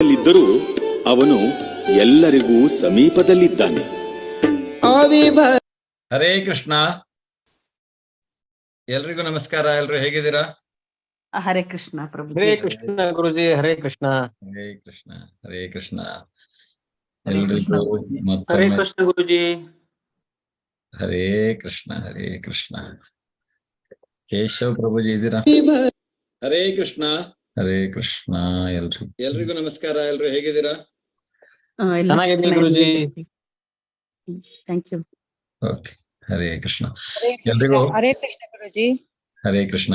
ಲ್ಲಿದ್ದರೂ ಅವನು ಎಲ್ಲರಿಗೂ ಸಮೀಪದಲ್ಲಿದ್ದಾನೆ. ಹರೇ ಕೃಷ್ಣ. ಎಲ್ರಿಗೂ ನಮಸ್ಕಾರ. ಎಲ್ರು ಹೇಗಿದ್ದೀರಾ? ಹರೇ ಕೃಷ್ಣ ಪ್ರಭು. ಹರೇ ಕೃಷ್ಣ ಗುರುಜಿ. ಹರೇ ಕೃಷ್ಣ. ಹರೇ ಕೃಷ್ಣ. ಹರೇ ಕೃಷ್ಣ. ಹರೇ ಕೃಷ್ಣ ಎಲ್ರಿಗೂ ಗುರೂಜಿ. ಹರೇ ಮತ್ತೊಮ್ಮೆ ಕೃಷ್ಣ ಗುರುಜಿ. ಹರೇ ಕೃಷ್ಣ. ಹರೇ ಕೃಷ್ಣ. ಕೇಶವ್ ಪ್ರಭುಜಿ ಇದ್ದೀರಾ? ಹರೇ ಕೃಷ್ಣ. ಹರೇ ಕೃಷ್ಣ. ಎಲ್ರಿಗೂ ನಮಸ್ಕಾರ. ಎಲ್ರು ಹೇಗಿದ್ದೀರಾ? ಚೆನ್ನಾಗಿದ್ದೀನಿ Guruji. Thank you. Okay. Hare Krishna. Hare Krishna. ಎಲ್ರಿಗೂ ಹರೇ ಕೃಷ್ಣ ಗುರುಜಿ. ಹರೇ ಕೃಷ್ಣ.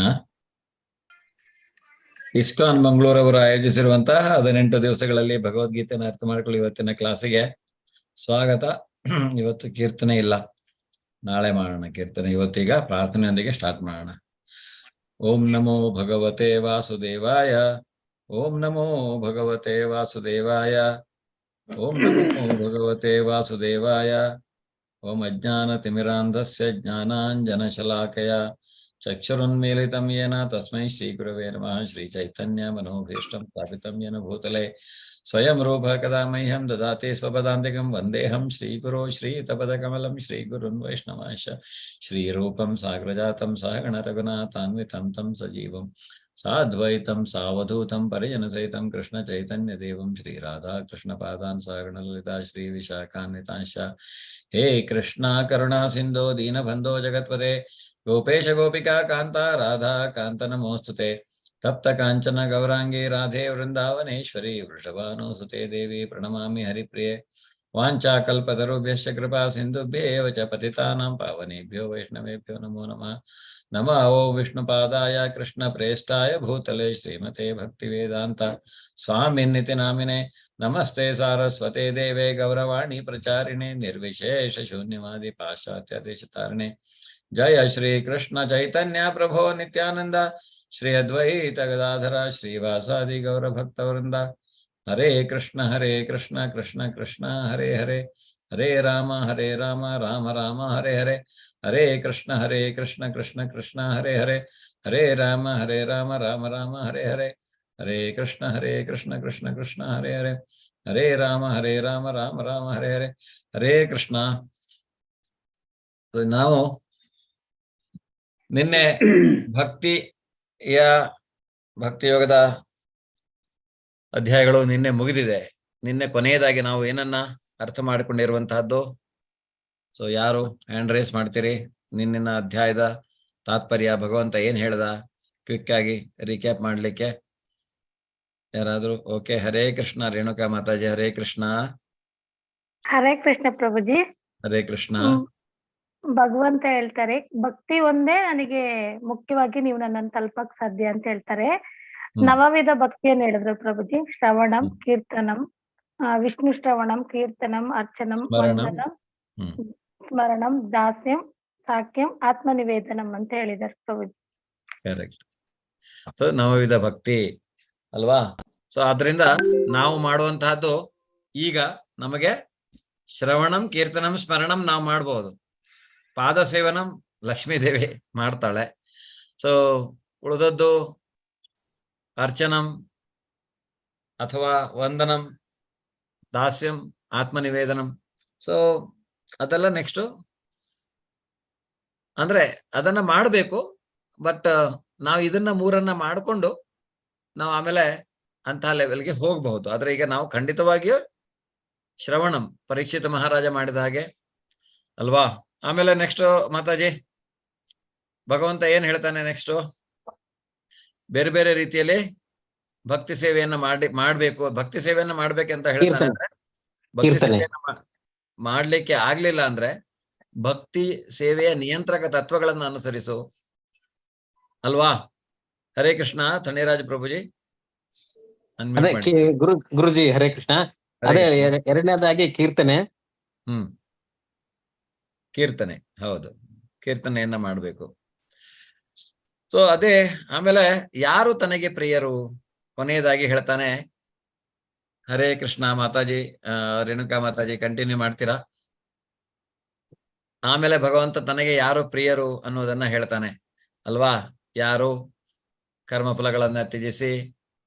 ಇಸ್ಕಾನ್ ಮಂಗಳೂರವರು ಆಯೋಜಿಸಿರುವಂತಹ 18 ದಿವಸಗಳಲ್ಲಿ ಭಗವದ್ಗೀತೆಯನ್ನು ಅರ್ಥ ಮಾಡ್ಕೊಳ್ಳಿ ಇವತ್ತಿನ ಕ್ಲಾಸಿಗೆ ಸ್ವಾಗತ. ಇವತ್ತು ಕೀರ್ತನೆ ಇಲ್ಲ, ನಾಳೆ ಮಾಡೋಣ ಕೀರ್ತನೆ. ಇವತ್ತೀಗ ಪ್ರಾರ್ಥನೆಯೊಂದಿಗೆ ಸ್ಟಾರ್ಟ್ ಮಾಡೋಣ. ಓಂ ನಮೋ ಭಗವತೆ ವಾಸುದೇವಾಯ. ಓಂ ನಮೋ ಭಗವತೆ ವಾಸುದೇವಾಯ. ಓಂ ನಮೋ ಭಗವತೆ ವಾಸುದೇವಾಯ. ಓಂ ಅಜ್ಞಾನತಿಮಿರಾಂಧಸ್ಯ ಜ್ಞಾನಾಂಜನಶಲಾಕಯ ಚಕ್ಷುರುನ್ಮೀಲಿತಂ ಯೇನ ತಸ್ಮೈ ಶ್ರೀ ಗುರವೇ ನಮಃ. ಶ್ರೀ ಚೈತನ್ಯ ಮನೋಭೀಷ್ಟಂ ಸ್ಥಾಪಿತಂ ಯೇನ ಭೂತಲೆ ಸ್ವಯಂ ರೂಪ ಕದಾ ಮಹ್ಯಂ ದದಾತಿ ಸ್ವಪದಾಂತಿಕಂ. ವಂದೇಹಂ ಶ್ರೀಗುರೋ ಶ್ರೀಯುತಪದಕಮಲಂ ಶ್ರೀಗುರುನ್ ವೈಷ್ಣವಾಂಶ ಶ್ರೀರೂಪಂ ಸಾಗ್ರಜಾತಂ ಸಹಗಣ ರಘುನಾಥಾನ್ವಿತಂ ತಂ ಸಜೀವಂ ಸಾದ್ವೈತಂ ಸಾವಧೂತಂ ಪರಿಜನಸಹಿತಂ ಕೃಷ್ಣ ಚೈತನ್ಯ ದೇವಂ ಶ್ರೀ ರಾಧಾ ಕೃಷ್ಣ ಪಾದಾನ್ ಸಹಗಣ ಲಲಿತಾ ಶ್ರೀ ವಿಶಾಖಾನ್ವಿತಾಂಶ. ಹೇ ಕೃಷ್ಣ ಕರುಣಾ ಸಿಂಧೋ ದೀನಬಂಧೋ ಜಗತ್ಪತೆ ಗೋಪೇಶ ಗೋಪಿಕಾ ಕಾಂತ ರಾಧಾ ಕಾಂತ ನಮೋಸ್ತುತೆ. ತಪ್ತ ಕಾಂಚನ ಗೌರಾಂಗಿ ರಾಧೆ ವೃಂದಾವನೇಶ್ವರಿ ವೃಷಭಾನುಸುತೆ ದೇವಿ ಪ್ರಣಮಾಮಿ ಹರಿಪ್ರಿಯೆ. ವಾಂಚಾಕಲ್ಪತರುಭ್ಯಶ್ಚ ಕೃಪಾ ಸಿಂಧುಭ್ಯೇವ ಚ ಪತಿತಾನಾಂ ಪಾವನೇಭ್ಯೋ ವೈಷ್ಣವೇಭ್ಯೋ ನಮೋ ನಮಃ. ನಮೋ ವಿಷ್ಣುಪಾದಾಯ ಕೃಷ್ಣ ಪ್ರೇಷ್ಠಾಯ ಭೂತಲೆ ಶ್ರೀಮತೆ ಭಕ್ತಿವೇದಾಂತ ಸ್ವಾಮಿನ್ನಿತಿ ನಾಮಿನೆ. ನಮಸ್ತೆ ಸಾರಸ್ವತೆ ದೇವೆ ಗೌರವಾಣಿ ಪ್ರಚಾರಿಣೆ ನಿರ್ವಿಶೇಷ ಶೂನ್ಯವಾದಿ ಪಾಶ್ಚಾತ್ಯ ದೇಶತಾರಿಣೆ. ಜಯ ಶ್ರೀ ಕೃಷ್ಣ ಚೈತನ್ಯ ಪ್ರಭೋ ನಿತ್ಯಾನಂದ ಶ್ರೀ ಅದ್ವೈತ ಗದಾಧರ ಶ್ರೀವಾಸಾದಿ ಗೌರ ಭಕ್ತವೃಂದ. ಹರೇ ಕೃಷ್ಣ ಕೃಷ್ಣ ಕೃಷ್ಣ ಹರೇ ಹರೇ. ಹರೇ ರಾಮ ರಾಮ ರಾಮ ಹರೇ ಹರೇ. ಹರೇ ಕೃಷ್ಣ ಕೃಷ್ಣ ಕೃಷ್ಣ ಹರೇ ಹರೇ. ಹರೇ ರಾಮ ರಾಮ ರಾಮ ಹರೇ ಹರೇ. ಹರೇ ಕೃಷ್ಣ ಕೃಷ್ಣ ಕೃಷ್ಣ ಹರೇ ಹರೇ. ಹರೇ ರಾಮ ರಾಮ ರಾಮ ಹರೇ ಹರೇ. ಹರೇ ಕೃಷ್ಣ. ನಾವು ನಿನ್ನೆ ಭಕ್ತಿಯೋಗದ ಅಧ್ಯಾಯಗಳು ನಿನ್ನೆ ಮುಗಿದಿದೆ. ನಿನ್ನೆ ಕೊನೆಯದಾಗಿ ನಾವು ಏನನ್ನ ಅರ್ಥ ಮಾಡಿಕೊಂಡಿರುವಂತಹದ್ದು? ಸೊ ಯಾರು ಹ್ಯಾಂಡ್ ರೇಸ್ ಮಾಡ್ತೀರಿ? ನಿನ್ನಿನ ಅಧ್ಯಾಯದ ತಾತ್ಪರ್ಯ, ಭಗವಂತ ಏನ್ ಹೇಳ್ದ, ಕ್ವಿಕ್ ಆಗಿ ರೀಕ್ಯಾಪ್ ಮಾಡ್ಲಿಕ್ಕೆ ಯಾರಾದ್ರೂ? ಓಕೆ. ಹರೇ ಕೃಷ್ಣ ರೇಣುಕಾ ಮಾತಾಜಿ. ಹರೇ ಕೃಷ್ಣ. ಹರೇ ಕೃಷ್ಣ ಪ್ರಭುಜಿ. ಹರೇ ಕೃಷ್ಣ. ಭಗವಂತ ಹೇಳ್ತಾರೆ, ಭಕ್ತಿ ಒಂದೇ ನನಗೆ ಮುಖ್ಯವಾಗಿ ನೀವು ನನ್ನನ್ನು ತಲುಪಕ್ ಸಾಧ್ಯ ಅಂತ ಹೇಳ್ತಾರೆ. ನವವಿಧ ಭಕ್ತಿಯನ್ನು ಹೇಳಿದ್ರು ಪ್ರಭುಜಿ. ಶ್ರವಣಂ, ಕೀರ್ತನಂ, ವಿಷ್ಣು ಶ್ರವಣಂ, ಕೀರ್ತನಂ, ಅರ್ಚನಂ, ವಂದನಂ, ಸ್ಮರಣಂ, ದಾಸ್ಯಂ, ಸಾಕ್ಯಂ, ಆತ್ಮನಿವೇದನಂ ಅಂತ ಹೇಳಿದಾರೆ ಪ್ರಭುಜಿ. ಕರೆಕ್ಟ್. ಸೊ ನವವಿಧ ಭಕ್ತಿ ಅಲ್ವಾ? ಸೊ ಆದ್ರಿಂದ ನಾವು ಮಾಡುವಂತಹದ್ದು ಈಗ ನಮಗೆ ಶ್ರವಣಂ, ಕೀರ್ತನಂ, ಸ್ಮರಣಂ ನಾವು ಮಾಡ್ಬೋದು. ಪಾದ ಸೇವನಂ ಲಕ್ಷ್ಮೀದೇವಿ ಮಾಡ್ತಾಳೆ. ಸೊ ಉಳಿದದ್ದು ಅರ್ಚನಂ ಅಥವಾ ವಂದನಂ, ದಾಸ್ಯಂ, ಆತ್ಮನಿವೇದನಂ. ಸೊ ಅದೆಲ್ಲ ನೆಕ್ಸ್ಟ್. ಅಂದ್ರೆ ಅದನ್ನ ಮಾಡಬೇಕು. ಬಟ್ ನಾವು ಇದನ್ನ ಮೂರನ್ನ ಮಾಡಿಕೊಂಡು ನಾವು ಆಮೇಲೆ ಅಂತಹ ಲೆವೆಲ್ಗೆ ಹೋಗಬಹುದು. ಆದ್ರೆ ಈಗ ನಾವು ಖಂಡಿತವಾಗಿಯೂ ಶ್ರವಣಂ, ಪರೀಕ್ಷಿತ ಮಹಾರಾಜ ಮಾಡಿದ ಹಾಗೆ ಅಲ್ವಾ? ಆಮೇಲೆ ನೆಕ್ಸ್ಟ್ ಮಾತಾಜಿ ಭಗವಂತ ಏನ್ ಹೇಳ್ತಾನೆ ನೆಕ್ಸ್ಟ್? ಬೇರೆ ಬೇರೆ ರೀತಿಯಲ್ಲಿ ಭಕ್ತಿ ಸೇವೆಯನ್ನ ಮಾಡ್ಬೇಕು. ಭಕ್ತಿ ಸೇವೆಯನ್ನ ಮಾಡ್ಬೇಕಂತ ಹೇಳ್ತಾನೆ. ಅಂದ್ರೆ ಭಕ್ತಿ ಸೇವೆಯನ್ನ ಮಾಡ್ಲಿಕ್ಕೆ ಆಗ್ಲಿಲ್ಲ ಅಂದ್ರೆ ಭಕ್ತಿ ಸೇವೆಯ ನಿಯಂತ್ರಕ ತತ್ವಗಳನ್ನ ಅನುಸರಿಸು ಅಲ್ವಾ? ಹರೇ ಕೃಷ್ಣ. ಥಣಿರಾಜ್ ಪ್ರಭುಜಿ. ಗುರುಜಿ ಹರೇ ಕೃಷ್ಣ. ಅದೇ ಎರಡನೇದಾಗಿ ಕೀರ್ತನೆ. ಕೀರ್ತನೆ, ಹೌದು, ಕೀರ್ತನೆಯನ್ನ ಮಾಡ್ಬೇಕು. ಸೊ ಅದೇ. ಆಮೇಲೆ ಯಾರು ತನಗೆ ಪ್ರಿಯರು? ಕೊನೆಯದಾಗಿ ಹೇಳ್ತಾನೆ. ಹರೇ ಕೃಷ್ಣ ಮಾತಾಜಿ. ರೇಣುಕಾ ಮಾತಾಜಿ ಕಂಟಿನ್ಯೂ ಮಾಡ್ತೀರಾ? ಆಮೇಲೆ ಭಗವಂತ ತನಗೆ ಯಾರು ಪ್ರಿಯರು ಅನ್ನೋದನ್ನ ಹೇಳ್ತಾನೆ ಅಲ್ವಾ? ಯಾರು ಕರ್ಮಫಲಗಳನ್ನ ತ್ಯಜಿಸಿ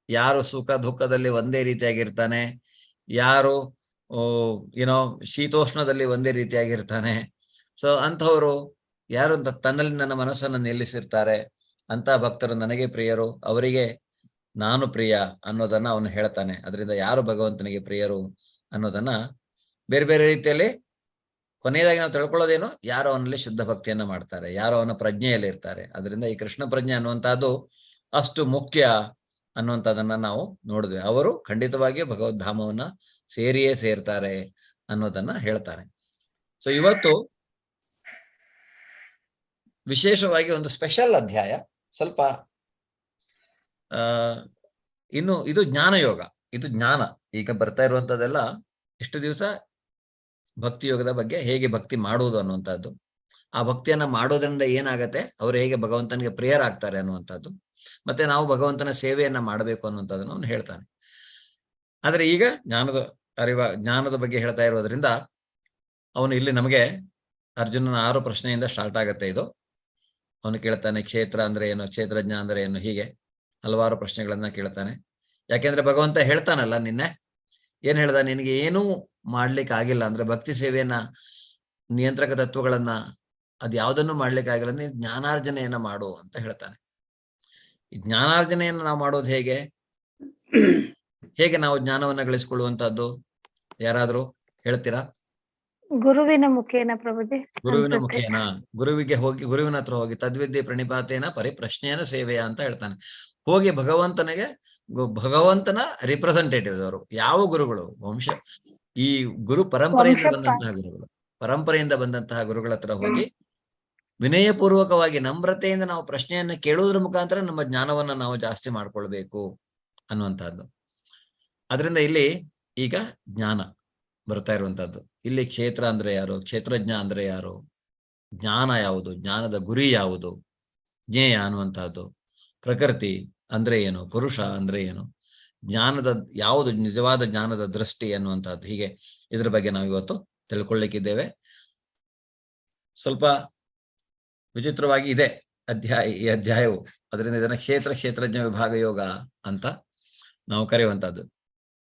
ಯಾರು ಸುಖ ದುಃಖದಲ್ಲಿ ಒಂದೇ ರೀತಿಯಾಗಿರ್ತಾನೆ, ಯಾರು ಏನೋ ಶೀತೋಷ್ಣದಲ್ಲಿ ಒಂದೇ ರೀತಿಯಾಗಿರ್ತಾನೆ. ಸೊ ಅಂಥವ್ರು ಯಾರು ತನ್ನಲ್ಲಿ ನನ್ನ ಮನಸ್ಸನ್ನು ನಿಲ್ಲಿಸಿರ್ತಾರೆ ಅಂತ ಭಕ್ತರು ನನಗೆ ಪ್ರಿಯರು, ಅವರಿಗೆ ನಾನು ಪ್ರಿಯ ಅನ್ನೋದನ್ನ ಅವನು ಹೇಳ್ತಾನೆ. ಅದರಿಂದ ಯಾರು ಭಗವಂತನಿಗೆ ಪ್ರಿಯರು ಅನ್ನೋದನ್ನ ಬೇರೆ ಬೇರೆ ರೀತಿಯಲ್ಲಿ ಕೊನೆಯದಾಗಿ ನಾವು ತಿಳ್ಕೊಳ್ಳೋದೇನು, ಯಾರು ಅವನಲ್ಲಿ ಶುದ್ಧ ಭಕ್ತಿಯನ್ನ ಮಾಡ್ತಾರೆ, ಯಾರು ಅವನ ಪ್ರಜ್ಞೆಯಲ್ಲಿ ಇರ್ತಾರೆ. ಅದರಿಂದ ಈ ಕೃಷ್ಣ ಪ್ರಜ್ಞೆ ಅನ್ನುವಂಥದ್ದು ಅಷ್ಟು ಮುಖ್ಯ ಅನ್ನುವಂಥದ್ದನ್ನ ನಾವು ನೋಡಿದ್ವಿ. ಅವರು ಖಂಡಿತವಾಗಿಯೂ ಭಗವದ್ಧಾಮವನ್ನ ಸೇರಿಯೇ ಸೇರ್ತಾರೆ ಅನ್ನೋದನ್ನ ಹೇಳ್ತಾನೆ. ಸೊ ಇವತ್ತು ವಿಶೇಷವಾಗಿ ಒಂದು ಸ್ಪೆಷಲ್ ಅಧ್ಯಾಯ, ಸ್ವಲ್ಪ ಇನ್ನು ಇದು ಜ್ಞಾನಯೋಗ, ಇದು ಜ್ಞಾನ. ಈಗ ಬರ್ತಾ ಇರುವಂತದ್ದೆಲ್ಲ ಇಷ್ಟು ದಿವಸ ಭಕ್ತಿ ಯೋಗದ ಬಗ್ಗೆ, ಹೇಗೆ ಭಕ್ತಿ ಮಾಡುವುದು ಅನ್ನುವಂಥದ್ದು, ಆ ಭಕ್ತಿಯನ್ನ ಮಾಡೋದ್ರಿಂದ ಏನಾಗತ್ತೆ, ಅವರು ಹೇಗೆ ಭಗವಂತನಿಗೆ ಪ್ರಿಯರಾಗ್ತಾರೆ ಅನ್ನುವಂಥದ್ದು, ಮತ್ತೆ ನಾವು ಭಗವಂತನ ಸೇವೆಯನ್ನ ಮಾಡಬೇಕು ಅನ್ನುವಂಥದ್ದನ್ನು ಅವನು ಹೇಳ್ತಾನೆ. ಆದ್ರೆ ಈಗ ಜ್ಞಾನದ ಬಗ್ಗೆ ಹೇಳ್ತಾ ಇರೋದ್ರಿಂದ ಅವನು ಇಲ್ಲಿ ನಮಗೆ ಅರ್ಜುನನ 6 ಪ್ರಶ್ನೆಯಿಂದ ಸ್ಟಾರ್ಟ್ ಆಗತ್ತೆ ಇದು. ಅವನು ಕೇಳ್ತಾನೆ, ಕ್ಷೇತ್ರ ಅಂದ್ರೆ ಏನು, ಕ್ಷೇತ್ರಜ್ಞ ಅಂದ್ರೆ ಏನು, ಹೀಗೆ ಹಲವಾರು ಪ್ರಶ್ನೆಗಳನ್ನ ಕೇಳ್ತಾನೆ. ಯಾಕೆಂದ್ರೆ ಭಗವಂತ ಹೇಳ್ತಾನಲ್ಲ, ನಿನ್ನೆ ಏನ್ ಹೇಳ್ದ, ನಿನಗೆ ಏನೂ ಮಾಡ್ಲಿಕ್ಕೆ ಆಗಿಲ್ಲ ಅಂದ್ರೆ ಭಕ್ತಿ ಸೇವೆಯನ್ನ, ನಿಯಂತ್ರಕ ತತ್ವಗಳನ್ನ, ಅದ್ಯಾವುದನ್ನು ಮಾಡ್ಲಿಕ್ಕೆ ಆಗಿಲ್ಲ, ನೀನು ಜ್ಞಾನಾರ್ಜನೆಯನ್ನ ಮಾಡು ಅಂತ ಹೇಳ್ತಾನೆ. ಈ ಜ್ಞಾನಾರ್ಜನೆಯನ್ನು ನಾವು ಮಾಡೋದು ಹೇಗೆ, ಹೇಗೆ ನಾವು ಜ್ಞಾನವನ್ನ ಗಳಿಸಿಕೊಳ್ಳುವಂತಹದ್ದು, ಯಾರಾದ್ರೂ ಹೇಳ್ತೀರಾ? ಗುರುವಿನ ಮುಖೇನ ಪ್ರಭುಜಿ. ಗುರುವಿನ ಮುಖೇನ, ಗುರುವಿಗೆ ಹೋಗಿ, ಗುರುವಿನ ಹತ್ರ ಹೋಗಿ, ತದ್ವಿದ್ಯೆ ಪ್ರಣಿಪಾತೇನ ಪರಿಪ್ರಶ್ನೆಯನ ಸೇವೆಯ ಅಂತ ಹೇಳ್ತಾನೆ. ಹೋಗಿ ಭಗವಂತನ ರಿಪ್ರೆಸೆಂಟೇಟಿವ್ ಅವರು ಯಾವ ಗುರುಗಳು, ಈ ಗುರು ಪರಂಪರೆಯಿಂದ ಬಂದಂತಹ ಗುರುಗಳ ಹತ್ರ ಹೋಗಿ ವಿನಯಪೂರ್ವಕವಾಗಿ ನಮ್ರತೆಯಿಂದ ನಾವು ಪ್ರಶ್ನೆಯನ್ನ ಕೇಳುವುದ್ರ ಮುಖಾಂತರ ನಮ್ಮ ಜ್ಞಾನವನ್ನ ನಾವು ಜಾಸ್ತಿ ಮಾಡ್ಕೊಳ್ಬೇಕು ಅನ್ನುವಂಥದ್ದು. ಅದರಿಂದ ಇಲ್ಲಿ ಈಗ ಜ್ಞಾನ ಬರ್ತಾ ಇರುವಂತಹದ್ದು. ಇಲ್ಲಿ ಕ್ಷೇತ್ರ ಅಂದ್ರೆ ಯಾರು, ಕ್ಷೇತ್ರಜ್ಞ ಅಂದ್ರೆ ಯಾರು, ಜ್ಞಾನ ಯಾವುದು, ಜ್ಞಾನದ ಗುರಿ ಯಾವುದು, ಜ್ಞೇಯ ಅನ್ನುವಂತಹದ್ದು, ಪ್ರಕೃತಿ ಅಂದ್ರೆ ಏನು, ಪುರುಷ ಅಂದ್ರೆ ಏನು, ಜ್ಞಾನದ ಯಾವುದು ನಿಜವಾದ ಜ್ಞಾನದ ದೃಷ್ಟಿ ಅನ್ನುವಂಥದ್ದು, ಹೀಗೆ ಇದ್ರ ಬಗ್ಗೆ ನಾವು ಇವತ್ತು ತಿಳ್ಕೊಳ್ಳಿಕ್ಕಿದ್ದೇವೆ. ಸ್ವಲ್ಪ ವಿಚಿತ್ರವಾಗಿ ಇದೆ ಈ ಅಧ್ಯಾಯವು. ಅದರಿಂದ ಇದನ್ನ ಕ್ಷೇತ್ರಜ್ಞ ವಿಭಾಗ ಯೋಗ ಅಂತ ನಾವು ಕರೆಯುವಂತಹದ್ದು.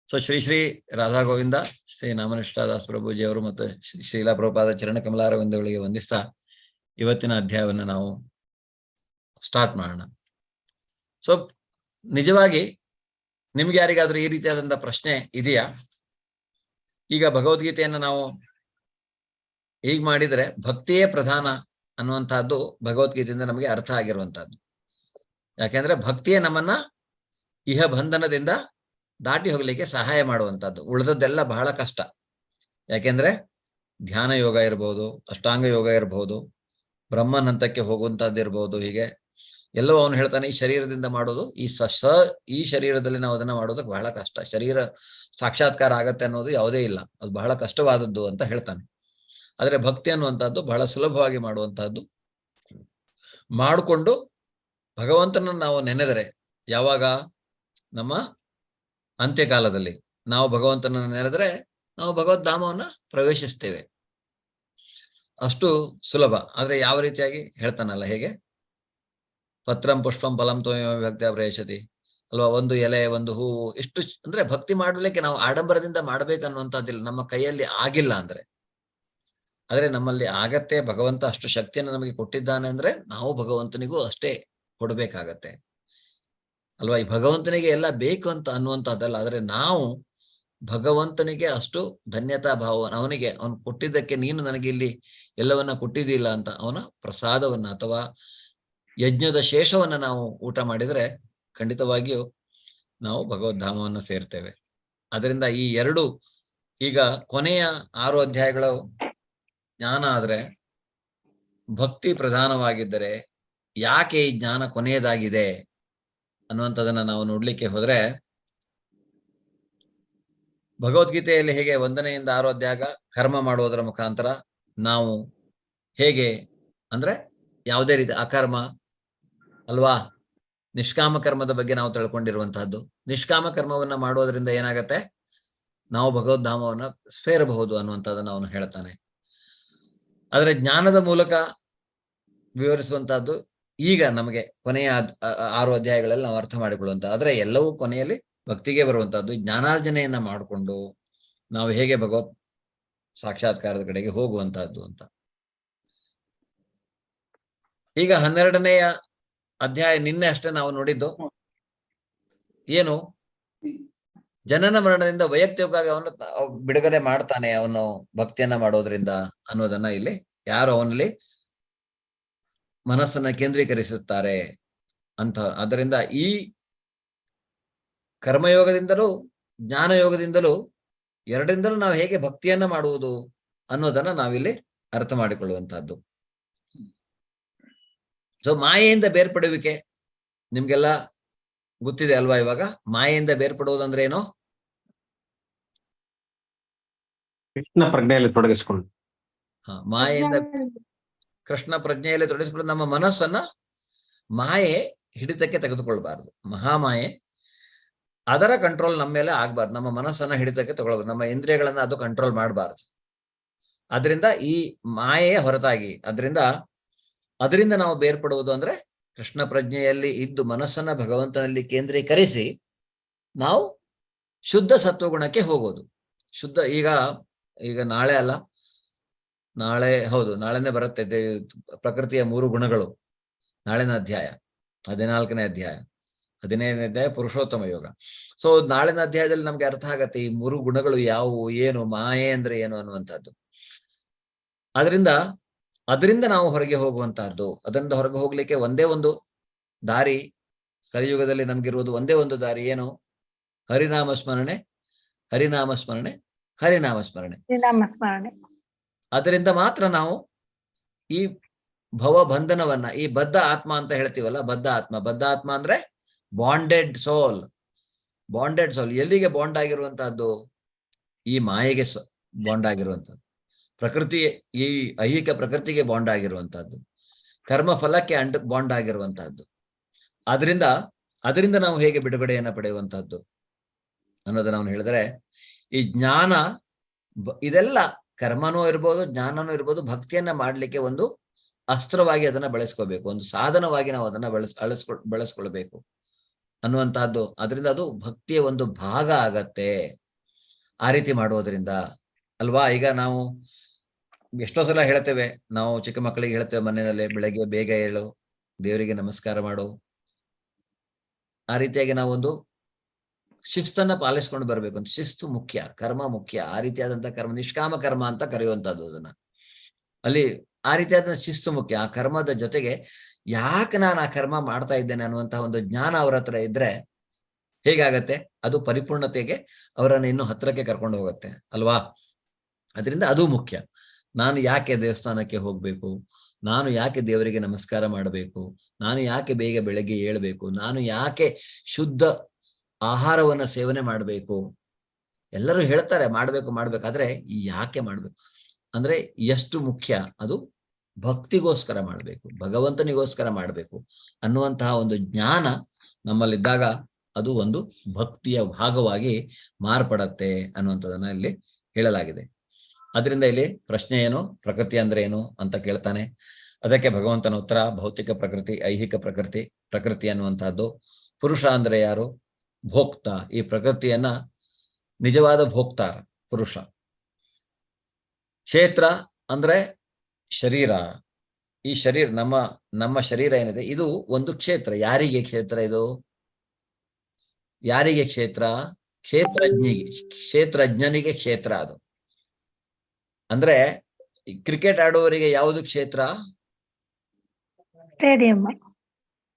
ಸೊ ಶ್ರೀ ರಾಧಾ ಗೋವಿಂದ, ಶ್ರೀ ನಾಮನಿಷ್ಠಾದಾಸ್ ಪ್ರಭುಜಿಯವರು ಮತ್ತು ಶ್ರೀಲಾ ಪ್ರಭುಪಾದ ಚರಣ ಕಮಲಾರವಿಂದಗಳಿಗೆ ವಂದಿಸ್ತಾ ಇವತ್ತಿನ ಅಧ್ಯಾಯವನ್ನು ನಾವು ಸ್ಟಾರ್ಟ್ ಮಾಡೋಣ. ಸೊ ನಿಜವಾಗಿ ನಿಮ್ಗೆ ಯಾರಿಗಾದ್ರೂ ಈ ರೀತಿಯಾದಂತಹ ಪ್ರಶ್ನೆ ಇದೆಯಾ? ಈಗ ಭಗವದ್ಗೀತೆಯನ್ನು ನಾವು ಹೀಗೆ ಮಾಡಿದ್ರೆ ಭಕ್ತಿಯೇ ಪ್ರಧಾನ ಅನ್ನುವಂತಹದ್ದು ಭಗವದ್ಗೀತೆಯಿಂದ ನಮಗೆ ಅರ್ಥ ಆಗಿರುವಂತಹದ್ದು. ಯಾಕೆಂದ್ರೆ ಭಕ್ತಿಯೇ ನಮ್ಮನ್ನ ಇಹ ಬಂಧನದಿಂದ ದಾಟಿ ಹೋಗ್ಲಿಕ್ಕೆ ಸಹಾಯ ಮಾಡುವಂತಹದ್ದು. ಉಳಿದದ್ದೆಲ್ಲ ಬಹಳ ಕಷ್ಟ. ಯಾಕೆಂದ್ರೆ ಧ್ಯಾನ ಯೋಗ ಇರ್ಬೋದು, ಅಷ್ಟಾಂಗ ಯೋಗ ಇರ್ಬೋದು, ಬ್ರಹ್ಮನ್ ಹಂತಕ್ಕೆ ಹೋಗುವಂತಹದ್ದು ಇರ್ಬೋದು, ಹೀಗೆ ಎಲ್ಲವೂ ಅವನು ಹೇಳ್ತಾನೆ ಈ ಶರೀರದಿಂದ ಮಾಡೋದು, ಈ ಶರೀರದಲ್ಲಿ ನಾವು ಅದನ್ನ ಮಾಡೋದಕ್ಕೆ ಬಹಳ ಕಷ್ಟ. ಶರೀರ ಸಾಕ್ಷಾತ್ಕಾರ ಆಗತ್ತೆ ಅನ್ನೋದು ಯಾವುದೇ ಇಲ್ಲ, ಅದು ಬಹಳ ಕಷ್ಟವಾದದ್ದು ಅಂತ ಹೇಳ್ತಾನೆ. ಆದ್ರೆ ಭಕ್ತಿ ಅನ್ನುವಂಥದ್ದು ಬಹಳ ಸುಲಭವಾಗಿ ಮಾಡುವಂತಹದ್ದು. ಮಾಡಿಕೊಂಡು ಭಗವಂತನನ್ನು ನಾವು ನೆನೆದರೆ, ಯಾವಾಗ ನಮ್ಮ ಅಂತ್ಯಕಾಲದಲ್ಲಿ ನಾವು ಭಗವಂತನನ್ನು ನೆನೆದರೆ ನಾವು ಭಗವದ್ಧಾಮವನ್ನ ಪ್ರವೇಶಿಸ್ತೇವೆ. ಅಷ್ಟು ಸುಲಭ. ಆದ್ರೆ ಯಾವ ರೀತಿಯಾಗಿ ಹೇಳ್ತಾನಲ್ಲ, ಹೇಗೆ ಪತ್ರಂ ಪುಷ್ಪಂ ಫಲಂ ತ್ವಮೇವ ಭಕ್ತ್ಯಾ ಪ್ರಯಶತಿ ಅಲ್ವಾ, ಒಂದು ಎಲೆ ಒಂದು ಹೂವು, ಇಷ್ಟು ಅಂದ್ರೆ ಭಕ್ತಿ ಮಾಡಲಿಕ್ಕೆ ನಾವು ಆಡಂಬರದಿಂದ ಮಾಡ್ಬೇಕನ್ನುವಂಥದ್ದಿಲ್ಲ. ನಮ್ಮ ಕೈಯಲ್ಲಿ ಆಗಿಲ್ಲ ಅಂದ್ರೆ, ಆದ್ರೆ ನಮ್ಮಲ್ಲಿ ಆಗತ್ತೆ. ಭಗವಂತ ಅಷ್ಟು ಶಕ್ತಿಯನ್ನು ನಮಗೆ ಕೊಟ್ಟಿದ್ದಾನೆ ಅಂದ್ರೆ ನಾವು ಭಗವಂತನಿಗೂ ಅಷ್ಟೇ ಕೊಡ್ಬೇಕಾಗತ್ತೆ ಅಲ್ವಾ. ಈ ಭಗವಂತನಿಗೆ ಎಲ್ಲ ಬೇಕು ಅಂತ ಅನ್ನುವಂಥದ್ದಲ್ಲ, ಆದ್ರೆ ನಾವು ಭಗವಂತನಿಗೆ ಅಷ್ಟು ಧನ್ಯತಾ ಭಾವ, ಅವನಿಗೆ ಅವನು ಕೊಟ್ಟಿದ್ದಕ್ಕೆ ನೀನು ನನಗೆ ಇಲ್ಲಿ ಎಲ್ಲವನ್ನ ಕೊಟ್ಟಿದ್ದಿಲ್ಲ ಅಂತ ಅವನ ಪ್ರಸಾದವನ್ನ ಅಥವಾ ಯಜ್ಞದ ಶೇಷವನ್ನ ನಾವು ಊಟ ಮಾಡಿದ್ರೆ ಖಂಡಿತವಾಗಿಯೂ ನಾವು ಭಗವದ್ಧಾಮವನ್ನು ಸೇರ್ತೇವೆ. ಅದರಿಂದ ಈ ಎರಡು, ಈಗ ಕೊನೆಯ 6 ಅಧ್ಯಾಯಗಳು ಜ್ಞಾನ ಆದ್ರೆ, ಭಕ್ತಿ ಪ್ರಧಾನವಾಗಿದ್ದರೆ ಯಾಕೆ ಈ ಜ್ಞಾನ ಕೊನೆಯದಾಗಿದೆ ಅನ್ನುವಂಥದ್ದನ್ನ ನಾವು ನೋಡ್ಲಿಕ್ಕೆ ಹೋದ್ರೆ, ಭಗವದ್ಗೀತೆಯಲ್ಲಿ ಹೇಗೆ 1ನೇಯಿಂದ 6 ಅಧ್ಯಾಯ ಕರ್ಮ ಮಾಡುವುದರ ಮುಖಾಂತರ ನಾವು ಹೇಗೆ ಅಂದ್ರೆ ಯಾವುದೇ ರೀತಿ ಅಕರ್ಮ ಅಲ್ವಾ, ನಿಷ್ಕಾಮ ಕರ್ಮದ ಬಗ್ಗೆ ನಾವು ತಿಳ್ಕೊಂಡಿರುವಂತಹದ್ದು. ನಿಷ್ಕಾಮ ಕರ್ಮವನ್ನ ಮಾಡೋದ್ರಿಂದ ಏನಾಗತ್ತೆ, ನಾವು ಭಗವದ್ಧಾಮವನ್ನ ಸೇರಬಹುದು ಅನ್ನುವಂಥದ್ದನ್ನ ಅವನು ಹೇಳ್ತಾನೆ. ಆದ್ರೆ ಜ್ಞಾನದ ಮೂಲಕ ವಿವರಿಸುವಂತಹದ್ದು ಈಗ ನಮಗೆ ಕೊನೆಯ 6 ಅಧ್ಯಾಯಗಳಲ್ಲಿ ನಾವು ಅರ್ಥ ಮಾಡಿಕೊಳ್ಳುವಂತ, ಆದ್ರೆ ಎಲ್ಲವೂ ಕೊನೆಯಲ್ಲಿ ಭಕ್ತಿಗೆ ಬರುವಂತಹದ್ದು. ಜ್ಞಾನಾರ್ಜನೆಯನ್ನ ಮಾಡಿಕೊಂಡು ನಾವು ಹೇಗೆ ಭಗವತ್ ಸಾಕ್ಷಾತ್ಕಾರದ ಕಡೆಗೆ ಹೋಗುವಂತಹದ್ದು ಅಂತ. ಈಗ 12ನೆಯ ಅಧ್ಯಾಯ ನಿನ್ನೆ ಅಷ್ಟೇ ನಾವು ನೋಡಿದ್ದು ಏನು, ಜನನ ಮರಣದಿಂದ ವೈಯಕ್ತಿಕವಾಗಿ ಅವನು ಬಿಡುಗಡೆ ಮಾಡ್ತಾನೆ ಅವನು ಭಕ್ತಿಯನ್ನ ಮಾಡೋದ್ರಿಂದ ಅನ್ನೋದನ್ನ ಇಲ್ಲಿ ಯಾರು ಅವನಲ್ಲಿ ಮನಸ್ಸನ್ನ ಕೇಂದ್ರೀಕರಿಸುತ್ತಾರೆ ಅಂತ. ಆದ್ದರಿಂದ ಈ ಕರ್ಮಯೋಗದಿಂದಲೂ ಜ್ಞಾನಯೋಗದಿಂದಲೂ ಎರಡರಿಂದಲೂ ನಾವು ಹೇಗೆ ಭಕ್ತಿಯನ್ನ ಮಾಡುವುದು ಅನ್ನೋದನ್ನ ನಾವಿಲ್ಲಿ ಅರ್ಥ ಮಾಡಿಕೊಳ್ಳುವಂತಹದ್ದು. ಸೊ ಮಾಯೆಯಿಂದ ಬೇರ್ಪಡುವಿಕೆ ನಿಮ್ಗೆಲ್ಲ ಗೊತ್ತಿದೆ ಅಲ್ವಾ? ಇವಾಗ ಮಾಯೆಯಿಂದ ಬೇರ್ಪಡುವುದಂದ್ರೆ ಏನು? ಕೃಷ್ಣ ಪ್ರಜ್ಞೆಯಲ್ಲಿ ತೊಡಗಿಸ್ಕೊಂಡು. ಮಾಯೆಯಿಂದ ಕೃಷ್ಣ ಪ್ರಜ್ಞೆಯಲ್ಲಿ ತೊಡಗಿಸಿಕೊಂಡು ನಮ್ಮ ಮನಸ್ಸನ್ನ ಮಾಯೆ ಹಿಡಿತಕ್ಕೆ ತೆಗೆದುಕೊಳ್ಬಾರ್ದು. ಮಹಾಮಾಯೆ ಅದರ ಕಂಟ್ರೋಲ್ ನಮ್ಮ ಮೇಲೆ ಆಗ್ಬಾರ್ದು. ನಮ್ಮ ಮನಸ್ಸನ್ನ ಹಿಡಿತಕ್ಕೆ ತಗೊಳ್ಬಾರ್ದು. ನಮ್ಮ ಇಂದ್ರಿಯಗಳನ್ನ ಅದು ಕಂಟ್ರೋಲ್ ಮಾಡಬಾರ್ದು. ಅದರಿಂದ ಈ ಮಾಯೆಯ ಹೊರತಾಗಿ ಅದರಿಂದ ನಾವು ಬೇರ್ಪಡುವುದು ಅಂದ್ರೆ ಕೃಷ್ಣ ಪ್ರಜ್ಞೆಯಲ್ಲಿ ಇದ್ದು ಮನಸ್ಸನ್ನ ಭಗವಂತನಲ್ಲಿ ಕೇಂದ್ರೀಕರಿಸಿ ನಾವು ಶುದ್ಧ ಸತ್ವಗುಣಕ್ಕೆ ಹೋಗೋದು. ಶುದ್ಧ ಈಗ ನಾಳೆ ಅಲ್ಲ, ನಾಳೆನೇ ಬರುತ್ತೆ ಪ್ರಕೃತಿಯ 3 ಗುಣಗಳು. ನಾಳಿನ ಅಧ್ಯಾಯ 14ನೇ ಅಧ್ಯಾಯ, 15ನೇ ಅಧ್ಯಾಯ ಪುರುಷೋತ್ತಮ ಯೋಗ. ಸೊ ನಾಳಿನ ಅಧ್ಯಾಯದಲ್ಲಿ ನಮ್ಗೆ ಅರ್ಥ ಆಗತ್ತೆ ಈ 3 ಗುಣಗಳು ಯಾವುವು, ಏನು ಮಾಯೆ ಅಂದ್ರೆ ಏನು ಅನ್ನುವಂಥದ್ದು. ಅದರಿಂದ ನಾವು ಹೊರಗೆ ಹೋಗುವಂತಹದ್ದು. ಅದರಿಂದ ಹೊರಗೆ ಹೋಗ್ಲಿಕ್ಕೆ ಒಂದೇ ಒಂದು ದಾರಿ, ಕಲಿಯುಗದಲ್ಲಿ ನಮ್ಗಿರುವುದು ಒಂದೇ ಒಂದು ದಾರಿ. ಏನು? ಹರಿನಾಮ ಸ್ಮರಣೆ, ಹರಿನಾಮ ಸ್ಮರಣೆ, ಹರಿನಾಮ ಸ್ಮರಣೆ. ಅದರಿಂದ ಮಾತ್ರ ನಾವು ಈ ಭವ ಬಂಧನವನ್ನ, ಈ ಬದ್ಧ ಆತ್ಮ ಅಂತ ಹೇಳ್ತೀವಲ್ಲ, ಬದ್ಧ ಆತ್ಮ ಅಂದ್ರೆ ಬಾಂಡೆಡ್ ಸೋಲ್. ಎಲ್ಲಿಗೆ ಬಾಂಡ್ ಆಗಿರುವಂತಹದ್ದು? ಈ ಮಾಯೆಗೆ ಬಾಂಡ್ ಆಗಿರುವಂತಹದ್ದು. ಪ್ರಕೃತಿ, ಈ ಐಹಿಕ ಪ್ರಕೃತಿಗೆ ಬಾಂಡ್ ಆಗಿರುವಂತಹದ್ದು, ಕರ್ಮ ಫಲಕ್ಕೆ ಬಾಂಡ್ ಆಗಿರುವಂತಹದ್ದು. ಅದರಿಂದ ನಾವು ಹೇಗೆ ಬಿಡುಗಡೆಯನ್ನ ಪಡೆಯುವಂತಹದ್ದು ಅನ್ನೋದನ್ನ ಅವನು ಹೇಳಿದರೆ, ಈ ಜ್ಞಾನ ಇದೆಲ್ಲ ಕರ್ಮನೂ ಇರ್ಬೋದು, ಜ್ಞಾನನೂ ಇರ್ಬೋದು, ಭಕ್ತಿಯನ್ನ ಮಾಡ್ಲಿಕ್ಕೆ ಒಂದು ಅಸ್ತ್ರವಾಗಿ ಅದನ್ನ ಬೆಳೆಸ್ಕೋಬೇಕು, ಒಂದು ಸಾಧನವಾಗಿ ನಾವು ಅದನ್ನ ಬೆಳೆಸ್ಕೊಳ್ಬೇಕು ಅನ್ನುವಂತಹದ್ದು. ಅದರಿಂದ ಅದು ಭಕ್ತಿಯ ಒಂದು ಭಾಗ ಆಗತ್ತೆ ಆ ರೀತಿ ಮಾಡೋದ್ರಿಂದ ಅಲ್ವಾ? ಈಗ ನಾವು ಎಷ್ಟೋ ಸಲ ಹೇಳ್ತೇವೆ, ನಾವು ಚಿಕ್ಕ ಮಕ್ಕಳಿಗೆ ಹೇಳ್ತೇವೆ ಮನೆಯಲ್ಲಿ, ಬೆಳಗ್ಗೆ ಬೇಗ ಏಳು, ದೇವರಿಗೆ ನಮಸ್ಕಾರ ಮಾಡು. ಆ ರೀತಿಯಾಗಿ ನಾವೊಂದು ಶಿಸ್ತನ್ನ ಪಾಲಿಸ್ಕೊಂಡು ಬರ್ಬೇಕು. ಅಂತ ಶಿಸ್ತು ಮುಖ್ಯ, ಕರ್ಮ ಮುಖ್ಯ. ಆ ರೀತಿಯಾದಂತಹ ಕರ್ಮ ನಿಷ್ಕಾಮ ಕರ್ಮ ಅಂತ ಕರೆಯುವಂತಹದ್ದು. ಅದನ್ನ ಅಲ್ಲಿ ಆ ರೀತಿಯಾದ ಶಿಸ್ತು ಮುಖ್ಯ. ಆ ಕರ್ಮದ ಜೊತೆಗೆ ಯಾಕೆ ನಾನು ಆ ಕರ್ಮ ಮಾಡ್ತಾ ಇದ್ದೇನೆ ಅನ್ನುವಂತಹ ಒಂದು ಜ್ಞಾನ ಅವರ ಹತ್ರ ಇದ್ರೆ ಹೇಗಾಗತ್ತೆ? ಅದು ಪರಿಪೂರ್ಣತೆಗೆ ಅವರನ್ನು ಇನ್ನು ಹತ್ರಕ್ಕೆ ಕರ್ಕೊಂಡು ಹೋಗುತ್ತೆ ಅಲ್ವಾ? ಅದರಿಂದ ಅದು ಮುಖ್ಯ. ನಾನು ಯಾಕೆ ದೇವಸ್ಥಾನಕ್ಕೆ ಹೋಗ್ಬೇಕು, ನಾನು ಯಾಕೆ ದೇವರಿಗೆ ನಮಸ್ಕಾರ ಮಾಡಬೇಕು, ನಾನು ಯಾಕೆ ಬೇಗ ಬೆಳಗ್ಗೆ ಏಳ್ಬೇಕು, ನಾನು ಯಾಕೆ ಶುದ್ಧ ಆಹಾರವನ್ನ ಸೇವನೆ ಮಾಡಬೇಕು. ಎಲ್ಲರೂ ಹೇಳ್ತಾರೆ ಮಾಡ್ಬೇಕು ಆದ್ರೆ ಯಾಕೆ ಮಾಡ್ಬೇಕು ಅಂದ್ರೆ ಎಷ್ಟು ಮುಖ್ಯ. ಅದು ಭಕ್ತಿಗೋಸ್ಕರ ಮಾಡ್ಬೇಕು, ಭಗವಂತನಿಗೋಸ್ಕರ ಮಾಡ್ಬೇಕು ಅನ್ನುವಂತಹ ಒಂದು ಜ್ಞಾನ ನಮ್ಮಲ್ಲಿದ್ದಾಗ ಅದು ಒಂದು ಭಕ್ತಿಯ ಭಾಗವಾಗಿ ಮಾರ್ಪಡತ್ತೆ ಅನ್ನುವಂಥದ್ದನ್ನ ಇಲ್ಲಿ ಹೇಳಲಾಗಿದೆ. ಅದರಿಂದ ಇಲ್ಲಿ ಪ್ರಶ್ನೆ ಏನು? ಪ್ರಕೃತಿ ಅಂದ್ರೆ ಏನು ಅಂತ ಕೇಳ್ತಾನೆ. ಅದಕ್ಕೆ ಭಗವಂತನ ಉತ್ತರ ಭೌತಿಕ ಪ್ರಕೃತಿ, ಐಹಿಕ ಪ್ರಕೃತಿ ಅನ್ನುವಂತಹದ್ದು. ಪುರುಷ ಅಂದ್ರೆ ಯಾರು? ಭೋಕ್ತ. ಈ ಪ್ರಕೃತಿಯನ್ನ ನಿಜವಾದ ಭೋಕ್ತಾರ ಪುರುಷ. ಕ್ಷೇತ್ರ ಅಂದ್ರೆ ಶರೀರ. ಈ ಶರೀರ, ನಮ್ಮ ಶರೀರ ಏನಿದೆ ಇದು ಒಂದು ಕ್ಷೇತ್ರ. ಯಾರಿಗೆ ಕ್ಷೇತ್ರ ಇದು? ಯಾರಿಗೆ ಕ್ಷೇತ್ರ? ಕ್ಷೇತ್ರಜ್ಞನಿಗೆ ಕ್ಷೇತ್ರ ಅದು. ಅಂದ್ರೆ ಕ್ರಿಕೆಟ್ ಆಡುವವರಿಗೆ ಯಾವುದು ಕ್ಷೇತ್ರ?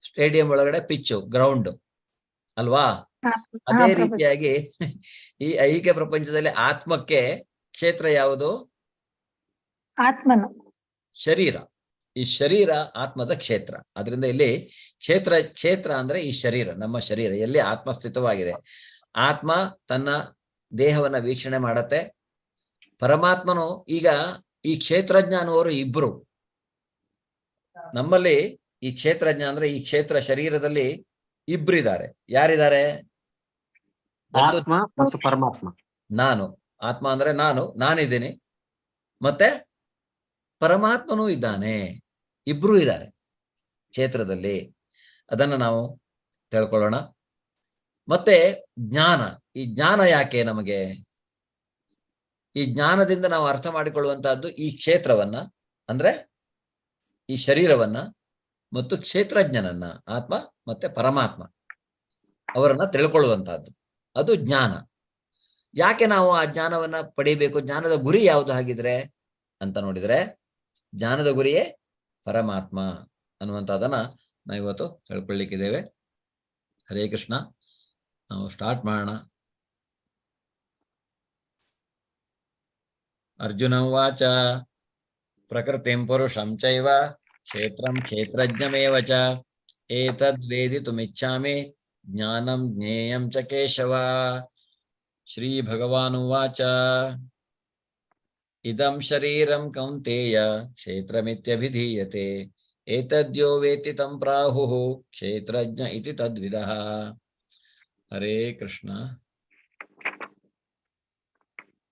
ಸ್ಟೇಡಿಯಂ ಒಳಗಡೆ ಪಿಚ್ಚು, ಗ್ರೌಂಡ್ ಅಲ್ವಾ? ಅದೇ ರೀತಿಯಾಗಿ ಈ ಐಹಿಕ ಪ್ರಪಂಚದಲ್ಲಿ ಆತ್ಮಕ್ಕೆ ಕ್ಷೇತ್ರ ಯಾವುದು? ಶರೀರ. ಈ ಶರೀರ ಆತ್ಮದ ಕ್ಷೇತ್ರ. ಅದರಿಂದ ಇಲ್ಲಿ ಕ್ಷೇತ್ರ ಅಂದ್ರೆ ಈ ಶರೀರ, ನಮ್ಮ ಶರೀರ ಎಲ್ಲಿ ಆತ್ಮ ಸ್ಥಿತವಾಗಿದೆ. ಆತ್ಮ ತನ್ನ ದೇಹವನ್ನ ವೀಕ್ಷಣೆ ಮಾಡತ್ತೆ. ಪರಮಾತ್ಮನು ಈಗ ಈ ಕ್ಷೇತ್ರಜ್ಞ ಅನ್ನುವರು ಇಬ್ರು ನಮ್ಮಲ್ಲಿ. ಈ ಕ್ಷೇತ್ರಜ್ಞ ಅಂದ್ರೆ ಈ ಕ್ಷೇತ್ರ ಶರೀರದಲ್ಲಿ ಇಬ್ರಿದ್ದಾರೆ. ಯಾರಿದ್ದಾರೆ? ಆತ್ಮ ಮತ್ತು ಪರಮಾತ್ಮ. ನಾನು ಆತ್ಮ ಅಂದ್ರೆ ನಾನಿದ್ದೀನಿ, ಮತ್ತೆ ಪರಮಾತ್ಮನೂ ಇದ್ದಾನೆ. ಇಬ್ರು ಇದ್ದಾರೆ. ಕ್ಷೇತ್ರದಲ್ಲಿ. ಅದನ್ನು ನಾವು ತಿಳ್ಕೊಳ್ಳೋಣ. ಮತ್ತೆ ಜ್ಞಾನ, ಈ ಜ್ಞಾನ ಯಾಕೆ ನಮಗೆ? ಈ ಜ್ಞಾನದಿಂದ ನಾವು ಅರ್ಥ ಮಾಡಿಕೊಳ್ಳುವಂತಹದ್ದು ಈ ಕ್ಷೇತ್ರವನ್ನ, ಅಂದ್ರೆ ಈ ಶರೀರವನ್ನ ಮತ್ತು ಕ್ಷೇತ್ರಜ್ಞನನ್ನ, ಆತ್ಮ ಮತ್ತೆ ಪರಮಾತ್ಮ ಅವರನ್ನ ತಿಳ್ಕೊಳ್ಳುವಂತಹದ್ದು, ಅದು ಜ್ಞಾನ. ಯಾಕೆ ನಾವು ಆ ಜ್ಞಾನವನ್ನ ಪಡಿಬೇಕು? ಜ್ಞಾನದ ಗುರಿ ಯಾವುದು ಹಾಗಿದ್ರೆ ಅಂತ ನೋಡಿದ್ರೆ, ಜ್ಞಾನದ ಗುರಿಯೇ ಪರಮಾತ್ಮ ಅನ್ನುವಂಥದ್ದನ್ನ ನಾವು ಇವತ್ತು ತಿಳ್ಕೊಳ್ಳಿಕ್ಕಿದ್ದೇವೆ. ಹರೇ ಕೃಷ್ಣ. ನಾವು ಸ್ಟಾರ್ಟ್ ಮಾಡೋಣ. ಅರ್ಜುನ ಉವಾಚ ಪ್ರಕೃತಿಂ ಪುರುಷಂ ಚೈವ ಕ್ಷೇತ್ರಂ ಕ್ಷೇತ್ರಜ್ಞಮೇವ ಚ ಏತದ್ವೇದಿತುಮಿಚ್ಛಾಮಿ ಜ್ಞಾನಂ ಜ್ಞೇಯಂ ಚ ಕೇಶವ. ಶ್ರೀ ಭಗವಾನುವಾಚ ಇದಂ ಶರೀರಂ ಕೌಂತೇಯ ಕ್ಷೇತ್ರಮಿತ್ಯಭಿಧೀಯತೆ ಏತದ್ಯೋ ವೇತ್ತಿ ತಂ ಪ್ರಾಹುಃ ಕ್ಷೇತ್ರಜ್ಞ ಇತಿ ತದ್ವಿದಃ. ಹರೇ ಕೃಷ್ಣ.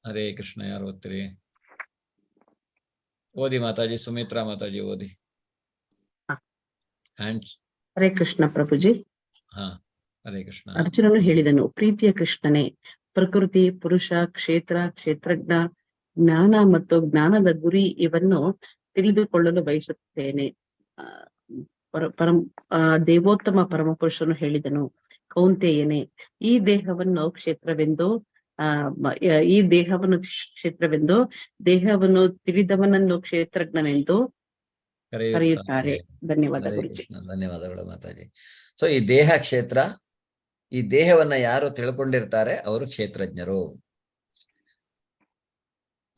ಹರೇ ಕೃಷ್ಣ. ಯಾರು ಓದ್ತೀರಿ? ಓದಿ ಮಾತಾಜಿ. ಸುಮಿತ್ರಾ ಮಾತಾಜಿ ಓದಿ. ಹ್ಯಾಂಡ್ಸ್. ಹರೇ ಕೃಷ್ಣ ಪ್ರಭುಜಿ. ಹಾ, ಹರೇ ಕೃಷ್ಣ. ಅರ್ಜುನನು ಹೇಳಿದನು, ಪ್ರೀತಿಯ ಕೃಷ್ಣನೇ, ಪ್ರಕೃತಿ, ಪುರುಷ, ಕ್ಷೇತ್ರ, ಕ್ಷೇತ್ರಜ್ಞ, ಜ್ಞಾನ ಮತ್ತು ಜ್ಞಾನದ ಗುರಿ ಇವನ್ನು ತಿಳಿದುಕೊಳ್ಳಲು ಬಯಸುತ್ತೇನೆ. ದೇವೋತ್ತಮ ಪರಮಪುರುಷನು ಹೇಳಿದನು, ಕೌಂತೆಯನೇ, ಈ ದೇಹವನ್ನು ಕ್ಷೇತ್ರವೆಂದು ದೇಹವನ್ನು ತಿಳಿದವನನ್ನು ಕ್ಷೇತ್ರಜ್ಞನೆಂದು ಕರೆಯುತ್ತಾರೆ. ಧನ್ಯವಾದ ಗುರುಜಿ. ಧನ್ಯವಾದಗಳು ಮಾತಾಜಿ. ಸೊ ಈ ದೇಹ ಕ್ಷೇತ್ರ, ಈ ದೇಹವನ್ನ ಯಾರು ತಿಳ್ಕೊಂಡಿರ್ತಾರೆ ಅವರು ಕ್ಷೇತ್ರಜ್ಞರು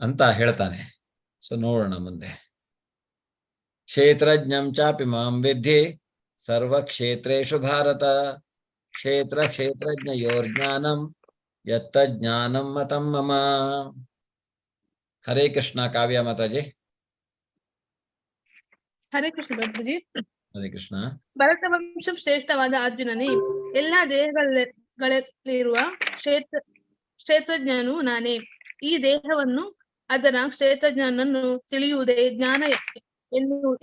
ಅಂತ ಹೇಳ್ತಾನೆ. ಸೊ ನೋಡೋಣ ಮುಂದೆ. ಕ್ಷೇತ್ರಜ್ಞಂ ಚಾಪಿ ಮಾಂ ವಿದ್ಧಿ ಸರ್ವ ಕ್ಷೇತ್ರೇಷು ಭಾರತ ಕ್ಷೇತ್ರ ಕ್ಷೇತ್ರಜ್ಞಯೋರ್ಜ್ಞಾನಂ ಯತ್ತ ಜ್ಞಾನಂ ಮತಂ ಮಮ. ಹರೇ ಕೃಷ್ಣ. ಕಾವ್ಯ ಮಾತಾಜಿ. ಹರೇ ಕೃಷ್ಣ ಪ್ರಭುಜಿ. ಹರೇ ಕೃಷ್ಣ. ಭರತ ವಂಶ ಶ್ರೇಷ್ಠವಾದ ಅರ್ಜುನನೇ, ಎಲ್ಲಾ ದೇಹಗಳಲ್ಲಿರುವ ಕ್ಷೇತ್ರಜ್ಞನು ನಾನೇ. ಈ ದೇಹವನ್ನು ಅದರ ಕ್ಷೇತ್ರಜ್ಞನನ್ನು ತಿಳಿಯುವುದೇ ಜ್ಞಾನ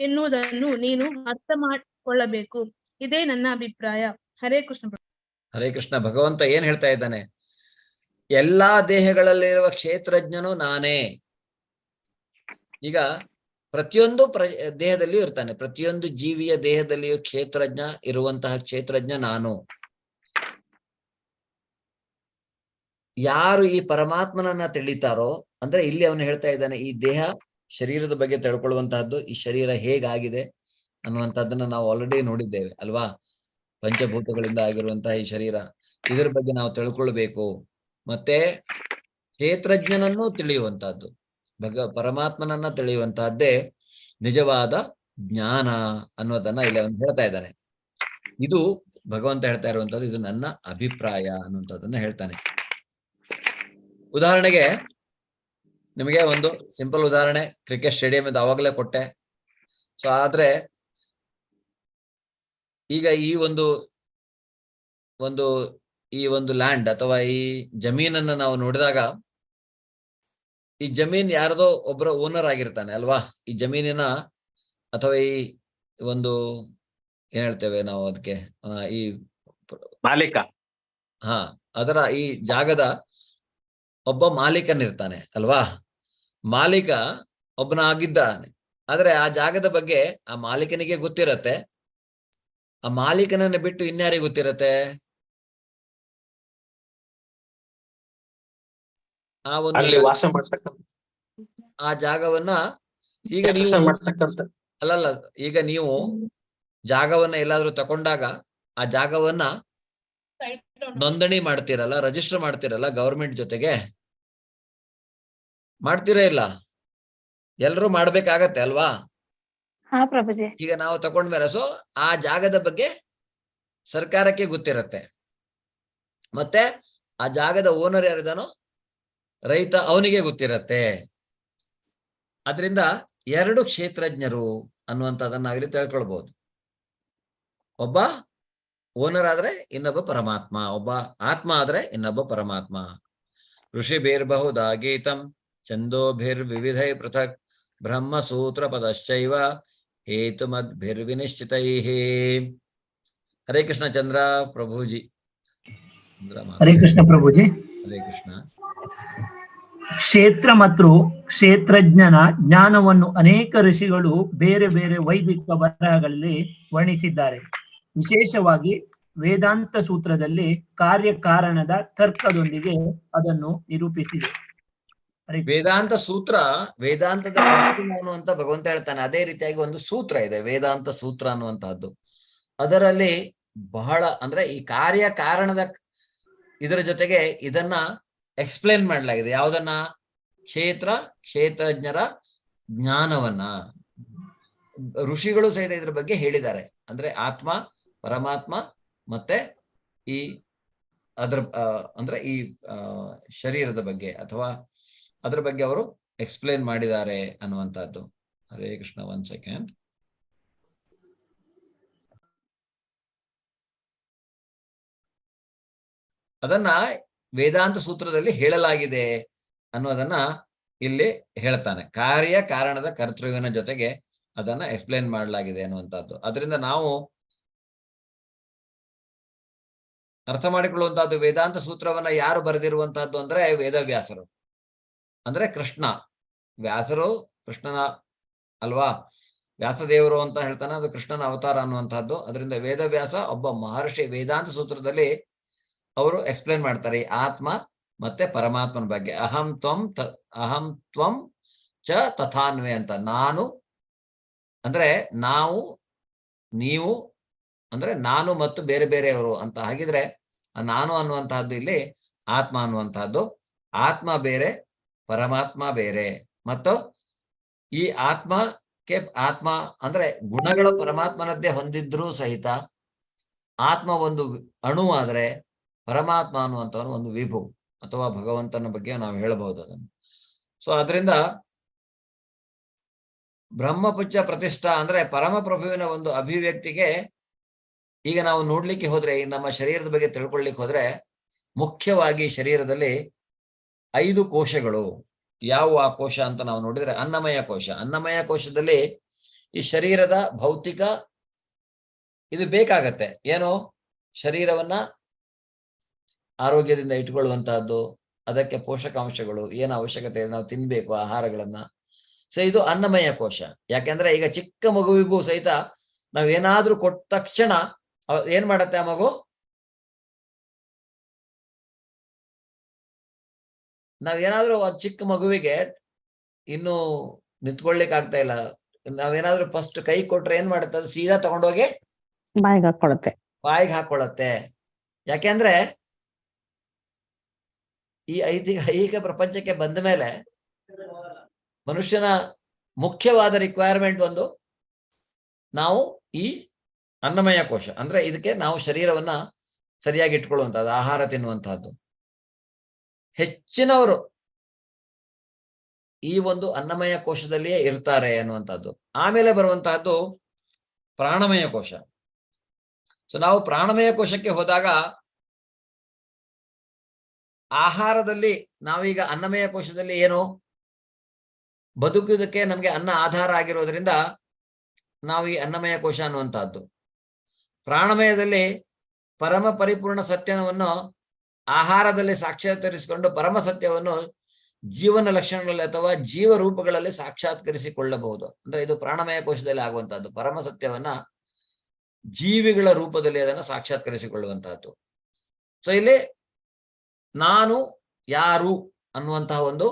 ಎನ್ನುವುದನ್ನು ನೀನು ಅರ್ಥ ಮಾಡಿಕೊಳ್ಳಬೇಕು. ಇದೇ ನನ್ನ ಅಭಿಪ್ರಾಯ. ಹರೇ ಕೃಷ್ಣ. ಹರೇ ಕೃಷ್ಣ. ಭಗವಂತ ಏನ್ ಹೇಳ್ತಾ ಇದ್ದಾನೆ? ಎಲ್ಲಾ ದೇಹಗಳಲ್ಲಿರುವ ಕ್ಷೇತ್ರಜ್ಞನು ನಾನೇ. ಈಗ ಪ್ರತಿಯೊಂದು ದೇಹದಲ್ಲಿಯೂ ಇರ್ತಾನೆ. ಪ್ರತಿಯೊಂದು ಜೀವಿಯ ದೇಹದಲ್ಲಿಯೂ ಕ್ಷೇತ್ರಜ್ಞ ಇರುವಂತಹ ಕ್ಷೇತ್ರಜ್ಞ ನಾನು. ಯಾರು ಈ ಪರಮಾತ್ಮನನ್ನ ತಿಳಿತಾರೋ, ಅಂದ್ರೆ ಇಲ್ಲಿ ಅವನು ಹೇಳ್ತಾ ಇದ್ದಾನೆ, ಈ ದೇಹ ಶರೀರದ ಬಗ್ಗೆ ತಿಳ್ಕೊಳ್ಳುವಂತಹದ್ದು, ಈ ಶರೀರ ಹೇಗಾಗಿದೆ ಅನ್ನುವಂಥದ್ದನ್ನ ನಾವು ಆಲ್ರೆಡಿ ನೋಡಿದ್ದೇವೆ ಅಲ್ವಾ? ಪಂಚಭೂತಗಳಿಂದ ಆಗಿರುವಂತಹ ಈ ಶರೀರ, ಇದರ ಬಗ್ಗೆ ನಾವು ತಿಳ್ಕೊಳ್ಬೇಕು. ಮತ್ತೆ ಕ್ಷೇತ್ರಜ್ಞನನ್ನು ತಿಳಿಯುವಂತಹದ್ದು, ಪರಮಾತ್ಮನನ್ನ ತಿಳಿಯುವಂತಹದ್ದೇ ನಿಜವಾದ ಜ್ಞಾನ ಅನ್ನೋದನ್ನ ಇಲ್ಲಿ ಅವನು ಹೇಳ್ತಾ ಇದ್ದಾನೆ. ಇದು ಭಗವಂತ ಹೇಳ್ತಾ ಇರುವಂತದ್ದು, ಇದು ನನ್ನ ಅಭಿಪ್ರಾಯ ಅನ್ನುವಂಥದ್ದನ್ನ ಹೇಳ್ತಾನೆ. ಉದಾಹರಣೆಗೆ ನಿಮಗೆ ಒಂದು ಸಿಂಪಲ್ ಉದಾಹರಣೆ ಕ್ರಿಕೆಟ್ ಸ್ಟೇಡಿಯಂ ಇದು ಅವಾಗಲೇ ಕೊಟ್ಟೆ. ಸೊ ಆದ್ರೆ ಈಗ ಈ ಒಂದು ಲ್ಯಾಂಡ್ ಅಥವಾ ಈ ಜಮೀನನ್ನ ನಾವು ನೋಡಿದಾಗ, ಈ ಜಮೀನ್ ಯಾರದೋ ಒಬ್ಬರ ಓನರ್ ಆಗಿರ್ತಾನೆ ಅಲ್ವಾ? ಈ ಜಮೀನಿನ ಅಥವಾ ಈ ಒಂದು ಏನ್ ಹೇಳ್ತೇವೆ ನಾವು ಅದಕ್ಕೆ, ಈ ಮಾಲೀಕ, ಅದರ ಈ ಜಾಗದ ಒಬ್ಬ ಮಾಲೀಕನಿರ್ತಾನೆ ಅಲ್ವಾ? ಮಾಲೀಕ ಒಬ್ಬನಾಗಿದ್ದಾನೆ. ಆದ್ರೆ ಆ ಜಾಗದ ಬಗ್ಗೆ ಆ ಮಾಲೀಕನಿಗೆ ಗೊತ್ತಿರತ್ತೆ. ಆ ಮಾಲೀಕನನ್ನ ಬಿಟ್ಟು ಇನ್ಯಾರಿಗೆ ಗೊತ್ತಿರತ್ತೆ? ಆ ಒಂದು ವಾಸ ಮಾಡ್ತಕ್ಕಂಥ ಆ ಜಾಗವನ್ನ ಈಗ ನೀವು ಅಲ್ಲಲ್ಲ, ಈಗ ನೀವು ಜಾಗವನ್ನ ಎಲ್ಲಾದ್ರೂ ತಕೊಂಡಾಗ ಆ ಜಾಗವನ್ನ ನೋಂದಣಿ ಮಾಡ್ತೀರಲ್ಲ, ರಿಜಿಸ್ಟರ್ ಮಾಡ್ತೀರಲ್ಲ ಗವರ್ಮೆಂಟ್ ಜೊತೆಗೆ, ಮಾಡ್ತೀರಾ ಇಲ್ಲ? ಎಲ್ರೂ ಮಾಡ್ಬೇಕಾಗತ್ತೆ ಅಲ್ವಾ? ಹಾ ಪ್ರಭುಜಿ. ಈಗ ನಾವು ತಕೊಂಡ್ಮೇಲೆ ಸೊ ಆ ಜಾಗದ ಬಗ್ಗೆ ಸರ್ಕಾರಕ್ಕೆ ಗೊತ್ತಿರತ್ತೆ. ಮತ್ತೆ ಆ ಜಾಗದ ಓನರ್ ಯಾರಿದಾನೋ ರೈತ, ಅವನಿಗೆ ಗೊತ್ತಿರತ್ತೆ. ಅದರಿಂದ ಎರಡು ಕ್ಷೇತ್ರಜ್ಞರು ಅನ್ನುವಂಥದ್ದನ್ನ ನಾವಿಲ್ಲಿ ತಿಳ್ಕೊಳ್ಬಹುದು. ಒಬ್ಬ ಓನರ್ ಆದ್ರೆ ಇನ್ನೊಬ್ಬ ಪರಮಾತ್ಮ, ಒಬ್ಬ ಆತ್ಮ ಆದ್ರೆ ಇನ್ನೊಬ್ಬ ಪರಮಾತ್ಮ. ಋಷಿಭಿರ್ಬಹುಧಾ ಗೀತಂ ಛಂದೋಭಿರ್ವಿವಿಧೈ ಪೃಥಕ್ ಬ್ರಹ್ಮಸೂತ್ರ ಪದಶ್ಚೈವ ಹೇತುಮದ್ಭಿರ್ವಿನಿಶ್ಚಿತೈಃ. ಹರೇ ಕೃಷ್ಣ ಚಂದ್ರ ಪ್ರಭುಜಿ. ಹರೇ ಕೃಷ್ಣ ಪ್ರಭುಜಿ. ಹರೇ ಕೃಷ್ಣ. ಕ್ಷೇತ್ರ ಮತ್ತು ಕ್ಷೇತ್ರಜ್ಞನ ಜ್ಞಾನವನ್ನು ಅನೇಕ ಋಷಿಗಳು ಬೇರೆ ಬೇರೆ ವೈದಿಕ ಬರಹಗಳಲ್ಲಿ ವರ್ಣಿಸಿದ್ದಾರೆ. ವಿಶೇಷವಾಗಿ ವೇದಾಂತ ಸೂತ್ರದಲ್ಲಿ ಕಾರ್ಯಕಾರಣದ ತರ್ಕದೊಂದಿಗೆ ಅದನ್ನು ನಿರೂಪಿಸಿದೆ. ವೇದಾಂತ ಸೂತ್ರ ವೇದಾಂತದ ಕರ್ತೃ ಅಂತ ಭಗವಂತ ಹೇಳ್ತಾನೆ. ಅದೇ ರೀತಿಯಾಗಿ ಒಂದು ಸೂತ್ರ ಇದೆ, ವೇದಾಂತ ಸೂತ್ರ ಅನ್ನುವಂತಹದ್ದು. ಅದರಲ್ಲಿ ಬಹಳ ಅಂದ್ರೆ ಈ ಕಾರ್ಯ ಕಾರಣದ ಇದರ ಜೊತೆಗೆ ಇದನ್ನ ಎಕ್ಸ್ಪ್ಲೇನ್ ಮಾಡಲಾಗಿದೆ. ಯಾವುದನ್ನ? ಕ್ಷೇತ್ರಜ್ಞರ ಜ್ಞಾನವನ್ನ ಋಷಿಗಳು ಸಹಿತ ಇದ್ರ ಬಗ್ಗೆ ಹೇಳಿದ್ದಾರೆ. ಅಂದ್ರೆ ಆತ್ಮ, ಪರಮಾತ್ಮ ಮತ್ತೆ ಈ ಅದರ ಅಂದ್ರೆ ಈ ಶರೀರದ ಬಗ್ಗೆ ಅಥವಾ ಅದ್ರ ಬಗ್ಗೆ ಅವರು ಎಕ್ಸ್ಪ್ಲೇನ್ ಮಾಡಿದ್ದಾರೆ ಅನ್ನುವಂಥದ್ದು. ಹರೇ ಕೃಷ್ಣ. 1 ಸೆಕೆಂಡ್. ಅದನ್ನ ವೇದಾಂತ ಸೂತ್ರದಲ್ಲಿ ಹೇಳಲಾಗಿದೆ ಅನ್ನೋದನ್ನ ಇಲ್ಲಿ ಹೇಳ್ತಾನೆ. ಕಾರ್ಯ ಕಾರಣದ ಕರ್ತೃವಿನ ಜೊತೆಗೆ ಅದನ್ನ ಎಕ್ಸ್ಪ್ಲೇನ್ ಮಾಡಲಾಗಿದೆ ಅನ್ನುವಂಥದ್ದು. ಅದರಿಂದ ನಾವು ಅರ್ಥ ಮಾಡಿಕೊಳ್ಳುವಂತಹದ್ದು ವೇದಾಂತ ಸೂತ್ರವನ್ನ ಯಾರು ಬರೆದಿರುವಂತಹದ್ದು ಅಂದ್ರೆ ವೇದವ್ಯಾಸರು, ಅಂದ್ರೆ ಕೃಷ್ಣ. ವ್ಯಾಸರು ಕೃಷ್ಣನ ಅಲ್ವಾ, ವ್ಯಾಸದೇವರು ಅಂತ ಹೇಳ್ತಾನೆ, ಅದು ಕೃಷ್ಣನ ಅವತಾರ ಅನ್ನುವಂಥದ್ದು. ಅದರಿಂದ ವೇದವ್ಯಾಸ ಒಬ್ಬ ಮಹರ್ಷಿ. ವೇದಾಂತ ಸೂತ್ರದಲ್ಲಿ ಅವರು ಎಕ್ಸ್ಪ್ಲೇನ್ ಮಾಡ್ತಾರೆ ಆತ್ಮ ಮತ್ತೆ ಪರಮಾತ್ಮನ ಬಗ್ಗೆ. ಅಹಂ ತ್ವಂ ಚ ತಥಾನ್ವೇ ಅಂತ. ನಾನು ಅಂದ್ರೆ ನಾವು, ನೀವು ಅಂದ್ರೆ ನಾನು ಮತ್ತು ಬೇರೆ ಬೇರೆಯವರು ಅಂತ. ಹಾಗಿದ್ರೆ ನಾನು ಅನ್ನುವಂತಹದ್ದು ಇಲ್ಲಿ ಆತ್ಮ ಅನ್ನುವಂತಹದ್ದು. ಆತ್ಮ ಬೇರೆ, ಪರಮಾತ್ಮ ಬೇರೆ. ಮತ್ತು ಈ ಆತ್ಮ ಅಂದ್ರೆ ಗುಣಗಳು ಪರಮಾತ್ಮನದ್ದೇ ಹೊಂದಿದ್ರೂ ಸಹಿತ ಆತ್ಮ ಒಂದು ಅಣು ಆದ್ರೆ ಪರಮಾತ್ಮ ಅನ್ನುವಂಥವನು ಒಂದು ವಿಭು ಅಥವಾ ಭಗವಂತನ ಬಗ್ಗೆ ನಾವು ಹೇಳಬಹುದು ಅದನ್ನು. ಸೊ ಅದರಿಂದ ಬ್ರಹ್ಮಪುಚ್ಚ ಪ್ರತಿಷ್ಠಾ ಅಂದ್ರೆ ಪರಮಪ್ರಭುವಿನ ಒಂದು ಅಭಿವ್ಯಕ್ತಿಗೆ ಈಗ ನಾವು ನೋಡ್ಲಿಕ್ಕೆ ಹೋದ್ರೆ, ನಮ್ಮ ಶರೀರದ ಬಗ್ಗೆ ತಿಳ್ಕೊಳ್ಲಿಕ್ಕೆ ಹೋದ್ರೆ, ಮುಖ್ಯವಾಗಿ ಶರೀರದಲ್ಲಿ 5 ಕೋಶಗಳು. ಯಾವ ಆ ಕೋಶ ಅಂತ ನಾವು ನೋಡಿದ್ರೆ ಅನ್ನಮಯ ಕೋಶ. ಅನ್ನಮಯ ಕೋಶದಲ್ಲಿ ಈ ಶರೀರದ ಭೌತಿಕ ಇದು ಬೇಕಾಗತ್ತೆ. ಏನು? ಶರೀರವನ್ನ ಆರೋಗ್ಯದಿಂದ ಇಟ್ಕೊಳ್ಳುವಂತಹದ್ದು, ಅದಕ್ಕೆ ಪೋಷಕಾಂಶಗಳು ಏನು ಅವಶ್ಯಕತೆ ಇದೆ, ನಾವು ತಿನ್ಬೇಕು ಆಹಾರಗಳನ್ನ. ಸೊ ಇದು ಅನ್ನಮಯ ಕೋಶ. ಯಾಕೆಂದ್ರೆ ಈಗ ಚಿಕ್ಕ ಮಗುವಿಗೂ ಸಹಿತ ನಾವೇನಾದ್ರೂ ಕೊಟ್ಟ ತಕ್ಷಣ ಏನ್ ಮಾಡತ್ತೆ ಆ ಮಗು? ನಾವೇನಾದ್ರೂ ಚಿಕ್ಕ ಮಗುವಿಗೆ ಇನ್ನು ನಿಂತ್ಕೊಳ್ಲಿಕ್ಕೆ ಆಗ್ತಾ ಇಲ್ಲ, ನಾವೇನಾದ್ರೂ ಫಸ್ಟ್ ಕೈ ಕೊಟ್ರೆ ಏನ್ ಮಾಡುತ್ತೆ? ಅದು ಸೀದಾ ತಗೊಂಡೋಗಿ ಬಾಯಿಗೆ ಹಾಕೊಳ್ಳುತ್ತೆ. ಯಾಕೆಂದ್ರೆ ಈ ಐಹಿಕ ಪ್ರಪಂಚಕ್ಕೆ ಬಂದ ಮೇಲೆ ಮನುಷ್ಯನ ಮುಖ್ಯವಾದ ರಿಕ್ವೈರ್ಮೆಂಟ್ ಒಂದು, ನಾವು ಈ ಅನ್ನಮಯ ಕೋಶ ಅಂದ್ರೆ ಇದಕ್ಕೆ ನಾವು ಶರೀರವನ್ನ ಸರಿಯಾಗಿ ಇಟ್ಕೊಳ್ಳುವಂತಹದ್ದು, ಆಹಾರ ತಿನ್ನುವಂತಹದ್ದು. ಹೆಚ್ಚಿನವರು ಈ ಒಂದು ಅನ್ನಮಯ ಕೋಶದಲ್ಲಿಯೇ ಇರ್ತಾರೆ ಅನ್ನುವಂಥದ್ದು. ಆಮೇಲೆ ಬರುವಂತಹದ್ದು ಪ್ರಾಣಮಯ ಕೋಶ. ಸೊ ನಾವು ಪ್ರಾಣಮಯ ಕೋಶಕ್ಕೆ ಹೋದಾಗ ಆಹಾರದಲ್ಲಿ ನಾವೀಗ ಅನ್ನಮಯ ಕೋಶದಲ್ಲಿ ಏನು ಬದುಕುವುದಕ್ಕೆ ನಮ್ಗೆ ಅನ್ನ ಆಧಾರ ಆಗಿರೋದ್ರಿಂದ ನಾವು ಈ ಅನ್ನಮಯ ಕೋಶ ಅನ್ನುವಂತಹದ್ದು. ಪ್ರಾಣಮಯದಲ್ಲಿ ಪರಮ ಪರಿಪೂರ್ಣ ಸತ್ಯವನ್ನು ಆಹಾರದಲ್ಲಿ ಸಾಕ್ಷಾತ್ಕರಿಸಿಕೊಂಡು ಪರಮ ಸತ್ಯವನ್ನು ಜೀವನ ಲಕ್ಷಣಗಳಲ್ಲಿ ಅಥವಾ ಜೀವ ರೂಪಗಳಲ್ಲಿ ಸಾಕ್ಷಾತ್ಕರಿಸಿಕೊಳ್ಳಬಹುದು. ಅಂದ್ರೆ ಇದು ಪ್ರಾಣಮಯ ಕೋಶದಲ್ಲಿ ಆಗುವಂತಹದ್ದು. ಪರಮ ಸತ್ಯವನ್ನ ಜೀವಿಗಳ ರೂಪದಲ್ಲಿ ಅದನ್ನು ಸಾಕ್ಷಾತ್ಕರಿಸಿಕೊಳ್ಳುವಂತಹದ್ದು. ಸೊ ಇಲ್ಲಿ ನಾನು ಯಾರು ಅನ್ನುವಂತಹ ಒಂದು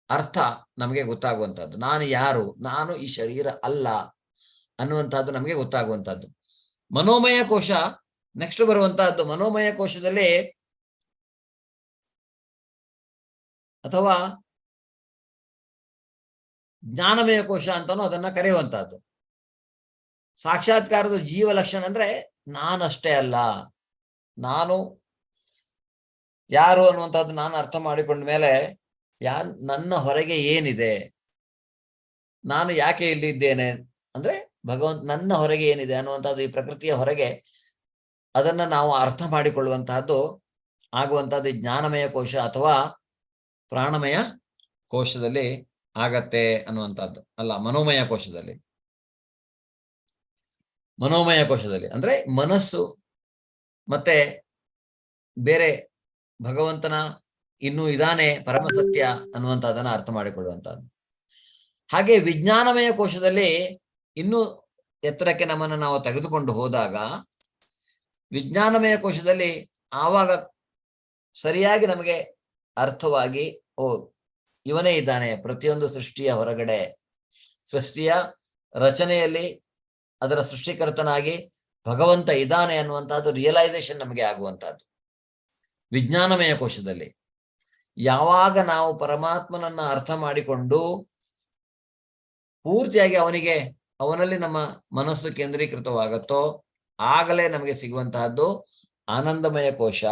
ಅರ್ಥ ನಮಗೆ ಗೊತ್ತಾಗುವಂತಹದ್ದು. ನಾನು ಯಾರು, ನಾನು ಈ ಶರೀರ ಅಲ್ಲ ಅನ್ನುವಂತಹದ್ದು ನಮಗೆ ಗೊತ್ತಾಗುವಂತಹದ್ದು. ಮನೋಮಯ ಕೋಶ ನೆಕ್ಸ್ಟ್ ಬರುವಂತಹದ್ದು. ಮನೋಮಯ ಕೋಶದಲ್ಲಿ ಅಥವಾ ಜ್ಞಾನಮಯ ಕೋಶ ಅಂತಾನು ಅದನ್ನ ಕರೆಯುವಂತಹದ್ದು. ಸಾಕ್ಷಾತ್ಕಾರದ ಜೀವ ಲಕ್ಷಣ ಅಂದ್ರೆ ನಾನಷ್ಟೇ ಅಲ್ಲ, ನಾನು ಯಾರು ಅನ್ನುವಂಥದ್ದು ನಾನು ಅರ್ಥ ಮಾಡಿಕೊಂಡ ಮೇಲೆ ನನ್ನ ಹೊರಗೆ ಏನಿದೆ, ನಾನು ಯಾಕೆ ಇಲ್ಲಿದ್ದೇನೆ ಅಂದ್ರೆ ಭಗವಂತ ನನ್ನ ಹೊರಗೆ ಏನಿದೆ ಅನ್ನುವಂಥದ್ದು, ಈ ಪ್ರಕೃತಿಯ ಹೊರಗೆ ಅದನ್ನ ನಾವು ಅರ್ಥ ಮಾಡಿಕೊಳ್ಳುವಂತಹದ್ದು ಆಗುವಂತಹದ್ದು ಜ್ಞಾನಮಯ ಕೋಶ ಅಥವಾ ಪ್ರಾಣಮಯ ಕೋಶದಲ್ಲಿ ಆಗತ್ತೆ ಅನ್ನುವಂಥದ್ದು. ಅಲ್ಲ, ಮನೋಮಯ ಕೋಶದಲ್ಲಿ. ಮನೋಮಯ ಕೋಶದಲ್ಲಿ ಅಂದ್ರೆ ಮನಸ್ಸು ಮತ್ತೆ ಬೇರೆ ಭಗವಂತನ ಇನ್ನೂ ಇದಾನೆ ಪರಮ ಸತ್ಯ ಅನ್ನುವಂಥದ್ದನ್ನ ಅರ್ಥ ಮಾಡಿಕೊಳ್ಳುವಂತಹದ್ದು. ಹಾಗೆ ವಿಜ್ಞಾನಮಯ ಕೋಶದಲ್ಲಿ ಇನ್ನೂ ಎತ್ತರಕ್ಕೆ ನಮ್ಮನ್ನು ನಾವು ತೆಗೆದುಕೊಂಡು ಹೋದಾಗ ವಿಜ್ಞಾನಮಯ ಕೋಶದಲ್ಲಿ ಆವಾಗ ಸರಿಯಾಗಿ ನಮಗೆ ಅರ್ಥವಾಗಿ, ಓ ಇವನೇ ಇದ್ದಾನೆ ಪ್ರತಿಯೊಂದು ಸೃಷ್ಟಿಯ ಹೊರಗಡೆ, ಸೃಷ್ಟಿಯ ರಚನೆಯಲ್ಲಿ ಅದರ ಸೃಷ್ಟಿಕರ್ತನಾಗಿ ಭಗವಂತ ಇದ್ದಾನೆ ಅನ್ನುವಂಥದ್ದು ರಿಯಲೈಸೇಷನ್ ನಮಗೆ ಆಗುವಂತಹದ್ದು ವಿಜ್ಞಾನಮಯ ಕೋಶದಲ್ಲಿ. ಯಾವಾಗ ನಾವು ಪರಮಾತ್ಮನನ್ನ ಅರ್ಥ ಮಾಡಿಕೊಂಡು ಪೂರ್ತಿಯಾಗಿ ಅವನಲ್ಲಿ ನಮ್ಮ ಮನಸ್ಸು ಕೇಂದ್ರೀಕೃತವಾಗತ್ತೋ ಆಗಲೇ ನಮಗೆ ಸಿಗುವಂತಹದ್ದು ಆನಂದಮಯ ಕೋಶ.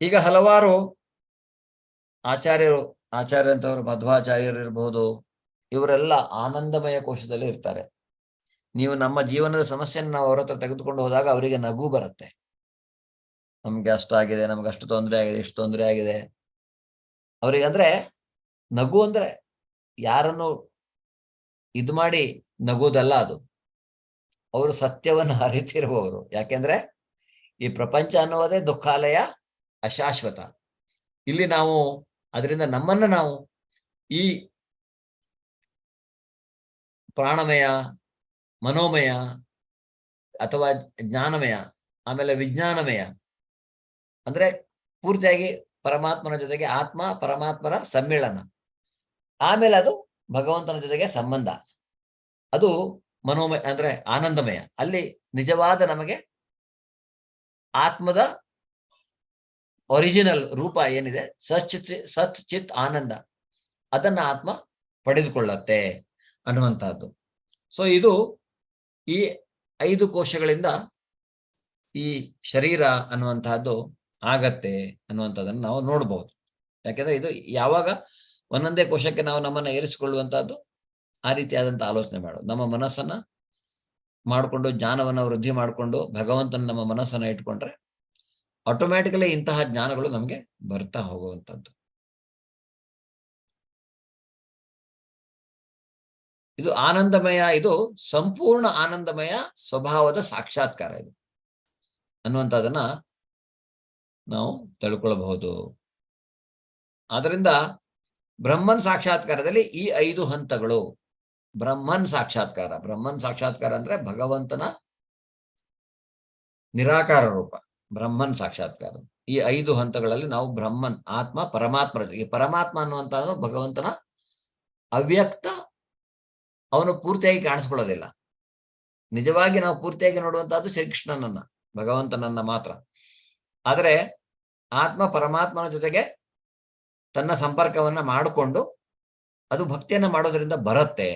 ಈಗ ಹಲವಾರು ಆಚಾರ್ಯರಂತವರು ಮಧ್ವಾಚಾರ್ಯರು ಇರಬಹುದು, ಇವರೆಲ್ಲ ಆನಂದಮಯ ಕೋಶದಲ್ಲಿ ಇರ್ತಾರೆ. ನೀವು ನಮ್ಮ ಜೀವನದ ಸಮಸ್ಯೆಯನ್ನು ನಾವು ಅವ್ರ ಹತ್ರ ತೆಗೆದುಕೊಂಡು ಹೋದಾಗ ಅವರಿಗೆ ನಗು ಬರುತ್ತೆ. ನಮ್ಗೆ ಅಷ್ಟಾಗಿದೆ, ನಮ್ಗೆ ಅಷ್ಟು ತೊಂದರೆ ಆಗಿದೆ, ಇಷ್ಟು ತೊಂದರೆ ಆಗಿದೆ. ಅವರಿಗೆ ಅಂದ್ರೆ ನಗು ಅಂದ್ರೆ ಯಾರನ್ನು ಇದು ಮಾಡಿ ನಗುವುದಲ್ಲ, ಅದು ಅವರು ಸತ್ಯವನ್ನು ಅರಿತಿರುವವರು. ಯಾಕೆಂದ್ರೆ ಈ ಪ್ರಪಂಚ ಅನ್ನುವುದೇ ದುಃಖಾಲಯ, ಅಶಾಶ್ವತ. ಇಲ್ಲಿ ನಾವು ಅದರಿಂದ ನಮ್ಮನ್ನ ನಾವು ಈ ಪ್ರಾಣಮಯ, ಮನೋಮಯ ಅಥವಾ ಜ್ಞಾನಮಯ, ಆಮೇಲೆ ವಿಜ್ಞಾನಮಯ ಅಂದ್ರೆ ಪೂರ್ತಿಯಾಗಿ ಪರಮಾತ್ಮನ ಜೊತೆಗೆ ಆತ್ಮ ಪರಮಾತ್ಮರ ಸಮ್ಮಿಳನ, ಆಮೇಲೆ ಅದು ಭಗವಂತನ ಜೊತೆಗೆ ಸಂಬಂಧ, ಅದು ಮನೋಮಯ ಅಂದ್ರೆ ಆನಂದಮಯ. ಅಲ್ಲಿ ನಿಜವಾದ ನಮಗೆ ಆತ್ಮದ ಒರಿಜಿನಲ್ ರೂಪ ಏನಿದೆ, ಸತ್ ಚಿತ್ ಆನಂದ, ಅದನ್ನ ಆತ್ಮ ಪಡೆದುಕೊಳ್ಳತ್ತೆ ಅನ್ನುವಂತಹದ್ದು. ಸೊ ಇದು ಈ 5 ಕೋಶಗಳಿಂದ ಈ ಶರೀರ ಅನ್ನುವಂತಹದ್ದು ಆಗತ್ತೆ ಅನ್ನುವಂಥದ್ದನ್ನು ನಾವು ನೋಡ್ಬಹುದು. ಯಾಕೆಂದ್ರೆ ಇದು ಯಾವಾಗ ಒಂದೊಂದೇ ಕೋಶಕ್ಕೆ ನಾವು ನಮ್ಮನ್ನ ಏರಿಸಿಕೊಳ್ಳುವಂತಹದ್ದು ಆ ರೀತಿಯಾದಂತಹ ಆಲೋಚನೆ ಮಾಡೋದು, ನಮ್ಮ ಮನಸ್ಸನ್ನ ಮಾಡಿಕೊಂಡು ಜ್ಞಾನವನ್ನ ವೃದ್ಧಿ ಮಾಡಿಕೊಂಡು ಭಗವಂತನ ನಮ್ಮ ಮನಸ್ಸನ್ನ ಇಟ್ಕೊಂಡ್ರೆ ಆಟೋಮ್ಯಾಟಿಕಲಿ ಇಂತಹ ಜ್ಞಾನಗಳು ನಮಗೆ ಬರ್ತಾ ಹೋಗುವಂಥದ್ದು. ಇದು ಆನಂದಮಯ, ಇದು ಸಂಪೂರ್ಣ ಆನಂದಮಯ ಸ್ವಭಾವದ ಸಾಕ್ಷಾತ್ಕಾರ ಇದು ಅನ್ನುವಂಥದ್ದನ್ನ ನಾವು ತಿಳ್ಕೊಳ್ಬಹುದು. ಆದ್ರಿಂದ ಬ್ರಹ್ಮನ್ ಸಾಕ್ಷಾತ್ಕಾರದಲ್ಲಿ ಈ 5 ಹಂತಗಳು. ಬ್ರಹ್ಮನ್ ಸಾಕ್ಷಾತ್ಕಾರ ಅಂದ್ರೆ ಭಗವಂತನ ನಿರಾಕಾರ ರೂಪ, ಬ್ರಹ್ಮನ್ ಸಾಕ್ಷಾತ್ಕಾರ. ಈ 5 ಹಂತಗಳಲ್ಲಿ ನಾವು ಬ್ರಹ್ಮನ್, ಆತ್ಮ ಪರಮಾತ್ಮ, ಈ ಪರಮಾತ್ಮ ಅನ್ನುವಂಥದ್ದು ಭಗವಂತನ ಅವ್ಯಕ್ತ, ಅವನು ಪೂರ್ತಿಯಾಗಿ ಕಾಣಿಸ್ಕೊಳ್ಳೋದಿಲ್ಲ. ನಿಜವಾಗಿ ನಾವು ಪೂರ್ತಿಯಾಗಿ ನೋಡುವಂತಹದ್ದು ಶ್ರೀಕೃಷ್ಣನನ್ನ, ಭಗವಂತನನ್ನ ಮಾತ್ರ. ಆದರೆ ಆತ್ಮ ಪರಮಾತ್ಮನ ಜೊತೆಗೆ ತನ್ನ ಸಂಪರ್ಕವನ್ನ ಮಾಡಿಕೊಂಡು ಅದು ಭಕ್ತಿಯನ್ನ ಮಾಡೋದ್ರಿಂದ ಬರುತ್ತೆ.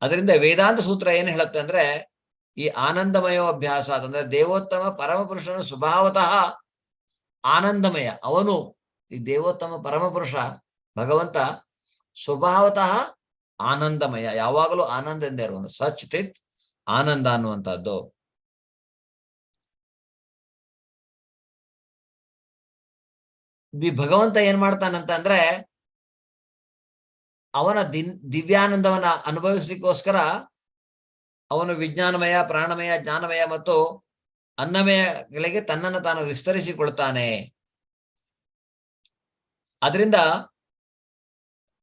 ಅದರಿಂದ ವೇದಾಂತ ಸೂತ್ರ ಏನ್ ಹೇಳುತ್ತೆ ಅಂದ್ರೆ, ಈ ಆನಂದಮಯ ಅಭ್ಯಾಸ ಅಂದ್ರೆ ದೇವೋತ್ತಮ ಪರಮಪುರುಷನ ಸ್ವಭಾವತಃ ಆನಂದಮಯ. ಅವನು ಈ ದೇವೋತ್ತಮ ಪರಮಪುರುಷ ಭಗವಂತ ಸ್ವಭಾವತಃ ಆನಂದಮಯ, ಯಾವಾಗಲೂ ಆನಂದದಿಂದ ಇರುವನು, ಸಚ್ಚಿತ್ ಆನಂದ ಅನ್ನುವಂಥದ್ದು. ಈ ಭಗವಂತ ಏನ್ ಮಾಡ್ತಾನಂತ ಅಂದ್ರೆ, ಅವನ ದಿವ್ಯಾನಂದವನ್ನ ಅನುಭವಿಸ್ಲಿಕ್ಕೋಸ್ಕರ ಅವನು ವಿಜ್ಞಾನಮಯ, ಪ್ರಾಣಮಯ, ಜ್ಞಾನಮಯ ಮತ್ತು ಅನ್ನಮಯಗಳಿಗೆ ತನ್ನನ್ನು ತಾನು ವಿಸ್ತರಿಸಿಕೊಳ್ತಾನೆ. ಅದರಿಂದ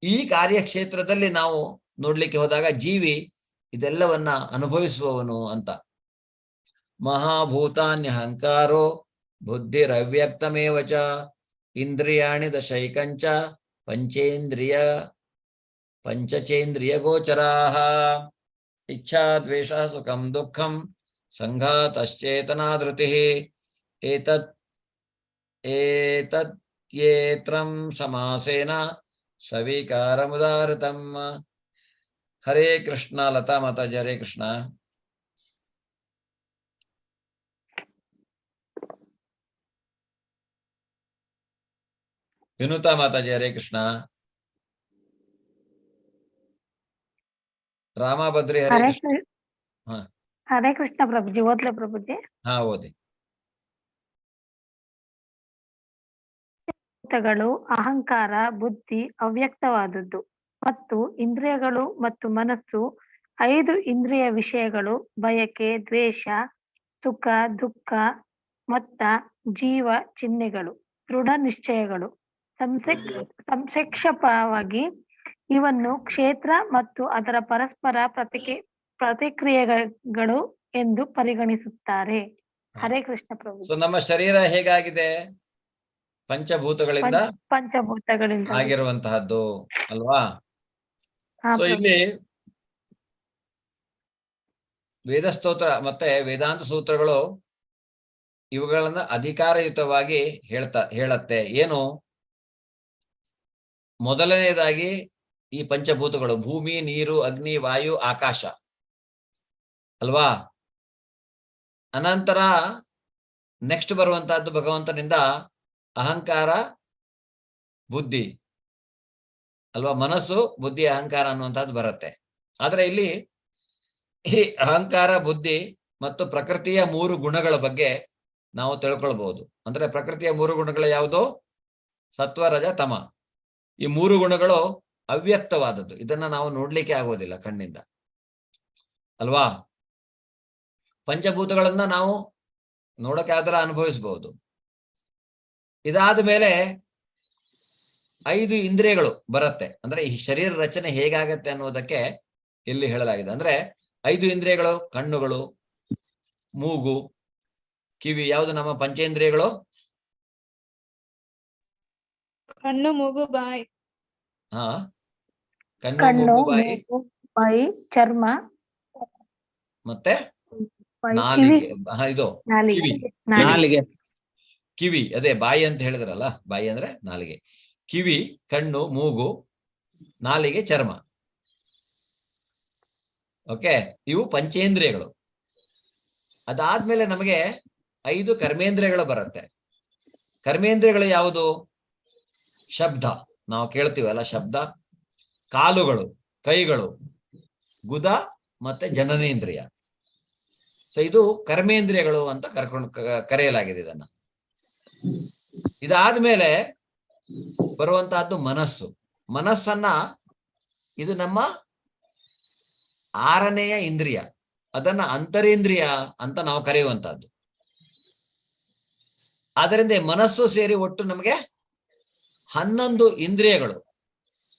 ಈ ಕಾರ್ಯಕ್ಷೇತ್ರದಲ್ಲಿ ನಾವು ನೋಡ್ಲಿಕ್ಕೆ ಹೋದಾಗ ಜೀವಿ ಇದೆಲ್ಲವನ್ನ ಅನುಭವಿಸುವವನು ಅಂತ. ಮಹಾಭೂತಾನ್ಯಹಂಕಾರೋ ಬುದ್ಧಿರವ್ಯಕ್ತಮೇವ ಚ ಇಂದ್ರಿಯಾಣಿ ದಶೈಕಂಚ ಪಂಚಚೇಂದ್ರಿಯ ಗೋಚರಾಃ ಇಚ್ಛಾ ದ್ವೇಷ ಸುಖಂ ದುಃಖಂ ಸಂಘಾತಶ್ಚೇತನಾ ಧೃತಿಃ ಏತತ್ಯೇತ್ರಂ ಸಮಾಸೇನ ಸವಿಕಾರಮುದಾರಿತಂ. ಹರೇ ಕೃಷ್ಣ. ಲತಾ ಮಾತಾಜಿ ಹರೇ ಕೃಷ್ಣ. ವಿನುತಾ ಮಾತಾಜಿ ಹರೇ ಕೃಷ್ಣ. ರಾಮಭದ್ರಿ ಹರೇ ಕೃಷ್ಣ. ಹರೇ ಕೃಷ್ಣ ಪ್ರಭುಜಿ. ಓದ್ಲೆ ಪ್ರಭುಜಿ? ಹಾ ಓದಿ. ಭೂತಗಳು, ಅಹಂಕಾರ, ಬುದ್ಧಿ ಅವ್ಯಕ್ತವಾದದ್ದು ಮತ್ತು ಇಂದ್ರಿಯಗಳು ಮತ್ತು ಮನಸ್ಸು 5 ಇಂದ್ರಿಯ ವಿಷಯಗಳು ಬಯಕೆ, ದ್ವೇಷ, ಸುಖ, ದುಃಖ, ಮೊತ್ತ, ಜೀವ ಚಿಹ್ನೆಗಳು, ದೃಢ ನಿಶ್ಚಯಗಳು. ಸಂಕ್ಷೇಪವಾಗಿ ಇವನ್ನು ಕ್ಷೇತ್ರ ಮತ್ತು ಅದರ ಪರಸ್ಪರ ಪ್ರತಿಕ್ರಿಯೆಗಳು ಎಂದು ಪರಿಗಣಿಸುತ್ತಾರೆ. ಹರೇ ಕೃಷ್ಣ ಪ್ರಭು. ಸೊ ನಮ್ಮ ಶರೀರ ಹೇಗಾಗಿದೆ? ಪಂಚಭೂತಗಳಿಂದ ಪಂಚಭೂತಗಳಿಂದ ಆಗಿರುವಂತಹದ್ದು ಅಲ್ವಾ? ಹಾ, ಸೊ ಪ್ರಭು. ಇಲ್ಲಿ ವೇದ ಸ್ತೋತ್ರ ಮತ್ತೆ ವೇದಾಂತ ಸೂತ್ರಗಳು ಇವುಗಳನ್ನ ಅಧಿಕಾರಯುತವಾಗಿ ಹೇಳತ್ತೆ. ಏನು? ಮೊದಲನೇದಾಗಿ ಈ ಪಂಚಭೂತಗಳು ಭೂಮಿ, ನೀರು, ಅಗ್ನಿ, ವಾಯು, ಆಕಾಶ ಅಲ್ವಾ? ಅನಂತರ ನೆಕ್ಸ್ಟ್ ಬರುವಂತಹದ್ದು ಭಗವಂತನಿಂದ ಅಹಂಕಾರ, ಬುದ್ಧಿ ಅಲ್ವಾ? ಮನಸ್ಸು, ಬುದ್ಧಿ, ಅಹಂಕಾರ ಅನ್ನುವಂಥದ್ದು ಬರುತ್ತೆ. ಆದ್ರೆ ಇಲ್ಲಿ ಈ ಅಹಂಕಾರ, ಬುದ್ಧಿ ಮತ್ತು ಪ್ರಕೃತಿಯ 3 ಗುಣಗಳ ಬಗ್ಗೆ ನಾವು ತಿಳ್ಕೊಳ್ಬಹುದು. ಅಂದ್ರೆ ಪ್ರಕೃತಿಯ 3 ಗುಣಗಳು ಯಾವುದು? ಸತ್ವ, ರಜ, ತಮ. ಈ 3 ಗುಣಗಳು ಅವ್ಯಕ್ತವಾದದ್ದು. ಇದನ್ನ ನಾವು ನೋಡ್ಲಿಕ್ಕೆ ಆಗೋದಿಲ್ಲ ಕಣ್ಣಿಂದ ಅಲ್ವಾ? ಪಂಚಭೂತಗಳನ್ನ ನಾವು ನೋಡಕ್ಕೆ ಆದ್ರ ಅನುಭವಿಸಬಹುದು. ಇದಾದ ಮೇಲೆ 5 ಇಂದ್ರಿಯಗಳು ಬರುತ್ತೆ. ಅಂದ್ರೆ ಈ ಶರೀರ ರಚನೆ ಹೇಗಾಗತ್ತೆ ಅನ್ನೋದಕ್ಕೆ ಇಲ್ಲಿ ಹೇಳಲಾಗಿದೆ. ಅಂದ್ರೆ 5 ಇಂದ್ರಿಯಗಳು: ಕಣ್ಣುಗಳು, ಮೂಗು, ಕಿವಿ. ಯಾವುದು ನಮ್ಮ ಪಂಚೇಂದ್ರಿಯಗಳು? ಕಣ್ಣು, ಮೂಗು, ಬಾಯಿ. ಹಾ, ಕಣ್ಣು, ಮೂಗು, ಬಾಯಿ, ಚರ್ಮ, ಮತ್ತೆ ಬಾಯಿ, ನಾಲಿಗೆ. ಕಿವಿ, ಇದು ಕಿವಿ. ನಾಲಿಗೆ. ಕಿವಿ ಅದೇ ಬಾಯಿ ಅಂತ ಹೇಳಿದ್ರಲ್ಲ, ಬಾಯಿ ಅಂದ್ರೆ ನಾಲಿಗೆ. ಕಿವಿ, ಕಣ್ಣು, ಮೂಗು, ನಾಲಿಗೆ, ಚರ್ಮ. ಓಕೆ, ಇವು ಪಂಚೇಂದ್ರಿಯಗಳು. ಅದಾದ್ಮೇಲೆ ನಮಗೆ 5 ಕರ್ಮೇಂದ್ರಿಯಗಳು ಬರುತ್ತೆ. ಕರ್ಮೇಂದ್ರಿಯಗಳು ಯಾವುದು? ಶಬ್ದ, ನಾವು ಕೇಳ್ತೀವಲ್ಲ ಶಬ್ದ. ಕಾಲುಗಳು, ಕೈಗಳು, ಗುದ ಮತ್ತೆ ಜನನೇಂದ್ರಿಯ. ಸೊ ಇದು ಕರ್ಮೇಂದ್ರಿಯಗಳು ಅಂತ ಕರೆಯಲಾಗಿದೆ ಇದನ್ನ. ಇದಾದ್ಮೇಲೆ ಬರುವಂತಹದ್ದು ಮನಸ್ಸು. ಮನಸ್ಸನ್ನ ಇದು ನಮ್ಮ 6ನೆಯ ಇಂದ್ರಿಯ. ಅದನ್ನ ಅಂತರೇಂದ್ರಿಯ ಅಂತ ನಾವು ಕರೆಯುವಂತಹದ್ದು. ಆದ್ದರಿಂದ ಮನಸ್ಸು ಸೇರಿ ಒಟ್ಟು ನಮಗೆ 11 ಇಂದ್ರಿಯಗಳು.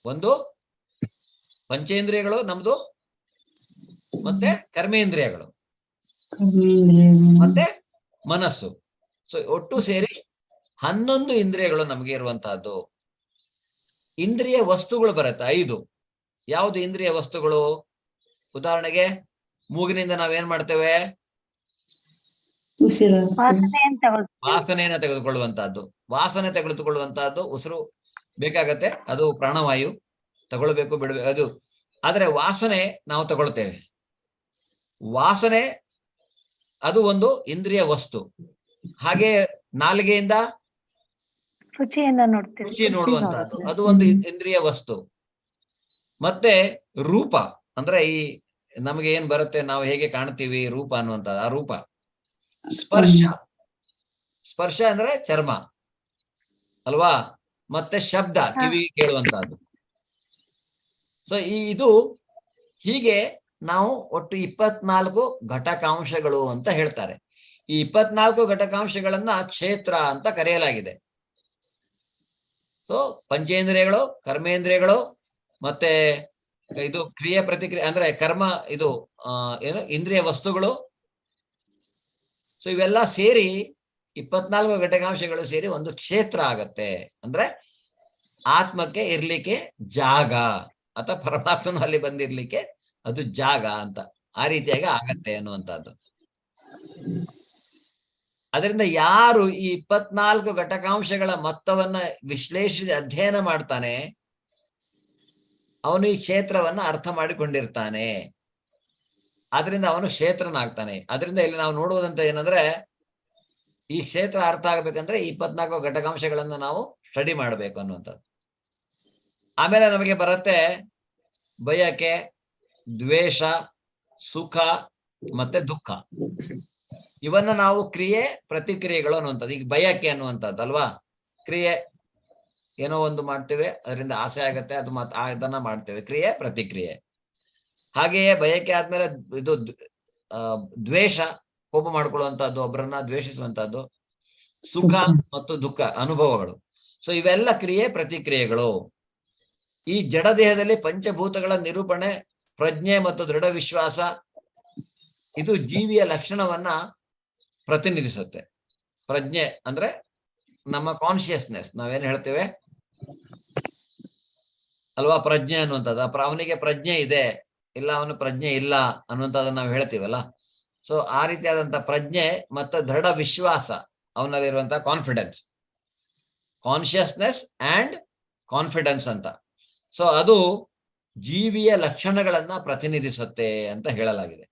ಒಂದು ಪಂಚೇಂದ್ರಿಯಗಳು ನಮ್ದು, ಮತ್ತೆ ಕರ್ಮೇಂದ್ರಿಯಗಳು, ಮತ್ತೆ ಮನಸ್ಸು. ಸೊ ಒಟ್ಟು ಸೇರಿ 11 ಇಂದ್ರಿಯಗಳು ನಮಗೆ ಇರುವಂತಹದ್ದು. ಇಂದ್ರಿಯ ವಸ್ತುಗಳು ಬರುತ್ತೆ 5. ಯಾವುದು ಇಂದ್ರಿಯ ವಸ್ತುಗಳು? ಉದಾಹರಣೆಗೆ ಮೂಗಿನಿಂದ ನಾವೇನ್ ಮಾಡ್ತೇವೆ? ವಾಸನೆಯನ್ನ ತೆಗೆದುಕೊಳ್ಳುವಂತಹದ್ದು. ವಾಸನೆ ತೆಗೆದುಕೊಳ್ಳುವಂತಹದ್ದು ಉಸಿರು ಬೇಕಾಗತ್ತೆ. ಅದು ಪ್ರಾಣವಾಯು. ತಗೊಳ್ಬೇಕು, ಬಿಡ್ಬೇಕು ಅದು. ಆದ್ರೆ ವಾಸನೆ ನಾವು ತಗೊಳ್ತೇವೆ. ವಾಸನೆ ಅದು ಒಂದು ಇಂದ್ರಿಯ ವಸ್ತು. ಹಾಗೆ ನಾಲಿಗೆಯಿಂದ ರುಚಿ ನೋಡುವಂತಹದ್ದು, ಅದು ಒಂದು ಇಂದ್ರಿಯ ವಸ್ತು. ಮತ್ತೆ ರೂಪ ಅಂದ್ರೆ ಈ ನಮಗೆ ಏನ್ ಬರುತ್ತೆ, ನಾವು ಹೇಗೆ ಕಾಣ್ತೀವಿ ರೂಪ ಅನ್ನುವಂಥದ್ದು, ಆ ರೂಪ. ಸ್ಪರ್ಶ, ಸ್ಪರ್ಶ ಅಂದ್ರೆ ಚರ್ಮ ಅಲ್ವಾ? ಮತ್ತೆ ಶಬ್ದ, ಕಿವಿ ಕೇಳುವಂತಹದ್ದು. ಸೊ ಇದು ಹೀಗೆ ನಾವು ಒಟ್ಟು 24 ಘಟಕಾಂಶಗಳು ಅಂತ ಹೇಳ್ತಾರೆ. ಈ 24 ಘಟಕಾಂಶಗಳನ್ನ ಕ್ಷೇತ್ರ ಅಂತ ಕರೆಯಲಾಗಿದೆ. ಸೊ ಪಂಚೇಂದ್ರಿಯಗಳು, ಕರ್ಮೇಂದ್ರಿಯಗಳು, ಮತ್ತೆ ಇದು ಕ್ರಿಯೆ ಪ್ರತಿಕ್ರಿಯೆ ಅಂದ್ರೆ ಕರ್ಮ, ಇದು ಏನು ಇಂದ್ರಿಯ ವಸ್ತುಗಳು. ಸೊ ಇವೆಲ್ಲ ಸೇರಿ 24 ಘಟಕಾಂಶಗಳು ಸೇರಿ ಒಂದು ಕ್ಷೇತ್ರ ಆಗತ್ತೆ. ಅಂದ್ರೆ ಆತ್ಮಕ್ಕೆ ಇರ್ಲಿಕ್ಕೆ ಜಾಗ, ಅಥವಾ ಪರಮಾತ್ಮನು ಅಲ್ಲಿ ಬಂದಿರ್ಲಿಕ್ಕೆ ಅದು ಜಾಗ ಅಂತ, ಆ ರೀತಿಯಾಗಿ ಆಗತ್ತೆ ಅನ್ನುವಂಥದ್ದು. ಅದರಿಂದ ಯಾರು ಈ 24 ಘಟಕಾಂಶಗಳ ಮೊತ್ತವನ್ನ ವಿಶ್ಲೇಷಿಸಿ ಅಧ್ಯಯನ ಮಾಡ್ತಾನೆ, ಅವನು ಈ ಕ್ಷೇತ್ರವನ್ನ ಅರ್ಥ ಮಾಡಿಕೊಂಡಿರ್ತಾನೆ. ಆದ್ರಿಂದ ಅವನು ಕ್ಷೇತ್ರನಾಗ್ತಾನೆ. ಅದರಿಂದ ಇಲ್ಲಿ ನಾವು ನೋಡುವುದಂತ ಏನಂದ್ರೆ, ಈ ಕ್ಷೇತ್ರ ಅರ್ಥ ಆಗ್ಬೇಕಂದ್ರೆ 24 ಘಟಕಾಂಶಗಳನ್ನ ನಾವು ಸ್ಟಡಿ ಮಾಡಬೇಕು ಅನ್ನುವಂಥದ್ದು. ಆಮೇಲೆ ನಮಗೆ ಬರುತ್ತೆ ಬಯಕೆ, ದ್ವೇಷ, ಸುಖ ಮತ್ತೆ ದುಃಖ. ಇವನ್ನ ನಾವು ಕ್ರಿಯೆ ಪ್ರತಿಕ್ರಿಯೆಗಳು ಅನ್ನುವಂಥದ್ದು. ಈಗ ಬಯಕೆ ಅನ್ನುವಂಥದ್ದು ಅಲ್ವಾ ಕ್ರಿಯೆ. ಏನೋ ಒಂದು ಮಾಡ್ತೇವೆ, ಅದರಿಂದ ಆಸೆ ಆಗತ್ತೆ, ಅದು ಅದನ್ನ ಮಾಡ್ತೇವೆ, ಕ್ರಿಯೆ ಪ್ರತಿಕ್ರಿಯೆ. ಹಾಗೆಯೇ ಬಯಕೆ ಆದ್ಮೇಲೆ ಇದು ದ್ವೇಷ, ಕೋಪ ಮಾಡ್ಕೊಳ್ಳುವಂತಹದ್ದು, ಒಬ್ಬರನ್ನ ದ್ವೇಷಿಸುವಂತಹದ್ದು, ಸುಖ ಮತ್ತು ದುಃಖ ಅನುಭವಗಳು. ಸೊ ಇವೆಲ್ಲ ಕ್ರಿಯೆ ಪ್ರತಿಕ್ರಿಯೆಗಳು. ಈ ಜಡ ದೇಹದಲ್ಲಿ ಪಂಚಭೂತಗಳ ನಿರೂಪಣೆ, ಪ್ರಜ್ಞೆ ಮತ್ತು ದೃಢ ವಿಶ್ವಾಸ ಇದು ಜೀವಿಯ ಲಕ್ಷಣವನ್ನ ಪ್ರತಿನಿಧಿಸುತ್ತೆ. ಪ್ರಜ್ಞೆ ಅಂದ್ರೆ ನಮ್ಮ ಕಾನ್ಶಿಯಸ್ನೆಸ್, ನಾವೇನ್ ಹೇಳ್ತೇವೆ ಅಲ್ವಾ, ಪ್ರಜ್ಞೆ ಅನ್ನುವಂಥದ್ದು. ಅವನಿಗೆ ಪ್ರಜ್ಞೆ ಇದೆ, ಇಲ್ಲ ಅವನು ಪ್ರಜ್ಞೆ ಇಲ್ಲ ಅನ್ನುವಂಥದ್ದನ್ನ ನಾವು ಹೇಳ್ತೀವಲ್ಲ. ಸೊ ಆ ರೀತಿಯಾದಂತಹ ಪ್ರಜ್ಞೆ ಮತ್ತು ದೃಢ ವಿಶ್ವಾಸ, ಅವನಲ್ಲಿರುವಂತಹ ಕಾನ್ಫಿಡೆನ್ಸ್, ಕಾನ್ಶಿಯಸ್ನೆಸ್ ಅಂಡ್ ಕಾನ್ಫಿಡೆನ್ಸ್ ಅಂತ. ಸೊ ಅದು ಜೀವಿಯ ಲಕ್ಷಣಗಳನ್ನ ಪ್ರತಿನಿಧಿಸುತ್ತೆ ಅಂತ ಹೇಳಲಾಗಿದೆ.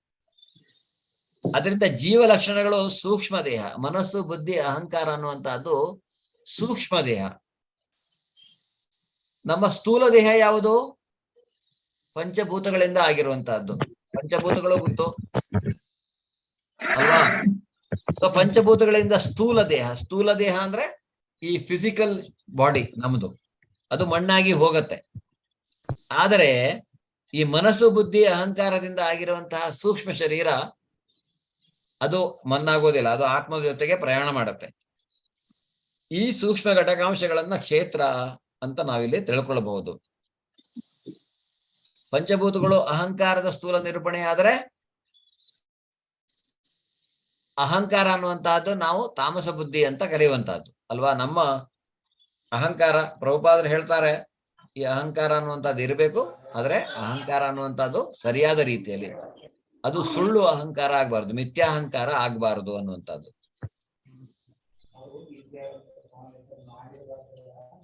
ಅದರಿಂದ ಜೀವ ಲಕ್ಷಣಗಳು ಸೂಕ್ಷ್ಮ ದೇಹ, ಮನಸ್ಸು, ಬುದ್ಧಿ, ಅಹಂಕಾರ ಅನ್ನುವಂತಹದ್ದು ಸೂಕ್ಷ್ಮ ದೇಹ. ನಮ್ಮ ಸ್ಥೂಲ ದೇಹ ಯಾವುದು? ಪಂಚಭೂತಗಳಿಂದ ಆಗಿರುವಂತಹದ್ದು. ಪಂಚಭೂತಗಳು ಗೊತ್ತು ಅಲ್ವಾ? ಸೊ ಪಂಚಭೂತಗಳಿಂದ ಸ್ಥೂಲ ದೇಹ. ಸ್ಥೂಲ ದೇಹ ಅಂದ್ರೆ ಈ ಫಿಸಿಕಲ್ ಬಾಡಿ ನಮ್ದು, ಅದು ಮಣ್ಣಾಗಿ ಹೋಗತ್ತೆ. ಆದರೆ ಈ ಮನಸ್ಸು, ಬುದ್ಧಿ, ಅಹಂಕಾರದಿಂದ ಆಗಿರುವಂತಹ ಸೂಕ್ಷ್ಮ ಶರೀರ ಅದು ಮಣ್ಣಾಗೋದಿಲ್ಲ, ಅದು ಆತ್ಮದ ಜೊತೆಗೆ ಪ್ರಯಾಣ ಮಾಡುತ್ತೆ. ಈ ಸೂಕ್ಷ್ಮ ಘಟಕಾಂಶಗಳನ್ನ ಕ್ಷೇತ್ರ ಅಂತ ನಾವಿಲ್ಲಿ ತಿಳ್ಕೊಳ್ಬಹುದು. ಪಂಚಭೂತಗಳು ಅಹಂಕಾರದ ಸ್ಥೂಲ ನಿರೂಪಣೆ ಆದರೆ, ಅಹಂಕಾರ ಅನ್ನುವಂತಹದ್ದು ನಾವು ತಾಮಸ ಬುದ್ಧಿ ಅಂತ ಕರೆಯುವಂತಹದ್ದು ಅಲ್ವಾ. ನಮ್ಮ ಅಹಂಕಾರ, ಪ್ರಭುಪಾದರು ಹೇಳ್ತಾರೆ, ಈ ಅಹಂಕಾರ ಅನ್ನುವಂಥದ್ದು ಇರಬೇಕು, ಆದ್ರೆ ಅಹಂಕಾರ ಅನ್ನುವಂಥದ್ದು ಸರಿಯಾದ ರೀತಿಯಲ್ಲಿ, ಅದು ಸುಳ್ಳು ಅಹಂಕಾರ ಆಗ್ಬಾರ್ದು, ಮಿಥ್ಯಾಹಂಕಾರ ಆಗ್ಬಾರ್ದು ಅನ್ನುವಂಥದ್ದು.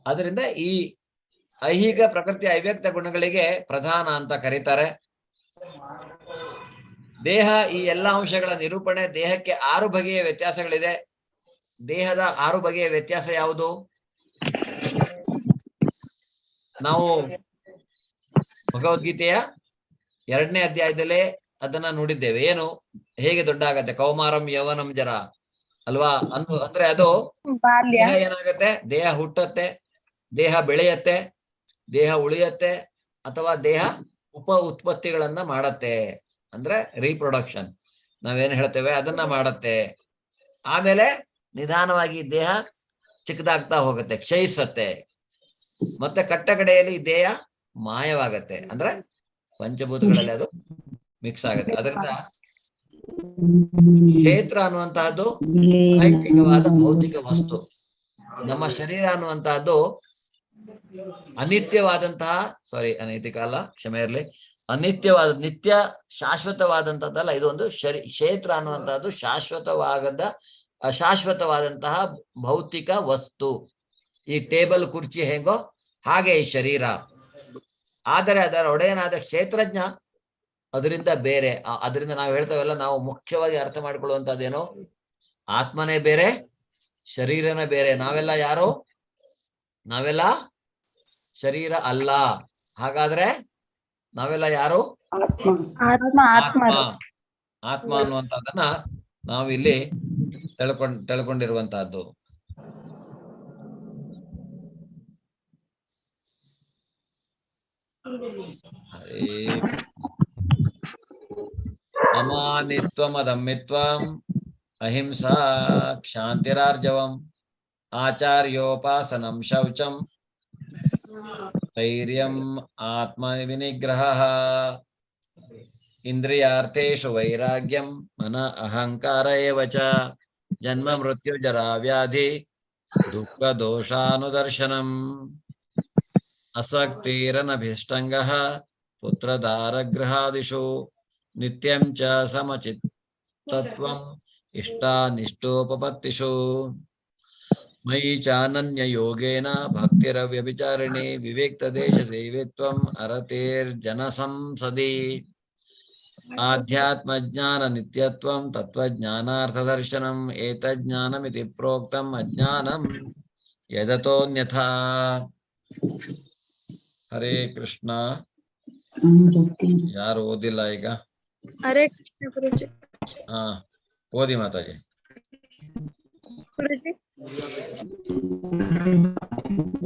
ಅದರಿಂದ ಈ ಐಹಿಕ ಪ್ರಕೃತಿ ಅವ್ಯಕ್ತ ಗುಣಗಳಿಗೆ ಪ್ರಧಾನ ಅಂತ ಕರೀತಾರೆ. ದೇಹ, ಈ ಎಲ್ಲಾ ಅಂಶಗಳ ನಿರೂಪಣೆ. ದೇಹಕ್ಕೆ 6 ಬಗೆಯ ವ್ಯತ್ಯಾಸಗಳಿದೆ. ದೇಹದ 6 ಬಗೆಯ ವ್ಯತ್ಯಾಸ ಯಾವುದು? ನಾವು ಭಗವದ್ಗೀತೆಯ 2ನೇ ಅಧ್ಯಾಯದಲ್ಲೇ ಅದನ್ನ ನೋಡಿದ್ದೇವೆ. ಏನು, ಹೇಗೆ ದೊಡ್ಡ ಆಗತ್ತೆ, ಕೌಮಾರಂ ಯೌವನಂ ಜರ ಅಲ್ವಾ. ಅಂದ್ರೆ ಅದು ದೇಹ ಏನಾಗತ್ತೆ, ದೇಹ ಹುಟ್ಟತ್ತೆ, ದೇಹ ಬೆಳೆಯತ್ತೆ, ದೇಹ ಉಳಿಯತ್ತೆ, ಅಥವಾ ದೇಹ ಉತ್ಪತ್ತಿಗಳನ್ನ ಮಾಡತ್ತೆ, ಅಂದ್ರೆ ರೀಪ್ರೊಡಕ್ಷನ್ ನಾವೇನ್ ಹೇಳ್ತೇವೆ ಅದನ್ನ ಮಾಡತ್ತೆ. ಆಮೇಲೆ ನಿಧಾನವಾಗಿ ದೇಹ ಚಿಕ್ಕದಾಗ್ತಾ ಹೋಗುತ್ತೆ, ಕ್ಷಯಿಸತ್ತೆ, ಮತ್ತೆ ಕಟ್ಟಕಡೆಯಲ್ಲಿ ದೇಹ ಮಾಯವಾಗತ್ತೆ, ಅಂದ್ರೆ ಪಂಚಭೂತಗಳಲ್ಲಿ ಅದು ಮಿಕ್ಸ್ ಆಗತ್ತೆ. ಅದರಿಂದ ಕ್ಷೇತ್ರ ಅನ್ನುವಂತಹದ್ದು ನೈತಿಕವಾದ ಭೌತಿಕ ವಸ್ತು. ನಮ್ಮ ಶರೀರ ಅನ್ನುವಂತಹದ್ದು ಅನಿತ್ಯವಾದಂತಹ, ಅನೈತಿಕ ಅಲ್ಲ, ಕ್ಷಮೆ ಇರಲಿ, ಅನಿತ್ಯವಾದ, ನಿತ್ಯ ಶಾಶ್ವತವಾದಂತಹದ್ದಲ್ಲ. ಇದೊಂದು ಕ್ಷೇತ್ರ ಅನ್ನುವಂತಹದ್ದು ಶಾಶ್ವತವಾದಂತಹ ಭೌತಿಕ ವಸ್ತು. ಈ ಟೇಬಲ್, ಕುರ್ಚಿ ಹೇಗೋ ಹಾಗೆ ಈ ಶರೀರ. ಆದರೆ ಅದರ ಒಡೆಯನಾದ ಕ್ಷೇತ್ರಜ್ಞ ಅದರಿಂದ ಬೇರೆ. ಅದರಿಂದ ನಾವು ಹೇಳ್ತೇವಲ್ಲ, ನಾವು ಮುಖ್ಯವಾಗಿ ಅರ್ಥ ಮಾಡ್ಕೊಳ್ಳುವಂತದ್ದೇನು, ಆತ್ಮನೇ ಬೇರೆ, ಶರೀರನೇ ಬೇರೆ. ನಾವೆಲ್ಲ ಯಾರು? ನಾವೆಲ್ಲ ಶರೀರ ಅಲ್ಲ. ಹಾಗಾದ್ರೆ ನಾವೆಲ್ಲ ಯಾರು? ಆತ್ಮ. ಆತ್ಮ ಅನ್ನುವಂಥದ್ದನ್ನ ನಾವಿಲ್ಲಿ ತಿಳ್ಕೊಂಡಿರುವಂತಹದ್ದು. ಅಮಾನಿತ್ವಂ ಅದಮ್ಮಿತ್ವಂ ಅಹಿಂಸಾ ಕ್ಷಾಂತಿರಾರ್ಜವಂ ಆಚಾರ್ಯೋಪಾಸನಂ ಶೌಚಂ ಧೈರ್ಯಂ ಆತ್ಮವಿನಿಗ್ರಹಃ ಇಂದ್ರಿಯಾರ್ಥೇಷು ವೈರಾಗ್ಯಂ ಮನ ಅಹಂಕಾರ ಏವ ಚ ಜನ್ಮ ಮೃತ್ಯು ಜರಾ ವ್ಯಾಧಿ ದುಃಖ ದೋಷಾನುದರ್ಶನಂ ಅಸಕ್ತಿರನಭಿಷ್ಟಂಗಃ ಪುತ್ರದಾರಗೃಹಾದಿಷು ನಿತ್ಯಂ ಚ ಸಮಚಿತ್ತತ್ವಂ ಇಷ್ಟಾನಿಷ್ಟೋಪಪತ್ತಿಷು ಮಯಿ ಚಾನನ್ಯ ಯೋಗೇನ ಭಕ್ತಿರವ್ಯಭಿಚಾರಿಣಿ ವಿವೇಕ್ತ ದೇಶ ಸೇವಿತ್ವಂ ಅರತೇರ್ಜನ ಸಂಸದಿ ಆಧ್ಯಾತ್ಮ ಜ್ಞಾನ ನಿತ್ಯತ್ವಂ ತತ್ವಜ್ಞಾನಾರ್ಥ ದರ್ಶನಂ ಏತಜ್ಞಾನಮಿತಿ ಪ್ರೋಕ್ತಂ ಅಜ್ಞಾನಂ ಯದತೋನ್ಯಥಾ. ಹರೇ ಕೃಷ್ಣ. ಯಾರು ಓದಿಲ್ಲ ಈಗ? ಹರೇ ಕೃಷ್ಣ ಗುರುಜಿ. ಓದಿ ಮಾತಾಜಿ. ಗುರುಜಿ.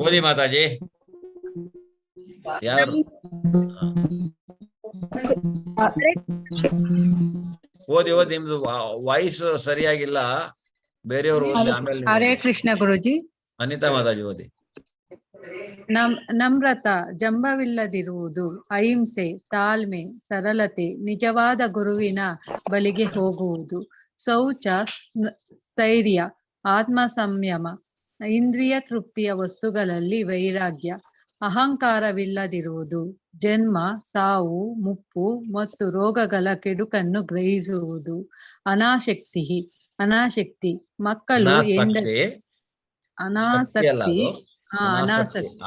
ಓದಿ ಮಾತಾಜಿ. ಯಾರು ಓದಿ ನಿಮ್ದು ವಾಯ್ಸ್ ಸರಿಯಾಗಿಲ್ಲ, ಬೇರೆಯವರು ಓದಿ ಆಮೇಲೆ. ಹರೇ ಕೃಷ್ಣ ಗುರುಜಿ. ಅನಿತಾ ಮಾತಾಜಿ ಓದಿ. ನಮ್ರತ, ಜಂಬವಿಲ್ಲದಿರುವುದು, ಅಹಿಂಸೆ, ತಾಳ್ಮೆ, ಸರಳತೆ, ನಿಜವಾದ ಗುರುವಿನ ಬಳಿಗೆ ಹೋಗುವುದು, ಶೌಚ, ಸ್ಥೈರ್ಯ, ಆತ್ಮ ಸಂಯಮ, ಇಂದ್ರಿಯ ತೃಪ್ತಿಯ ವಸ್ತುಗಳಲ್ಲಿ ವೈರಾಗ್ಯ, ಅಹಂಕಾರವಿಲ್ಲದಿರುವುದು, ಜನ್ಮ, ಸಾವು, ಮುಪ್ಪು ಮತ್ತು ರೋಗಗಳ ಕೆಡುಕನ್ನು ಗ್ರಹಿಸುವುದು, ಅನಾಸಕ್ತಿ, ಮಕ್ಕಳು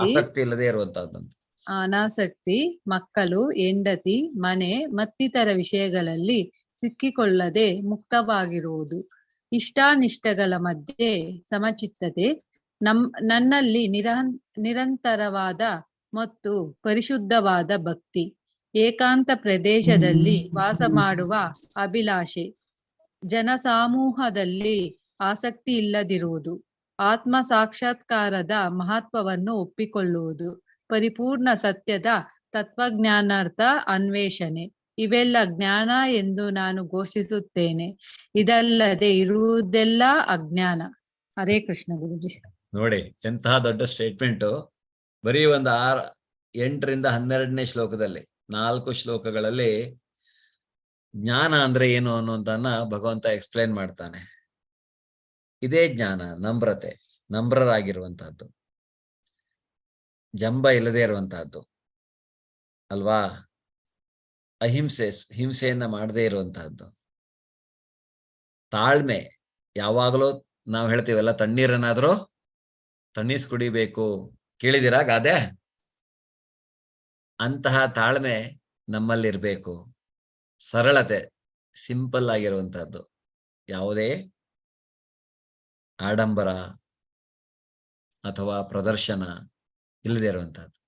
ಆಸಕ್ತಿ ಇಲ್ಲದೆ ಇರುವಂತಹದ್ದು. ಅನಾಸಕ್ತಿ, ಮಕ್ಕಳು, ಹೆಂಡತಿ, ಮನೆ ಮತ್ತಿತರ ವಿಷಯಗಳಲ್ಲಿ ಸಿಕ್ಕಿಕೊಳ್ಳದೆ ಮುಕ್ತವಾಗಿರುವುದು, ಇಷ್ಟಾನಿಷ್ಟಗಳ ಮಧ್ಯೆ ಸಮಚಿತ್ತತೆ, ನನ್ನಲ್ಲಿ ನಿರಂತರವಾದ ಮತ್ತು ಪರಿಶುದ್ಧವಾದ ಭಕ್ತಿ, ಏಕಾಂತ ಪ್ರದೇಶದಲ್ಲಿ ವಾಸ ಮಾಡುವ ಅಭಿಲಾಷೆ, ಜನಸಮೂಹದಲ್ಲಿ ಆಸಕ್ತಿ ಇಲ್ಲದಿರುವುದು, ಆತ್ಮ ಸಾಕ್ಷಾತ್ಕಾರದ ಮಹತ್ವವನ್ನು ಒಪ್ಪಿಕೊಳ್ಳುವುದು, ಪರಿಪೂರ್ಣ ಸತ್ಯದ ತತ್ವಜ್ಞಾನಾರ್ಥ ಅನ್ವೇಷಣೆ, ಇವೆಲ್ಲ ಜ್ಞಾನ ಎಂದು ನಾನು ಘೋಷಿಸುತ್ತೇನೆ. ಇದಲ್ಲದೆ ಇರುವುದೆಲ್ಲ ಅಜ್ಞಾನ. ಹರೇ ಕೃಷ್ಣ ಗುರುಜಿ. ನೋಡಿ ಎಂತಹ ದೊಡ್ಡ ಸ್ಟೇಟ್ಮೆಂಟ್. ಬರೀ ಒಂದು 8ರಿಂದ 12ನೇ ಶ್ಲೋಕದಲ್ಲಿ 4 ಶ್ಲೋಕಗಳಲ್ಲಿ ಜ್ಞಾನ ಅಂದ್ರೆ ಏನು ಅನ್ನುವಂತನ್ನ ಭಗವಂತ ಎಕ್ಸ್ಪ್ಲೇನ್ ಮಾಡ್ತಾನೆ. ಇದೇ ಜ್ಞಾನ, ನಮ್ರರಾಗಿರುವಂತಹದ್ದು, ಜಂಬ ಇಲ್ಲದೆ ಇರುವಂತಹದ್ದು ಅಲ್ವಾ, ಹಿಂಸೆಯನ್ನ ಮಾಡದೇ ಇರುವಂತಹದ್ದು, ತಾಳ್ಮೆ, ಯಾವಾಗಲೂ ನಾವು ಹೇಳ್ತೀವಲ್ಲ ತಣ್ಣೀರನ್ನಾದ್ರೂ ತಣ್ಣೀಸ್ ಕುಡಿಬೇಕು, ಕೇಳಿದಿರಾ ಗಾದೆ? ಅಂತಹ ತಾಳ್ಮೆ ನಮ್ಮಲ್ಲಿರ್ಬೇಕು. ಸರಳತೆ, ಸಿಂಪಲ್ ಆಗಿರುವಂತಹದ್ದು, ಯಾವುದೇ ಆಡಂಬರ ಅಥವಾ ಪ್ರದರ್ಶನ ಇಲ್ಲದೆ ಇರುವಂತಹದ್ದು,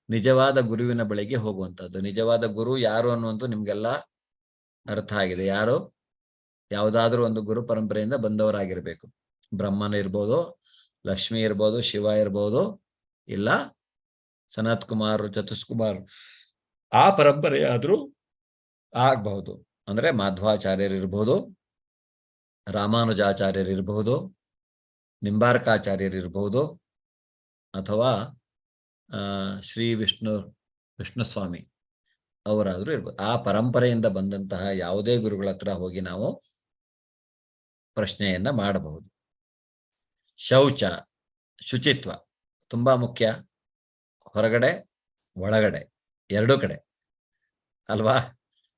ನಿಜವಾದ ಗುರುವಿನ ಬಳಿಗೆ ಹೋಗುವಂತಹದ್ದು. ನಿಜವಾದ ಗುರು ಯಾರು ಅನ್ನುವಂಥ ನಿಮ್ಗೆಲ್ಲ ಅರ್ಥ ಆಗಿದೆ. ಯಾರು? ಯಾವುದಾದ್ರೂ ಒಂದು ಗುರು ಪರಂಪರೆಯಿಂದ ಬಂದವರಾಗಿರ್ಬೇಕು. ಬ್ರಹ್ಮನ ಇರ್ಬೋದು, ಲಕ್ಷ್ಮಿ ಇರ್ಬೋದು, ಶಿವ ಇರ್ಬೋದು, ಇಲ್ಲ ಸನತ್ ಕುಮಾರ್, ಚತುಷ್ಕುಮಾರ್, ಆ ಪರಂಪರೆಯಾದ್ರೂ ಆಗ್ಬಹುದು. ಅಂದ್ರೆ ಮಾಧ್ವಾಚಾರ್ಯರಿರ್ಬೋದು, ರಾಮಾನುಜಾಚಾರ್ಯರಿರ್ಬಹುದು, ನಿಂಬಾರ್ಕಾಚಾರ್ಯರಿರ್ಬಹುದು, ಅಥವಾ ಶ್ರೀ ವಿಷ್ಣುಸ್ವಾಮಿ ಅವರಾದ್ರೂ ಇರ್ಬೋದು. ಆ ಪರಂಪರೆಯಿಂದ ಬಂದಂತಹ ಯಾವುದೇ ಗುರುಗಳ ಹತ್ರ ಹೋಗಿ ನಾವು ಪ್ರಶ್ನೆಯನ್ನ ಮಾಡಬಹುದು. ಶೌಚ, ಶುಚಿತ್ವ ತುಂಬಾ ಮುಖ್ಯ. ಹೊರಗಡೆ ಒಳಗಡೆ ಎರಡೂ ಕಡೆ ಅಲ್ವಾ?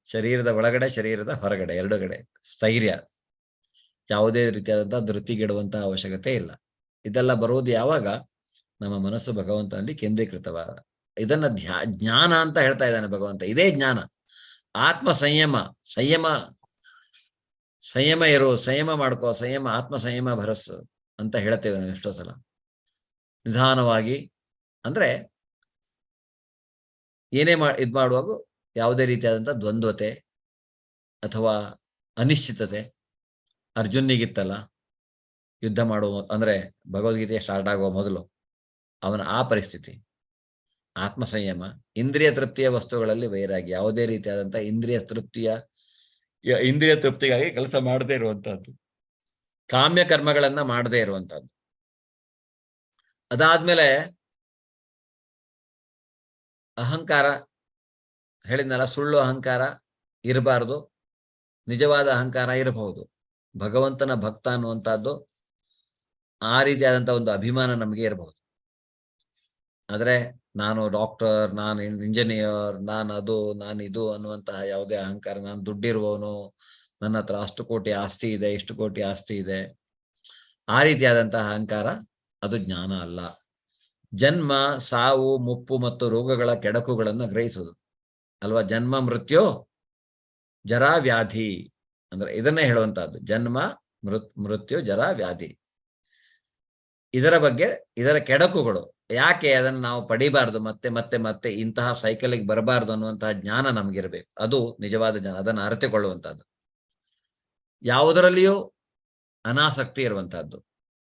ಶರೀರದ ಒಳಗಡೆ, ಶರೀರದ ಹೊರಗಡೆ ಎರಡೂ ಕಡೆ. ಸ್ಥೈರ್ಯ, ಯಾವುದೇ ರೀತಿಯಾದಂತಹ ಧೃತಿಗೆಡುವಂತಹ ಅವಶ್ಯಕತೆ ಇಲ್ಲ. ಇದೆಲ್ಲ ಬರುವುದು ಯಾವಾಗ? ನಮ್ಮ ಮನಸ್ಸು ಭಗವಂತನಲ್ಲಿ ಕೇಂದ್ರೀಕೃತವಾದ. ಇದನ್ನ ಜ್ಞಾನ ಅಂತ ಹೇಳ್ತಾ ಇದ್ದಾನೆ ಭಗವಂತ. ಇದೇ ಜ್ಞಾನ. ಆತ್ಮ ಸಂಯಮ ಇರು, ಸಂಯಮ ಮಾಡ್ಕೋ, ಆತ್ಮ ಸಂಯಮ ಭರಸ್ಸು ಅಂತ ಹೇಳ್ತೇವೆ ನಾವು ಎಷ್ಟೋ ಸಲ. ನಿಧಾನವಾಗಿ ಅಂದ್ರೆ ಏನೇ ಇದ್ ಮಾಡುವಾಗ ಯಾವುದೇ ರೀತಿಯಾದಂಥ ದ್ವಂದ್ವತೆ ಅಥವಾ ಅನಿಶ್ಚಿತತೆ. ಅರ್ಜುನಿಗಿತ್ತಲ್ಲ ಯುದ್ಧ ಮಾಡುವ, ಅಂದ್ರೆ ಭಗವದ್ಗೀತೆ ಸ್ಟಾರ್ಟ್ ಆಗುವ ಮೊದಲು ಅವನ ಆ ಪರಿಸ್ಥಿತಿ. ಆತ್ಮ ಸಂಯಮ, ಇಂದ್ರಿಯ ತೃಪ್ತಿಯ ವಸ್ತುಗಳಲ್ಲಿ ವೈರಾಗ್ಯ, ಯಾವುದೇ ರೀತಿಯಾದಂಥ ಇಂದ್ರಿಯ ತೃಪ್ತಿಗಾಗಿ ಕೆಲಸ ಮಾಡದೇ ಇರುವಂತಹದ್ದು, ಕಾಮ್ಯ ಕರ್ಮಗಳನ್ನ ಮಾಡದೇ ಇರುವಂತಹದ್ದು. ಅದಾದ್ಮೇಲೆ ಅಹಂಕಾರ ಹೇಳಿದ್ನಲ್ಲ, ಸುಳ್ಳು ಅಹಂಕಾರ ಇರಬಾರ್ದು, ನಿಜವಾದ ಅಹಂಕಾರ ಇರಬಹುದು. ಭಗವಂತನ ಭಕ್ತ ಅನ್ನುವಂಥದ್ದು ಆ ರೀತಿಯಾದಂಥ ಒಂದು ಅಭಿಮಾನ ನಮಗೆ ಇರಬಹುದು. ಆದ್ರೆ ನಾನು ಡಾಕ್ಟರ್, ನಾನು ಇಂಜಿನಿಯರ್, ನಾನು ಇದು ಅನ್ನುವಂತಹ ಯಾವುದೇ ಅಹಂಕಾರ, ನಾನು ದುಡ್ಡಿರುವವನು, ನನ್ನ ಹತ್ರ ಅಷ್ಟು ಕೋಟಿ ಆಸ್ತಿ ಇದೆ, ಇಷ್ಟು ಕೋಟಿ ಆಸ್ತಿ ಇದೆ, ಆ ರೀತಿಯಾದಂತಹ ಅಹಂಕಾರ ಅದು ಜ್ಞಾನ ಅಲ್ಲ. ಜನ್ಮ, ಸಾವು, ಮುಪ್ಪು ಮತ್ತು ರೋಗಗಳ ಕೆಡಕುಗಳನ್ನು ಗ್ರಹಿಸುವುದು ಅಲ್ವಾ. ಜನ್ಮ, ಮೃತ್ಯು, ಜರಾ, ವ್ಯಾಧಿ ಅಂದ್ರೆ ಇದನ್ನೇ ಹೇಳುವಂತಹದ್ದು. ಜನ್ಮ, ಮೃತ್ಯು, ಜರಾ, ವ್ಯಾಧಿ, ಇದರ ಬಗ್ಗೆ, ಇದರ ಕೆಡಕುಗಳು, ಯಾಕೆ ಅದನ್ನು ನಾವು ಪಡಿಬಾರ್ದು, ಮತ್ತೆ ಮತ್ತೆ ಮತ್ತೆ ಇಂತಹ ಸೈಕಲ್ಗೆ ಬರಬಾರ್ದು ಅನ್ನುವಂತಹ ಜ್ಞಾನ ನಮಗಿರ್ಬೇಕು. ಅದು ನಿಜವಾದ ಜ್ಞಾನ. ಅದನ್ನು ಅರಿತುಕೊಳ್ಳುವಂತಹದ್ದು. ಯಾವುದರಲ್ಲಿಯೂ ಅನಾಸಕ್ತಿ ಇರುವಂತಹದ್ದು.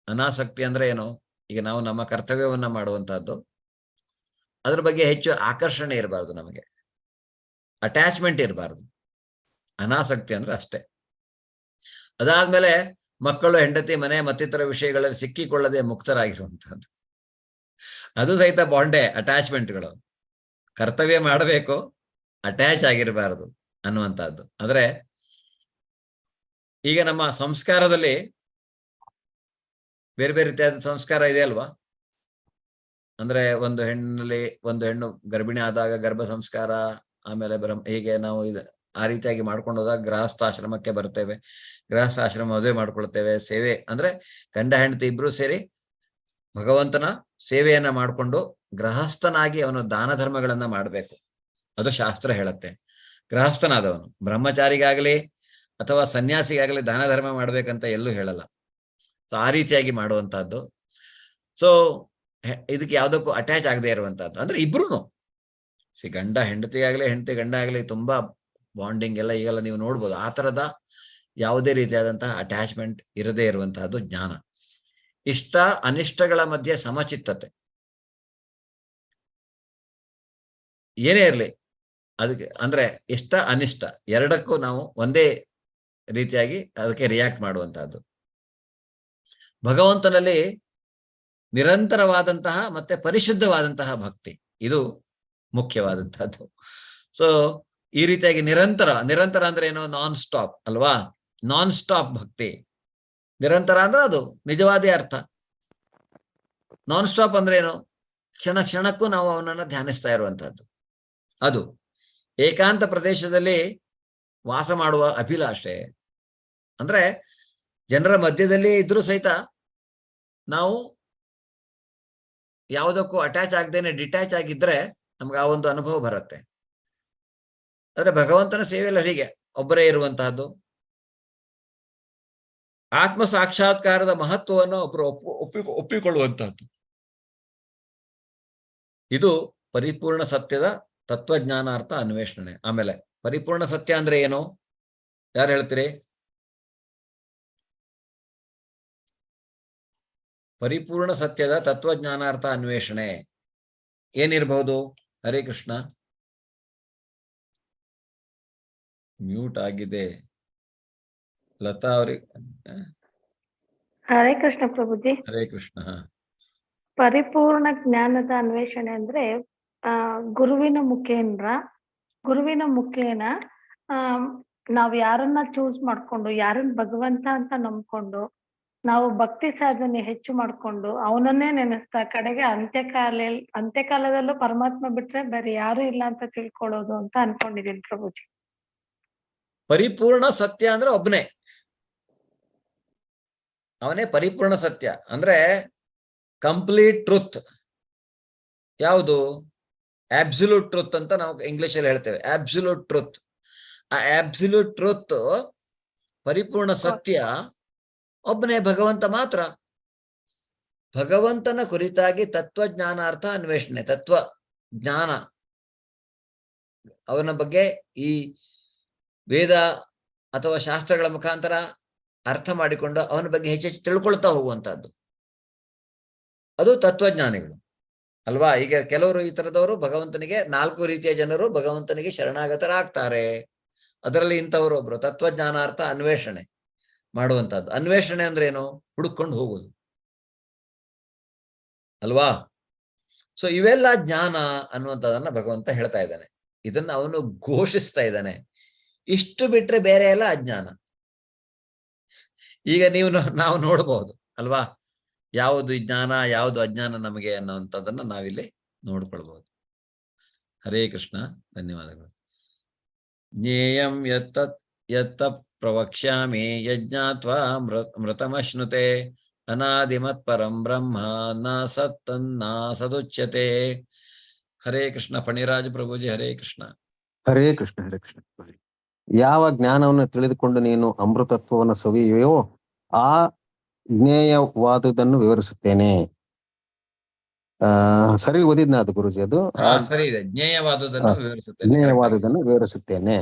ಅನಾಸಕ್ತಿ ಅಂದ್ರೆ ಏನು? ಈಗ ನಾವು ನಮ್ಮ ಕರ್ತವ್ಯವನ್ನ ಮಾಡುವಂತಹದ್ದು, ಅದ್ರ ಬಗ್ಗೆ ಹೆಚ್ಚು ಆಕರ್ಷಣೆ ಇರಬಾರ್ದು, ನಮಗೆ ಅಟ್ಯಾಚ್ಮೆಂಟ್ ಇರಬಾರ್ದು. ಅನಾಸಕ್ತಿ ಅಂದ್ರೆ ಅಷ್ಟೇ. ಅದಾದ್ಮೇಲೆ ಮಕ್ಕಳು, ಹೆಂಡತಿ, ಮನೆ ಮತ್ತಿತರ ವಿಷಯಗಳಲ್ಲಿ ಸಿಕ್ಕಿಕೊಳ್ಳದೆ ಮುಕ್ತರಾಗಿರುವಂತಹದ್ದು, ಅದು ಸಹಿತ ಬಾಂಡೇ, ಅಟ್ಯಾಚ್ಮೆಂಟ್ಗಳು. ಕರ್ತವ್ಯ ಮಾಡಬೇಕು, ಅಟ್ಯಾಚ್ ಆಗಿರಬಾರದು ಅನ್ನುವಂಥದ್ದು. ಅಂದ್ರೆ ಈಗ ನಮ್ಮ ಸಂಸ್ಕಾರದಲ್ಲಿ ಬೇರೆ ಬೇರೆ ರೀತಿಯಾದ ಸಂಸ್ಕಾರ ಇದೆ ಅಲ್ವಾ? ಅಂದ್ರೆ ಒಂದು ಹೆಣ್ಣು ಗರ್ಭಿಣಿ ಆದಾಗ ಗರ್ಭ ಸಂಸ್ಕಾರ, ಆಮೇಲೆ ಹೀಗೆ ನಾವು ಆ ರೀತಿಯಾಗಿ ಮಾಡ್ಕೊಂಡು ಹೋದಾಗ ಗೃಹಸ್ಥಾಶ್ರಮಕ್ಕೆ ಬರ್ತೇವೆ. ಗೃಹಸ್ಥಾಶ್ರಮ ಮದುವೆ ಮಾಡ್ಕೊಳ್ತೇವೆ. ಸೇವೆ ಅಂದ್ರೆ ಗಂಡ ಹೆಂಡತಿ ಇಬ್ರು ಸೇರಿ ಭಗವಂತನ ಸೇವೆಯನ್ನ ಮಾಡಿಕೊಂಡು ಗೃಹಸ್ಥನಾಗಿ ಅವನು ದಾನ ಧರ್ಮಗಳನ್ನ ಮಾಡಬೇಕು. ಅದು ಶಾಸ್ತ್ರ ಹೇಳುತ್ತೆ. ಗೃಹಸ್ಥನಾದವನು ಬ್ರಹ್ಮಚಾರಿಗಾಗಲಿ ಅಥವಾ ಸನ್ಯಾಸಿಗಾಗಲಿ ದಾನ ಧರ್ಮ ಮಾಡ್ಬೇಕಂತ ಎಲ್ಲೂ ಹೇಳಲ್ಲ. ಸೊ ಆ ರೀತಿಯಾಗಿ ಮಾಡುವಂತಹದ್ದು. ಸೊ ಇದಕ್ಕೆ ಯಾವುದಕ್ಕೂ ಅಟ್ಯಾಚ್ ಆಗದೆ ಇರುವಂತಹದ್ದು. ಅಂದ್ರೆ ಇಬ್ರು ಗಂಡ ಹೆಂಡತಿಗಾಗಲಿ, ಹೆಂಡತಿ ಗಂಡ ಆಗಲಿ ತುಂಬಾ ಬಾಂಡಿಂಗ್ ಎಲ್ಲ ಈಗೆಲ್ಲ ನೀವು ನೋಡ್ಬೋದು. ಆ ತರದ ಯಾವುದೇ ರೀತಿಯಾದಂತಹ ಅಟ್ಯಾಚ್ಮೆಂಟ್ ಇರದೇ ಇರುವಂತಹದ್ದು ಜ್ಞಾನ. ಇಷ್ಟ ಅನಿಷ್ಟಗಳ ಮಧ್ಯೆ ಸಮಚಿತ್ತತೆ ಏನೇ ಇರಲಿ, ಅದಕ್ಕೆ ಅಂದ್ರೆ ಇಷ್ಟ ಅನಿಷ್ಟ ಎರಡಕ್ಕೂ ನಾವು ಒಂದೇ ರೀತಿಯಾಗಿ ಅದಕ್ಕೆ ರಿಯಾಕ್ಟ್ ಮಾಡುವಂತಹದ್ದು. ಭಗವಂತನಲ್ಲಿ ನಿರಂತರವಾದಂತಹ ಮತ್ತೆ ಪರಿಶುದ್ಧವಾದಂತಹ ಭಕ್ತಿ, ಇದು ಮುಖ್ಯವಾದಂತಹದ್ದು. ಸೊ ಈ ರೀತಿಯಾಗಿ ನಿರಂತರ ಅಂದ್ರೆ ಏನು? ನಾನ್ ಸ್ಟಾಪ್ ಅಲ್ವಾ? ನಾನ್ ಸ್ಟಾಪ್ ಭಕ್ತಿ. ನಿರಂತರ ಅಂದ್ರೆ ಅದು ನಿಜವಾದ ಅರ್ಥ. ನಾನ್ ಸ್ಟಾಪ್ ಅಂದ್ರೆ ಏನು? ಕ್ಷಣ ಕ್ಷಣಕ್ಕೂ ನಾವು ಅವನನ್ನ ಧ್ಯಾನಿಸ್ತಾ ಇರುವಂತಹದ್ದು. ಅದು ಏಕಾಂತ ಪ್ರದೇಶದಲ್ಲಿ ವಾಸ ಮಾಡುವ ಅಭಿಲಾಷೆ. ಅಂದ್ರೆ ಜನರ ಮಧ್ಯದಲ್ಲಿ ಇದ್ರೂ ಸಹಿತ ನಾವು ಯಾವುದಕ್ಕೂ ಅಟ್ಯಾಚ್ ಆಗದೇನೆ ಡಿಟ್ಯಾಚ್ ಆಗಿದ್ರೆ ನಮ್ಗೆ ಆ ಒಂದು ಅನುಭವ ಬರುತ್ತೆ. ಆದ್ರೆ ಭಗವಂತನ ಸೇವೆಯಲ್ಲಿ ಹೀಗೆ ಒಬ್ಬರೇ ಇರುವಂತಹದ್ದು. ಆತ್ಮ ಸಾಕ್ಷಾತ್ಕಾರದ ಮಹತ್ವವನ್ನು ಒಬ್ಬರು ಒಪ್ಪಿಕೊಳ್ಳುವಂತಹದ್ದು. ಇದು ಪರಿಪೂರ್ಣ ಸತ್ಯದ ತತ್ವಜ್ಞಾನಾರ್ಥ ಅನ್ವೇಷಣೆ. ಆಮೇಲೆ ಪರಿಪೂರ್ಣ ಸತ್ಯ ಅಂದ್ರೆ ಏನು? ಯಾರು ಹೇಳ್ತೀರಿ? ಪರಿಪೂರ್ಣ ಸತ್ಯದ ತತ್ವಜ್ಞಾನಾರ್ಥ ಅನ್ವೇಷಣೆ ಏನಿರಬಹುದು? ಹರೇ ಕೃಷ್ಣ. ಮ್ಯೂಟ್ ಆಗಿದೆ ಲತಾ ಅವ್ರಿಗೆ. ಹರೇ ಕೃಷ್ಣ ಪ್ರಭುಜಿ. ಹರೇ ಕೃಷ್ಣ. ಪರಿಪೂರ್ಣ ಜ್ಞಾನದ ಅನ್ವೇಷಣೆ ಅಂದ್ರೆ ಗುರುವಿನ ಮುಖೇನ ನಾವ್ ಯಾರನ್ನ ಚೂಸ್ ಮಾಡ್ಕೊಂಡು, ಯಾರನ್ನ ಭಗವಂತ ಅಂತ ನಂಬ್ಕೊಂಡು, ನಾವು ಭಕ್ತಿ ಸಾಧನೆ ಹೆಚ್ಚು ಮಾಡ್ಕೊಂಡು ಅವನನ್ನೇ ನೆನೆಸ್ತಾ ಕಡೆಗೆ ಅಂತ್ಯಕಾಲದಲ್ಲೂ ಪರಮಾತ್ಮ ಬಿಟ್ರೆ ಬೇರೆ ಯಾರು ಇಲ್ಲ ಅಂತ ತಿಳ್ಕೊಳ್ಳೋದು ಅಂತ ಅನ್ಕೊಂಡಿದೀನಿ ಪ್ರಭುಜಿ. ಪರಿಪೂರ್ಣ ಸತ್ಯ ಅಂದ್ರೆ ಒಬ್ನೇ, ಅವನೇ ಪರಿಪೂರ್ಣ ಸತ್ಯ. ಅಂದ್ರೆ ಕಂಪ್ಲೀಟ್ ಟ್ರುತ್. ಯಾವುದು? ಆಬ್ಸಲ್ಯೂಟ್ ಟ್ರುತ್ ಅಂತ ನಾವು ಇಂಗ್ಲಿಷ್ ಅಲ್ಲಿ ಹೇಳ್ತೇವೆ. Absolute truth. ಆ ಆಬ್ಸಲ್ಯೂಟ್ ಟ್ರುತ್, ಪರಿಪೂರ್ಣ ಸತ್ಯ ಒಬ್ಬನೇ ಭಗವಂತ ಮಾತ್ರ. ಭಗವಂತನ ಕುರಿತಾಗಿ ತತ್ವಜ್ಞಾನಾರ್ಥ ಅನ್ವೇಷಣೆ, ತತ್ವ ಜ್ಞಾನ, ಅವನ ಬಗ್ಗೆ ಈ ವೇದ ಅಥವಾ ಶಾಸ್ತ್ರಗಳ ಮುಖಾಂತರ ಅರ್ಥ ಮಾಡಿಕೊಂಡು ಅವನ ಬಗ್ಗೆ ಹೆಚ್ಚೆಚ್ಚು ತಿಳ್ಕೊಳ್ತಾ ಹೋಗುವಂತಹದ್ದು, ಅದು ತತ್ವಜ್ಞಾನಿಗಳು ಅಲ್ವಾ? ಈಗ ಕೆಲವರು ಈ ತರದವರು ಭಗವಂತನಿಗೆ 4 ರೀತಿಯ ಜನರು ಭಗವಂತನಿಗೆ ಶರಣಾಗತರಾಗ್ತಾರೆ. ಅದರಲ್ಲಿ ಇಂಥವರು ಒಬ್ರು ತತ್ವಜ್ಞಾನಾರ್ಥ ಅನ್ವೇಷಣೆ ಮಾಡುವಂತಹದ್ದು. ಅನ್ವೇಷಣೆ ಅಂದ್ರೆ ಏನು? ಹುಡುಕೊಂಡು ಹೋಗುದು ಅಲ್ವಾ? ಸೊ ಇವೆಲ್ಲ ಜ್ಞಾನ ಅನ್ನುವಂಥದ್ದನ್ನ ಭಗವಂತ ಹೇಳ್ತಾ ಇದ್ದಾನೆ. ಇದನ್ನ ಅವನು ಘೋಷಿಸ್ತಾ ಇದ್ದಾನೆ. ಇಷ್ಟು ಬಿಟ್ರೆ ಬೇರೆ ಎಲ್ಲ ಅಜ್ಞಾನ. ಈಗ ನಾವು ನೋಡಬಹುದು ಅಲ್ವಾ, ಯಾವುದು ಜ್ಞಾನ ಯಾವುದು ಅಜ್ಞಾನ ನಮಗೆ ಅನ್ನುವಂಥದ್ದನ್ನ ನಾವಿಲ್ಲಿ ನೋಡ್ಕೊಳ್ಬಹುದು. ಹರೇ ಕೃಷ್ಣ. ಧನ್ಯವಾದಗಳು. ಜ್ಞೇಯಂ ಯತ್ತ ಪ್ರವಕ್ಷ್ಯಾಮಿ ಯಜ್ಞಾತ್ವಾ ಮೃತಮಶ್ನುತೆ ಅನಾದಿಮತ್ ಪರಂ ಬ್ರಹ್ಮ ನ ಸತ್ತನ್ನ ಸದುಚ್ಯತೆ. ಹರೇ ಕೃಷ್ಣ. ಫಣಿರಾಜ ಪ್ರಭುಜಿ ಹರೇ ಕೃಷ್ಣ. ಹರೇ ಕೃಷ್ಣ. ಹರೇ ಕೃಷ್ಣ. ಯಾವ ಜ್ಞಾನವನ್ನು ತಿಳಿದುಕೊಂಡು ನೀನು ಅಮೃತತ್ವವನ್ನು ಸವಿಯುವೆಯೋ ಆ ಜ್ಞೇಯವಾದುದನ್ನು ವಿವರಿಸುತ್ತೇನೆ. ಸರಿ ಓದಿದ್ನ ಅದು ಗುರುಜಿ? ಅದು ಸರಿ ಇದೆ. ಜ್ಞೇಯವಾದುದನ್ನು ವಿವರಿಸುತ್ತೇನೆ.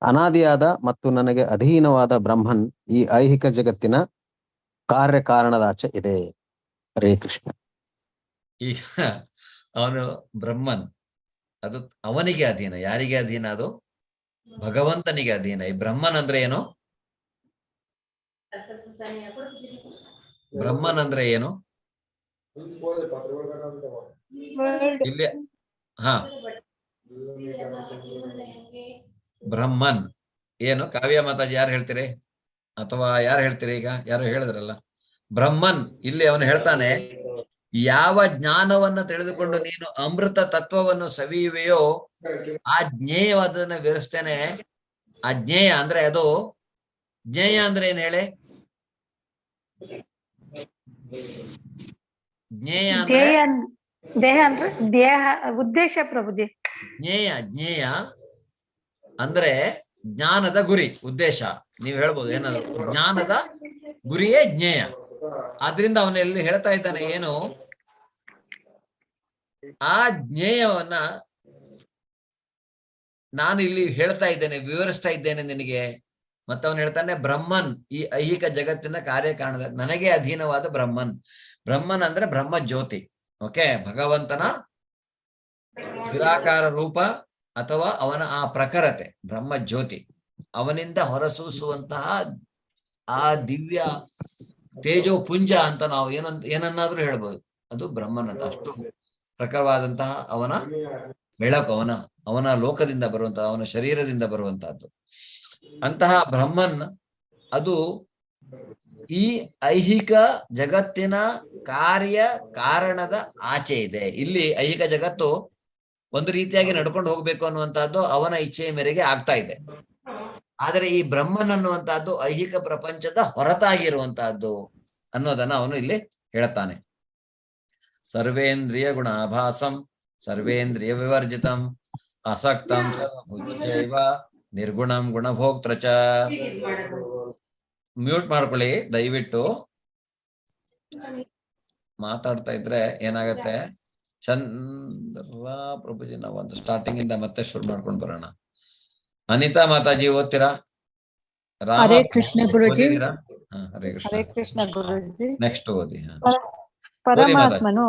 ಅನಾದಿಯಾದ ಮತ್ತು ನನಗೆ ಅಧೀನವಾದ ಬ್ರಹ್ಮನ್ ಈ ಐಹಿಕ ಜಗತ್ತಿನ ಕಾರ್ಯಕಾರಣದ ಆಚೆ ಇದೆ. ಹರೇ ಕೃಷ್ಣ. ಈಗ ಅವನು ಬ್ರಹ್ಮನ್, ಅದು ಅವನಿಗೆ ಅಧೀನ. ಯಾರಿಗೆ ಅಧೀನ? ಅದು ಭಗವಂತನಿಗೆ ಅಧೀನ. ಈ ಬ್ರಹ್ಮನ್ ಅಂದ್ರೆ ಏನು? ಬ್ರಹ್ಮನ್ ಅಂದ್ರೆ ಏನು ಇಲ್ಲಿ? ಹಾ, ಬ್ರಹ್ಮನ್ ಏನು? ಕಾವ್ಯ ಮಾತಾಜಿ ಯಾರು ಹೇಳ್ತೀರಿ? ಅಥವಾ ಯಾರು ಹೇಳ್ತೀರಿ? ಈಗ ಯಾರು ಹೇಳಿದ್ರಲ್ಲ ಬ್ರಹ್ಮನ್. ಇಲ್ಲಿ ಅವನು ಹೇಳ್ತಾನೆ, ಯಾವ ಜ್ಞಾನವನ್ನ ತಿಳಿದುಕೊಂಡು ನೀನು ಅಮೃತ ತತ್ವವನ್ನು ಸವಿಯುವೆಯೋ ಆ ಜ್ಞೇಯವಾದನ್ನ ವಿವರಿಸ್ತೇನೆ. ಆ ಜ್ಞೇಯ ಅಂದ್ರೆ ಅದು, ಜ್ಞೇಯ ಅಂದ್ರೆ ಏನ್ ಹೇಳಿ? ಜ್ಞೇಯ ಅಂದ್ರೆ ದೇಹ ಅಂದ್ರೆ ದೇಹ ಉದ್ದೇಶ ಪ್ರಭುಜಿ. ಜ್ಞೇಯ ಅಂದ್ರೆ ಜ್ಞಾನದ ಗುರಿ, ಉದ್ದೇಶ. ನೀವು ಹೇಳ್ಬೋದು ಏನಾದ್ರು, ಜ್ಞಾನದ ಗುರಿಯೇ ಜ್ಞೇಯ. ಆದ್ರಿಂದ ಅವನಲ್ಲಿ ಹೇಳ್ತಾ ಇದ್ದಾನೆ ಏನು? ಆ ಜ್ಞೇಯವನ್ನ ನಾನು ಇಲ್ಲಿ ಹೇಳ್ತಾ ಇದ್ದೇನೆ, ವಿವರಿಸ್ತಾ ಇದ್ದೇನೆ ನಿನಗೆ. ಮತ್ತವನು ಹೇಳ್ತಾನೆ ಬ್ರಹ್ಮನ್, ಈ ಐಹಿಕ ಜಗತ್ತಿನ ಕಾರ್ಯಕಾರಣದ ನನಗೆ ಅಧೀನವಾದ ಬ್ರಹ್ಮನ್. ಬ್ರಹ್ಮನ್ ಅಂದ್ರೆ ಬ್ರಹ್ಮ ಜ್ಯೋತಿ. ಓಕೆ, ಭಗವಂತನ ನಿರಾಕಾರ ರೂಪ ಅಥವಾ ಅವನ ಆ ಪ್ರಖರತೆ, ಬ್ರಹ್ಮ ಜ್ಯೋತಿ. ಅವನಿಂದ ಹೊರಸೂಸುವಂತಹ ಆ ದಿವ್ಯ ತೇಜೋ ಪುಂಜ ಅಂತ ನಾವು ಏನನ್ನಾದ್ರೂ ಹೇಳ್ಬೋದು. ಅದು ಬ್ರಹ್ಮನ್ ಅಂತ. ಅಷ್ಟು ಪ್ರಖರವಾದಂತಹ ಅವನ ಬೆಳಕು, ಅವನ ಲೋಕದಿಂದ ಬರುವಂತಹ, ಅವನ ಶರೀರದಿಂದ ಬರುವಂತಹದ್ದು. ಅಂತಹ ಬ್ರಹ್ಮನ್ ಅದು ಈ ಐಹಿಕ ಜಗತ್ತಿನ ಕಾರ್ಯ ಕಾರಣದ ಆಚೆ ಇದೆ. ಇಲ್ಲಿ ಐಹಿಕ ಜಗತ್ತು ಒಂದು ರೀತಿಯಾಗಿ ನಡ್ಕೊಂಡು ಹೋಗ್ಬೇಕು ಅನ್ನುವಂತಹದ್ದು ಅವನ ಇಚ್ಛೆಯ ಮೇರೆಗೆ ಆಗ್ತಾ ಇದೆ. ಆದರೆ ಈ ಬ್ರಹ್ಮನ್ ಅನ್ನುವಂತಹದ್ದು ಐಹಿಕ ಪ್ರಪಂಚದ ಹೊರತಾಗಿರುವಂತಹದ್ದು ಅನ್ನೋದನ್ನ ಅವನು ಇಲ್ಲಿ ಹೇಳ್ತಾನೆ. ಸರ್ವೇಂದ್ರಿಯ ಗುಣಾಭಾಸಂ ಸರ್ವೇಂದ್ರಿಯ ವಿವರ್ಜಿತಂ ಅಸಕ್ತಂ ಸರ್ವಭುಜ್ಯೈವ ನಿರ್ಗುಣಂ ಗುಣಭೋಕ್ತೃ ಚ. ಮ್ಯೂಟ್ ಮಾಡ್ಕೊಳ್ಳಿ ದಯವಿಟ್ಟು. ಮಾತಾಡ್ತಾ ಇದ್ರೆ ಏನಾಗತ್ತೆ? ಚಂದ್ರ ಪ್ರಭುಜಿ, ನಾವು ಒಂದು ಸ್ಟಾರ್ಟಿಂಗ್ ಇಂದ ಮತ್ತೆ ಶುರು ಮಾಡ್ಕೊಂಡು ಬರೋಣ. ಅನಿತಾ ಮಾತಾಜಿ ಓದ್ತೀರಾ? ಹರೇ ಕೃಷ್ಣ ಗುರುಜಿ. ಹರೇ ಕೃಷ್ಣ. ಹರೇ ಕೃಷ್ಣ ಗುರುಜಿ. ನೆಕ್ಸ್ಟ್ ಓದಿ. ಪರಮಾತ್ಮನು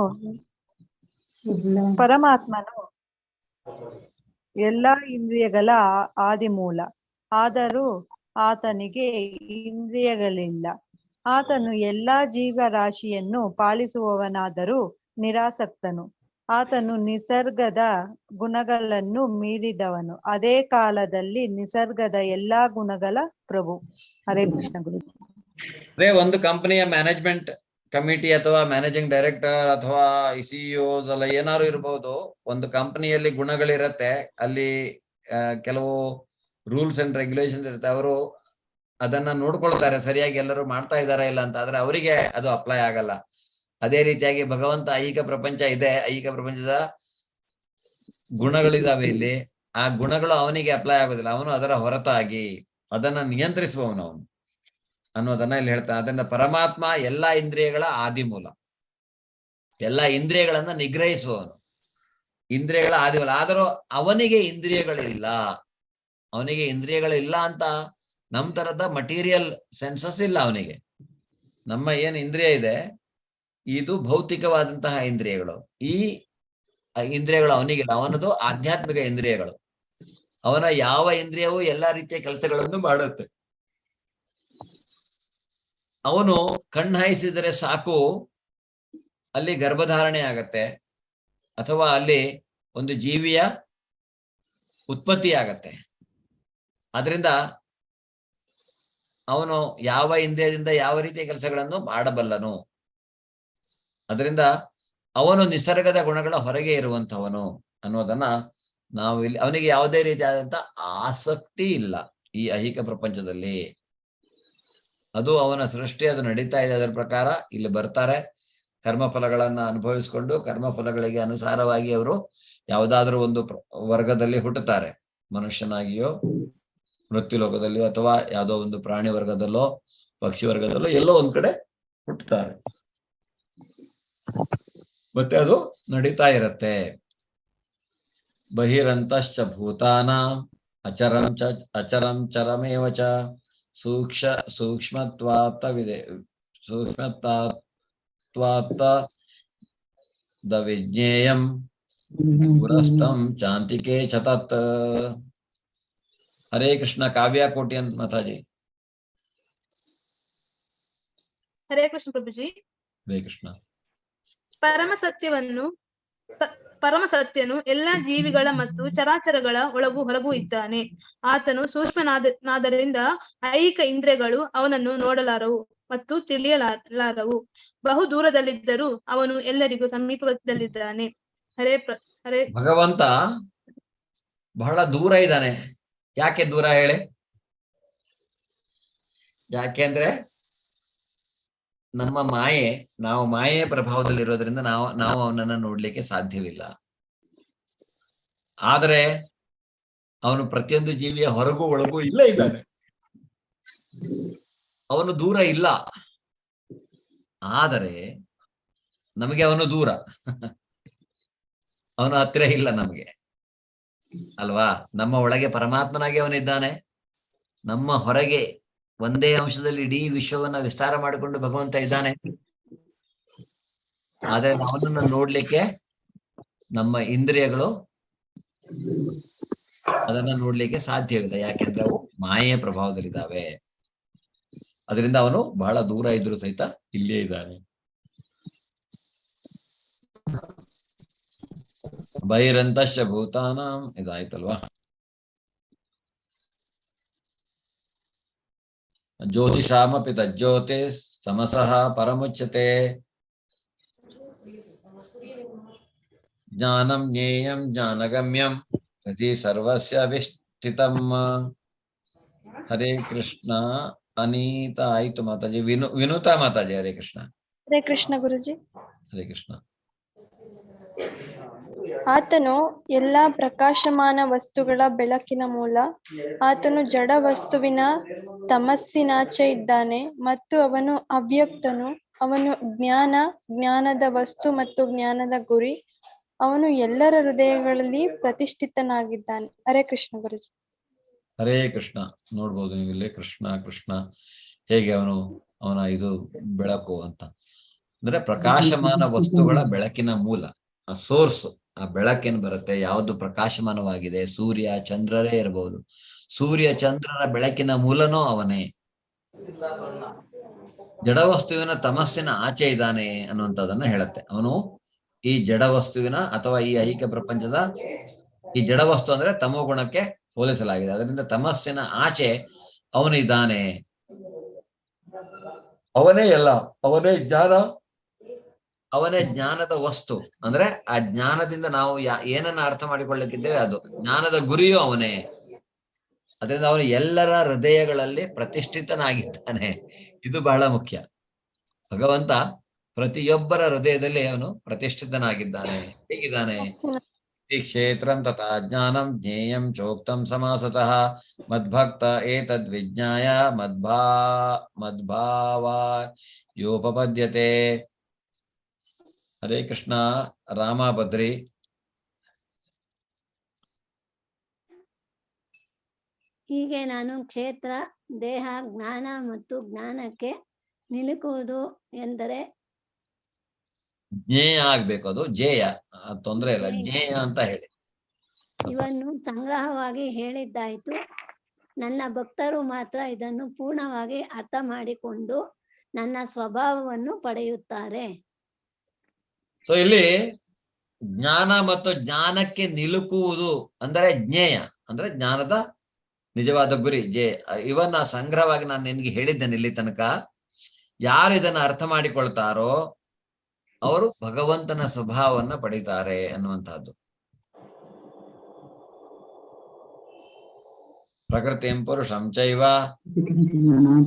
ಎಲ್ಲಾ ಇಂದ್ರಿಯಗಳ ಆದಿಮೂಲ. ಆದರೂ ಆತನಿಗೆ ಇಂದ್ರಿಯಗಳಿಲ್ಲ. ಆತನು ಎಲ್ಲಾ ಜೀವರಾಶಿಯನ್ನು ಪಾಲಿಸುವವನಾದರೂ ನಿರಾಸಕ್ತನು. ಆತನು ನಿಸರ್ಗದ ಗುಣಗಳನ್ನು ಮೀರಿದವನು. ಅದೇ ಕಾಲದಲ್ಲಿ ನಿಸರ್ಗದ ಎಲ್ಲಾ ಗುಣಗಳ ಪ್ರಭು. ಹರೇ ಕೃಷ್ಣ ಗುರು. ಅದೇ ಒಂದು ಕಂಪನಿಯ ಮ್ಯಾನೇಜ್ಮೆಂಟ್ ಕಮಿಟಿ ಅಥವಾ ಮ್ಯಾನೇಜಿಂಗ್ ಡೈರೆಕ್ಟರ್ ಅಥವಾ ಸಿಇಒಸ್ ಅಲ್ಲ ಏನಾದ್ರು ಇರಬಹುದು. ಒಂದು ಕಂಪನಿಯಲ್ಲಿ ಗುಣಗಳಿರತ್ತೆ, ಅಲ್ಲಿ ಕೆಲವು ರೂಲ್ಸ್ ಅಂಡ್ ರೆಗ್ಯುಲೇಷನ್ಸ್ ಇರುತ್ತೆ. ಅವರು ಅದನ್ನ ನೋಡ್ಕೊಳ್ತಾರೆ, ಸರಿಯಾಗಿ ಎಲ್ಲರೂ ಮಾಡ್ತಾ ಇದಾರ ಇಲ್ಲ ಅಂತ. ಆದ್ರೆ ಅವರಿಗೆ ಅದು ಅಪ್ಲೈ ಆಗಲ್ಲ. ಅದೇ ರೀತಿಯಾಗಿ ಭಗವಂತ ಐಹಿಕ ಪ್ರಪಂಚ ಇದೆ, ಐಹಿಕ ಪ್ರಪಂಚದ ಗುಣಗಳಿದಾವೆ ಇಲ್ಲಿ. ಆ ಗುಣಗಳು ಅವನಿಗೆ ಅಪ್ಲೈ ಆಗೋದಿಲ್ಲ. ಅವನು ಅದರ ಹೊರತಾಗಿ ಅದನ್ನ ನಿಯಂತ್ರಿಸುವವನು ಅವನು ಅನ್ನೋದನ್ನ ಇಲ್ಲಿ ಹೇಳ್ತಾನೆ. ಅದರಿಂದ ಪರಮಾತ್ಮ ಎಲ್ಲಾ ಇಂದ್ರಿಯಗಳ ಆದಿಮೂಲ, ಎಲ್ಲಾ ಇಂದ್ರಿಯಗಳನ್ನ ನಿಗ್ರಹಿಸುವವನು, ಇಂದ್ರಿಯಗಳ ಆದಿಮೂಲ. ಆದರೂ ಅವನಿಗೆ ಇಂದ್ರಿಯಗಳಿಲ್ಲ. ಅವನಿಗೆ ಇಂದ್ರಿಯಗಳಿಲ್ಲ ಅಂತ ನಮ್ ತರದ ಮಟೀರಿಯಲ್ ಸೆನ್ಸಸ್ ಇಲ್ಲ ಅವನಿಗೆ. ನಮ್ಮ ಏನ್ ಇಂದ್ರಿಯ ಇದೆ ಇದು ಭೌತಿಕವಾದಂತಹ ಇಂದ್ರಿಯಗಳು. ಈ ಇಂದ್ರಿಯಗಳು ಅವನಿಗಿಲ್ಲ. ಅವನದು ಆಧ್ಯಾತ್ಮಿಕ ಇಂದ್ರಿಯಗಳು. ಅವನ ಯಾವ ಇಂದ್ರಿಯವೂ ಎಲ್ಲಾ ರೀತಿಯ ಕೆಲಸಗಳನ್ನು ಮಾಡುತ್ತೆ. ಅವನು ಕಣ್ಣು ಹಾಯಿಸಿದರೆ ಸಾಕು, ಅಲ್ಲಿ ಗರ್ಭಧಾರಣೆ ಆಗತ್ತೆ ಅಥವಾ ಅಲ್ಲಿ ಒಂದು ಜೀವಿಯ ಉತ್ಪತ್ತಿ ಆಗತ್ತೆ. ಆದ್ರಿಂದ ಅವನು ಯಾವ ಇಂದ್ರಿಯದಿಂದ ಯಾವ ರೀತಿಯ ಕೆಲಸಗಳನ್ನು ಮಾಡಬಲ್ಲನು. ಅದರಿಂದ ಅವನು ನಿಸರ್ಗದ ಗುಣಗಳ ಹೊರಗೆ ಇರುವಂತವನು ಅನ್ನೋದನ್ನ ನಾವು ಇಲ್ಲಿ, ಅವನಿಗೆ ಯಾವುದೇ ರೀತಿಯಾದಂತ ಆಸಕ್ತಿ ಇಲ್ಲ ಈ ಐಹಿಕ ಪ್ರಪಂಚದಲ್ಲಿ. ಅದು ಅವನ ಸೃಷ್ಟಿ, ಅದು ನಡೀತಾ ಇದೆ. ಅದರ ಪ್ರಕಾರ ಇಲ್ಲಿ ಬರ್ತಾರೆ, ಕರ್ಮಫಲಗಳನ್ನ ಅನುಭವಿಸಿಕೊಂಡು ಕರ್ಮಫಲಗಳಿಗೆ ಅನುಸಾರವಾಗಿ ಅವರು ಯಾವುದಾದ್ರೂ ಒಂದು ವರ್ಗದಲ್ಲಿ ಹುಟ್ಟುತ್ತಾರೆ. ಮನುಷ್ಯನಾಗಿಯೋ, ಮೃತ್ಯು ಲೋಕದಲ್ಲಿಯೋ, ಅಥವಾ ಯಾವುದೋ ಒಂದು ಪ್ರಾಣಿ ವರ್ಗದಲ್ಲೋ, ಪಕ್ಷಿ ವರ್ಗದಲ್ಲೋ, ಎಲ್ಲೋ ಒಂದ್ ಕಡೆ ಹುಟ್ಟುತ್ತಾರೆ. ಮತ್ತೆ ಅದು ನಡೀತಾ ಬಹಿರಂತಶ್ಚ ಭೂತಾನಾಂ ಅಚರಂ ಚರಮೇವ ಚ ಸೂಕ್ಷ್ಮತ್ವಾತ್ತ ಸೂಕ್ಷ್ಮತ್ವಾತ್ತ ದ ವಿಜ್ಞೇಯಂ ಪುರಸ್ತಂ ಚಾಂತಿಕೆ ಚತತ್. ಹರೇ ಕೃಷ್ಣ. ಕಾವ್ಯ ಕೋಟ್ಯನ್ ಮಾತಾಜಿ. ಹರೇ ಕೃಷ್ಣ ಪ್ರಭುಜಿ. ಹರೇ ಕೃಷ್ಣ. ಪರಮ ಸತ್ಯನು ಎಲ್ಲಾ ಜೀವಿಗಳ ಮತ್ತು ಚರಾಚರಗಳ ಒಳಗೂ ಹೊರಗೂ ಇದ್ದಾನೆ. ಆತನು ಸೂಕ್ಷ್ಮನಾದರಿಂದ ಐಹಿಕ ಇಂದ್ರಿಯಗಳು ಅವನನ್ನು ನೋಡಲಾರವು ಮತ್ತು ತಿಳಿಯಲಾರವು. ಬಹು ದೂರದಲ್ಲಿದ್ದರೂ ಅವನು ಎಲ್ಲರಿಗೂ ಸಮೀಪದಲ್ಲಿದ್ದಾನೆ. ಹರೇ ಭಗವಂತ ಬಹಳ ದೂರ ಇದ್ದಾನೆ. ಯಾಕೆ ದೂರ ಹೇಳಿ? ಯಾಕೆಂದ್ರೆ ನಮ್ಮ ನಾವು ಮಾಯೆಯ ಪ್ರಭಾವದಲ್ಲಿರೋದ್ರಿಂದ ನಾವು ಅವನನ್ನ ನೋಡ್ಲಿಕ್ಕೆ ಸಾಧ್ಯವಿಲ್ಲ. ಆದರೆ ಅವನು ಪ್ರತಿಯೊಂದು ಜೀವಿಯ ಹೊರಗೂ ಒಳಗೂ ಇಲ್ಲೇ ಇದ್ದಾನೆ. ಅವನು ದೂರ ಇಲ್ಲ, ಆದರೆ ನಮಗೆ ಅವನು ದೂರ. ಅವನು ಹತ್ತಿರ ಇಲ್ಲ ನಮಗೆ, ಅಲ್ವಾ? ನಮ್ಮ ಒಳಗೆ ಪರಮಾತ್ಮನಾಗಿ ಅವನಿದ್ದಾನೆ, ನಮ್ಮ ಹೊರಗೆ ಒಂದೇ ಅಂಶದಲ್ಲಿ ಇಡೀ ವಿಶ್ವವನ್ನ ವಿಸ್ತಾರ ಮಾಡಿಕೊಂಡು ಭಗವಂತ ಇದ್ದಾನೆ. ಆದ್ರೆ ಅವನನ್ನ ನೋಡ್ಲಿಕ್ಕೆ ನಮ್ಮ ಇಂದ್ರಿಯಗಳು ಅದನ್ನ ನೋಡ್ಲಿಕ್ಕೆ ಸಾಧ್ಯವಿಲ್ಲ. ಯಾಕೆಂದ್ರೆ ಅವು ಮಾಯೆಯ ಪ್ರಭಾವದಲ್ಲಿದ್ದಾವೆ. ಅದರಿಂದ ಅವನು ಬಹಳ ದೂರ ಇದ್ರು ಸಹಿತ ಇಲ್ಲೇ ಇದ್ದಾನೆ. ಬಹಿರಂತಶ್ಚ ಭೂತಾನಾಂ ಇದಾಯ್ತಲ್ವಾ? ಜ್ಯೋತಿಷಾಮಪಿ ತಜ್ಜ್ಯೋತಿ ತಮಸಃ ಪರಮುಚ್ಯತೆ. ಜ್ಞಾನಂ ಜ್ಞೇಯಂ ಜ್ಞಾನಗಮ್ಯಂ ಪ್ರತಿ ಸರ್ವಸ್ಯ ವಿಷ್ಠಿತಂ. ಹರೇ ಕೃಷ್ಣ. ಅನೀತಾ ಆಯ್ತು ಮಾತಾಜಿ. ವಿನುತಾ ಮಾತಾಜಿ. ಹರೇ ಕೃಷ್ಣ. ಹರೇ ಕೃಷ್ಣ ಗುರುಜಿ. ಹರೇ ಕೃಷ್ಣ. ಆತನು ಎಲ್ಲಾ ಪ್ರಕಾಶಮಾನ ವಸ್ತುಗಳ ಬೆಳಕಿನ ಮೂಲ. ಆತನು ಜಡ ವಸ್ತುವಿನ ತಮಸ್ಸಿನಾಚೆ ಇದ್ದಾನೆ ಮತ್ತು ಅವನು ಅವ್ಯಕ್ತನು. ಅವನು ಜ್ಞಾನದ ವಸ್ತು ಮತ್ತು ಜ್ಞಾನದ ಗುರಿ. ಅವನು ಎಲ್ಲರ ಹೃದಯಗಳಲ್ಲಿ ಪ್ರತಿಷ್ಠಿತನಾಗಿದ್ದಾನೆ. ಹರೇ ಕೃಷ್ಣ ಗುರುಜಿ. ಹರೇ ಕೃಷ್ಣ. ನೋಡ್ಬೋದು ನೀವು ಇಲ್ಲಿ ಕೃಷ್ಣ ಕೃಷ್ಣ ಹೇಗೆ ಅವನ ಇದು ಬೆಳಕು ಅಂತ ಅಂದ್ರೆ ಪ್ರಕಾಶಮಾನ ವಸ್ತುಗಳ ಬೆಳಕಿನ ಮೂಲ, ಆ ಸೋರ್ಸ್, ಆ ಬೆಳಕೇನು ಬರುತ್ತೆ, ಯಾವುದು ಪ್ರಕಾಶಮಾನವಾಗಿದೆ. ಸೂರ್ಯ ಚಂದ್ರರೇ ಇರಬಹುದು. ಸೂರ್ಯ ಚಂದ್ರರ ಬೆಳಕಿನ ಮೂಲನೂ ಅವನೇ. ಜಡ ವಸ್ತುವಿನ ತಮಸ್ಸಿನ ಆಚೆ ಇದ್ದಾನೆ ಅನ್ನುವಂಥದ್ದನ್ನ ಹೇಳುತ್ತೆ. ಅವನು ಈ ಜಡ ವಸ್ತುವಿನ ಅಥವಾ ಈ ಐಹಿಕ ಪ್ರಪಂಚದ ಈ ಜಡ ವಸ್ತು ಅಂದ್ರೆ ತಮೋ ಗುಣಕ್ಕೆ ಹೋಲಿಸಲಾಗಿದೆ. ಅದರಿಂದ ತಮಸ್ಸಿನ ಆಚೆ ಅವನಿದ್ದಾನೆ. ಅವನೇ ಎಲ್ಲ, ಅವನೇ ಜ್ಞಾನ, ಅವನೇ ಜ್ಞಾನದ ವಸ್ತು. ಅಂದ್ರೆ ಆ ಜ್ಞಾನದಿಂದ ನಾವು ಏನನ್ನ ಅರ್ಥ ಮಾಡಿಕೊಳ್ಳಲಿಕ್ಕಿದ್ದೇವೆ ಅದು ಜ್ಞಾನದ ಗುರಿಯೂ ಅವನೇ. ಅದರಿಂದ ಅವನು ಎಲ್ಲರ ಹೃದಯಗಳಲ್ಲಿ ಪ್ರತಿಷ್ಠಿತನಾಗಿದ್ದಾನೆ. ಇದು ಬಹಳ ಮುಖ್ಯ. ಭಗವಂತ ಪ್ರತಿಯೊಬ್ಬರ ಹೃದಯದಲ್ಲಿ ಅವನು ಪ್ರತಿಷ್ಠಿತನಾಗಿದ್ದಾನೆ. ಹೇಗಿದ್ದಾನೆ? ಕ್ಷೇತ್ರಂ ತಥಾ ಜ್ಞಾನಂ ಜ್ಞೇಯಂ ಚೋಕ್ತಂ ಸಮಾಸತಃ ಮದ್ಭಕ್ತ ಏತದ್ ವಿಜ್ಞಾಯ ಮದ್ಭಾವಾಯೋಪಪದ್ಯತೆ. ಹರೇ ಕೃಷ್ಣ. ರಾಮ ಬದ್ರಿ. ಹೀಗೆ ನಾನು ಕ್ಷೇತ್ರ, ದೇಹ, ಜ್ಞಾನ ಮತ್ತು ಜ್ಞಾನಕ್ಕೆ ನಿಲುಕುವುದು ಎಂದರೆ ಜ್ಞೇಯ ಆಗ್ಬೇಕು. ಅದು ಜೇಯ, ತೊಂದ್ರೆ ಇಲ್ಲ, ಜ್ಞೇಯ ಅಂತ ಹೇಳಿ. ಇವನ್ನು ಸಂಗ್ರಹವಾಗಿ ಹೇಳಿದ್ದಾಯ್ತು. ನನ್ನ ಭಕ್ತರು ಮಾತ್ರ ಇದನ್ನು ಪೂರ್ಣವಾಗಿ ಅರ್ಥ ಮಾಡಿಕೊಂಡು ನನ್ನ ಸ್ವಭಾವವನ್ನು ಪಡೆಯುತ್ತಾರೆ. ಸೊ ಇಲ್ಲಿ ಜ್ಞಾನ ಮತ್ತು ಜ್ಞಾನಕ್ಕೆ ನಿಲುಕುವುದು ಅಂದರೆ ಜ್ಞೇಯ, ಅಂದ್ರೆ ಜ್ಞಾನದ ನಿಜವಾದ ಗುರಿ ಇವನ್ನ ಸಂಗ್ರಹವಾಗಿ ನಾನು ನಿನ್ಗೆ ಹೇಳಿದ್ದೇನೆ ಇಲ್ಲಿ ತನಕ. ಯಾರು ಇದನ್ನ ಅರ್ಥ ಮಾಡಿಕೊಳ್ತಾರೋ ಅವರು ಭಗವಂತನ ಸ್ವಭಾವವನ್ನ ಪಡೀತಾರೆ ಅನ್ನುವಂತಹದ್ದು. ಪ್ರಕೃತಿಂ ಪುರುಷಂ ಚೈವ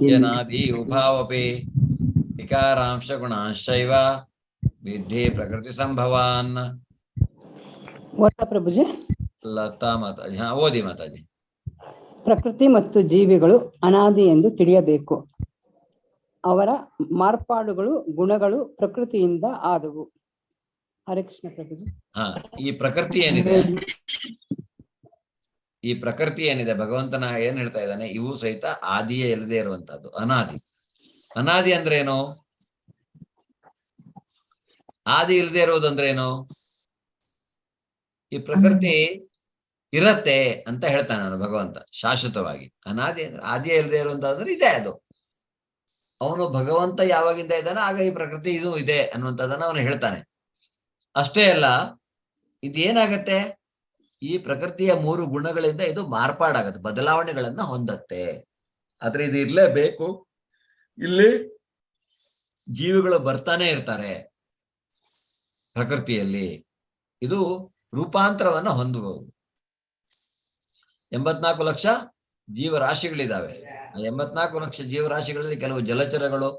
ಜನಾದಿ ಉಭಾವಪಿ ವಿಕಾರಾಂಶ ಗುಣಾಂಶೈವ ವಿದ್ಧಿ ಪ್ರಕೃತಿ ಸಂಭವಾನ್. ಪ್ರಭುಜಿ. ಲತಾ ಮಾತಾಜಿ. ಹಾ, ಓದಿ ಮಾತಾಜಿ. ಪ್ರಕೃತಿ ಮತ್ತು ಜೀವಿಗಳು ಅನಾದಿ ಎಂದು ತಿಳಿಯಬೇಕು. ಅವರ ಮಾರ್ಪಾಡುಗಳು ಗುಣಗಳು ಪ್ರಕೃತಿಯಿಂದ ಆದವು. ಹರೇ ಕೃಷ್ಣ ಪ್ರಭುಜಿ. ಹಾ, ಈ ಪ್ರಕೃತಿ ಏನಿದೆ, ಈ ಪ್ರಕೃತಿ ಏನಿದೆ ಭಗವಂತನ ಏನ್ ಹೇಳ್ತಾ ಇದ್ದಾನೆ, ಇವು ಸಹಿತ ಆದಿಯೇ ಇಲ್ಲದೆ ಇರುವಂತಹದ್ದು, ಅನಾದಿ. ಅನಾದಿ ಅಂದ್ರೆ ಏನು? ಆದಿ ಇಲ್ಲದೆ ಇರೋದಂದ್ರೇನು? ಈ ಪ್ರಕೃತಿ ಇರತ್ತೆ ಅಂತ ಹೇಳ್ತಾನೆ ನಾನು ಭಗವಂತ ಶಾಶ್ವತವಾಗಿ. ಅನಾದಿ ಅಂದ್ರೆ ಆದಿಯ ಇಲ್ಲದೆ ಇರುವಂತಂದ್ರೆ ಇದೆ ಅದು. ಅವನು ಭಗವಂತ ಯಾವಾಗಿಂದ ಇದ್ದಾನೆ ಆಗ ಈ ಪ್ರಕೃತಿ ಇದು ಇದೆ ಅನ್ನುವಂಥದ್ದನ್ನ ಅವನು ಹೇಳ್ತಾನೆ. ಅಷ್ಟೇ ಅಲ್ಲ, ಇದೇನಾಗತ್ತೆ, ಈ ಪ್ರಕೃತಿಯ 3 ಗುಣಗಳಿಂದ ಇದು ಮಾರ್ಪಾಡಾಗತ್ತೆ, ಬದಲಾವಣೆಗಳನ್ನ ಹೊಂದತ್ತೆ. ಆದ್ರೆ ಇದು ಇರ್ಲೇಬೇಕು. ಇಲ್ಲಿ ಜೀವಿಗಳು ಬರ್ತಾನೆ ಇರ್ತಾರೆ ಪ್ರಕೃತಿಯಲ್ಲಿ. ಇದು ರೂಪಾಂತರವನ್ನ ಹೊಂದಬಹುದು. 84 ಲಕ್ಷ ಜೀವರಾಶಿಗಳಿದ್ದಾವೆ. 84 ಲಕ್ಷ ಜೀವರಾಶಿಗಳಲ್ಲಿ ಕೆಲವು ಜಲಚರಗಳು,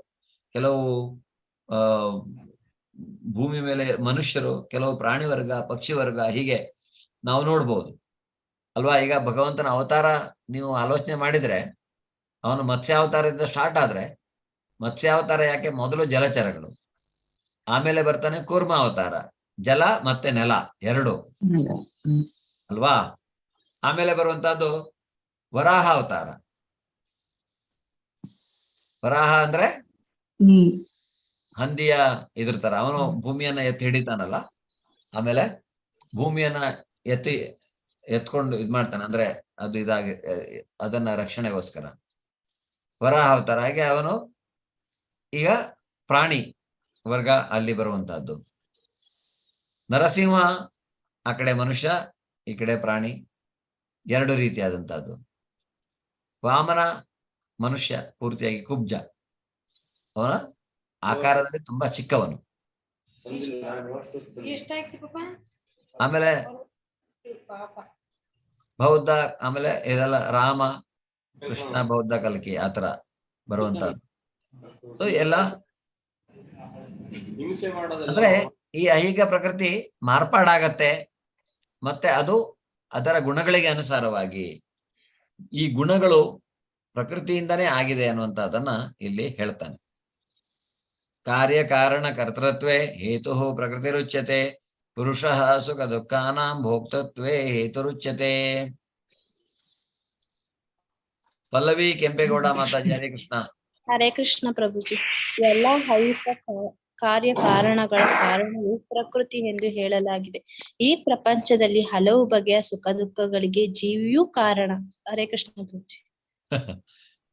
ಕೆಲವು ಭೂಮಿ ಮೇಲೆ ಮನುಷ್ಯರು, ಕೆಲವು ಪ್ರಾಣಿ ವರ್ಗ, ಪಕ್ಷಿ ವರ್ಗ, ಹೀಗೆ ನಾವು ನೋಡ್ಬೋದು ಅಲ್ವಾ. ಈಗ ಭಗವಂತನ ಅವತಾರ ನೀವು ಆಲೋಚನೆ ಮಾಡಿದ್ರೆ, ಅವನು ಮತ್ಸ್ಯಾವತಾರದಿಂದ ಸ್ಟಾರ್ಟ್ ಆದ್ರೆ, ಮತ್ಸ್ಯಾವತಾರ ಯಾಕೆ? ಮೊದಲು ಜಲಚರಗಳು, ಆಮೇಲೆ ಬರ್ತಾನೆ ಕೂರ್ಮ ಅವತಾರ, ಜಲ ಮತ್ತೆ ನೆಲ ಎರಡು ಅಲ್ವಾ. ಆಮೇಲೆ ಬರುವಂತಹದ್ದು ವರಾಹ ಅವತಾರ. ವರಾಹ ಅಂದ್ರೆ ಹಂದಿಯ ಇದಿರ್ತಾರ, ಅವನು ಭೂಮಿಯನ್ನ ಎತ್ತಿ ಹಿಡಿತಾನಲ್ಲ, ಆಮೇಲೆ ಭೂಮಿಯನ್ನ ಎತ್ಕೊಂಡು ಇದ್ ಮಾಡ್ತಾನೆ, ಅಂದ್ರೆ ಅದು ಇದಾಗಿ ಅದನ್ನ ರಕ್ಷಣೆಗೋಸ್ಕರ ವರಾಹ ಅವತಾರ. ಹಾಗೆ ಅವನು ಈಗ ಪ್ರಾಣಿ ವರ್ಗ ಅಲ್ಲಿ ಬರುವಂತಹದ್ದು. ನರಸಿಂಹ ಆ ಕಡೆ ಮನುಷ್ಯ, ಈ ಕಡೆ ಪ್ರಾಣಿ, ಎರಡು ರೀತಿಯಾದಂತಹದ್ದು. ವಾಮನ ಮನುಷ್ಯ, ಪೂರ್ತಿಯಾಗಿ ಕುಬ್ಜ, ಅವನ ಆಕಾರದಲ್ಲಿ ತುಂಬಾ ಚಿಕ್ಕವನು. ಆಮೇಲೆ ಬೌದ್ಧ, ಆಮೇಲೆ ಇದೆಲ್ಲ ರಾಮ ಕೃಷ್ಣ ಬೌದ್ಧ ಕಲ್ಕಿ ಆತರ ಬರುವಂತಹದ್ದು. ಸೊ ಎಲ್ಲ ಅಂದ್ರೆ ಈ ಐಹಿಕ ಪ್ರಕೃತಿ ಮಾರ್ಪಾಡಾಗತ್ತೆ, ಮತ್ತೆ ಅದು ಅದರ ಗುಣಗಳಿಗೆ ಅನುಸಾರವಾಗಿ. ಈ ಗುಣಗಳು ಪ್ರಕೃತಿಯಿಂದನೇ ಆಗಿದೆ ಅನ್ನುವಂಥದ್ದನ್ನ ಇಲ್ಲಿ ಹೇಳ್ತಾನೆ. ಕಾರ್ಯ ಕಾರಣ ಕರ್ತೃತ್ವೇ ಹೇತು ಪ್ರಕೃತಿರುಚ್ಯತೆ, ಪುರುಷಃ ಸುಖ ದುಃಖಾನಾಂ ಭೋಕ್ತೃತ್ವೇ ಹೇತುರುಚ್ಯತೆ. ಪಲ್ಲವಿ ಕೆಂಪೇಗೌಡ ಮಾತಾಜಿ. ಹರೇ ಕೃಷ್ಣ. ಹರೇ ಕೃಷ್ಣ ಪ್ರಭುಜಿ. ಎಲ್ಲ ಐಹಿಕ ಕಾರ್ಯ ಕಾರಣಗಳ ಕಾರಣವು ಪ್ರಕೃತಿ ಎಂದು ಹೇಳಲಾಗಿದೆ. ಈ ಪ್ರಪಂಚದಲ್ಲಿ ಹಲವು ಬಗೆಯ ಸುಖ ದುಃಖಗಳಿಗೆ ಜೀವಿಯೂ ಕಾರಣ. ಹರೇ ಕೃಷ್ಣ ಪ್ರಭುಜಿ.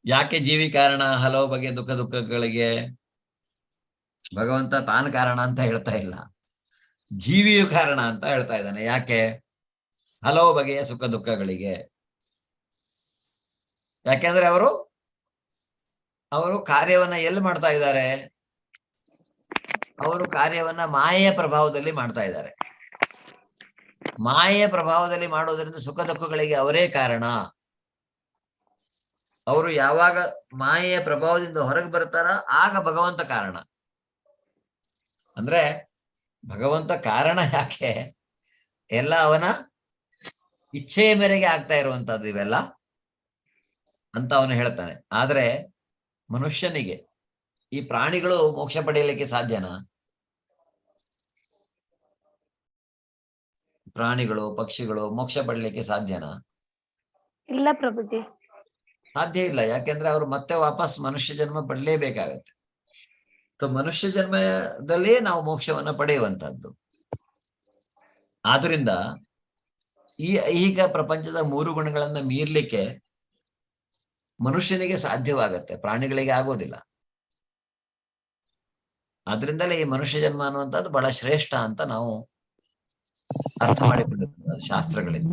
ಯಾಕೆ ಜೀವಿ ಕಾರಣ ಹಲವು ಬಗೆಯ ದುಃಖಗಳಿಗೆ? ಭಗವಂತ ತಾನು ಕಾರಣ ಅಂತ ಹೇಳ್ತಾ ಇಲ್ಲ, ಜೀವಿಯು ಕಾರಣ ಅಂತ ಹೇಳ್ತಾ ಇದ್ದಾನೆ. ಯಾಕೆ? ಹಲವು ಬಗೆಯ ಸುಖ ದುಃಖಗಳಿಗೆ. ಯಾಕೆಂದ್ರೆ ಅವರು ಕಾರ್ಯವನ್ನ ಎಲ್ಲಿ ಮಾಡ್ತಾ ಇದ್ದಾರೆ? ಅವರು ಕಾರ್ಯವನ್ನ ಮಾಯೆಯ ಪ್ರಭಾವದಲ್ಲಿ ಮಾಡ್ತಾ ಇದ್ದಾರೆ. ಮಾಯೆಯ ಪ್ರಭಾವದಲ್ಲಿ ಮಾಡೋದ್ರಿಂದ ಸುಖ ದುಃಖಗಳಿಗೆ ಅವರೇ ಕಾರಣ. ಅವರು ಯಾವಾಗ ಮಾಯೆಯ ಪ್ರಭಾವದಿಂದ ಹೊರಗೆ ಬರ್ತಾರ ಆಗ ಭಗವಂತ ಕಾರಣ. ಅಂದ್ರೆ ಭಗವಂತ ಕಾರಣ ಯಾಕೆ? ಎಲ್ಲ ಅವನ ಇಚ್ಛೆಯ ಮೇರೆಗೆ ಆಗ್ತಾ ಇರುವಂತದ್ದು ಇವೆಲ್ಲ ಅಂತ ಅವನು ಹೇಳ್ತಾನೆ. ಆದ್ರೆ ಮನುಷ್ಯನಿಗೆ, ಈ ಪ್ರಾಣಿಗಳು ಮೋಕ್ಷ ಪಡೆಯಲಿಕ್ಕೆ ಸಾಧ್ಯನಾ? ಪ್ರಾಣಿಗಳು ಪಕ್ಷಿಗಳು ಮೋಕ್ಷ ಪಡೆಯಲಿಕ್ಕೆ ಸಾಧ್ಯನಾ? ಇಲ್ಲ ಪ್ರಭುಜಿ, ಸಾಧ್ಯ ಇಲ್ಲ. ಯಾಕೆಂದ್ರೆ ಅವರು ಮತ್ತೆ ವಾಪಸ್ ಮನುಷ್ಯ ಜನ್ಮ ಪಡಲೇಬೇಕಾಗತ್ತೆ. ಮನುಷ್ಯ ಜನ್ಮದಲ್ಲೇ ನಾವು ಮೋಕ್ಷವನ್ನ ಪಡೆಯುವಂತಹದ್ದು. ಆದ್ರಿಂದ ಈ ಐಹಿಕ ಪ್ರಪಂಚದ 3 ಗುಣಗಳನ್ನ ಮೀರ್ಲಿಕ್ಕೆ ಮನುಷ್ಯನಿಗೆ ಸಾಧ್ಯವಾಗತ್ತೆ, ಪ್ರಾಣಿಗಳಿಗೆ ಆಗೋದಿಲ್ಲ. ಆದ್ರಿಂದಲೇ ಈ ಮನುಷ್ಯ ಜನ್ಮ ಅನ್ನುವಂಥದ್ದು ಬಹಳ ಶ್ರೇಷ್ಠ ಅಂತ ನಾವು ಅರ್ಥ ಮಾಡಿಕೊಂಡಿದ್ದೇವೆ ಶಾಸ್ತ್ರಗಳಿಂದ.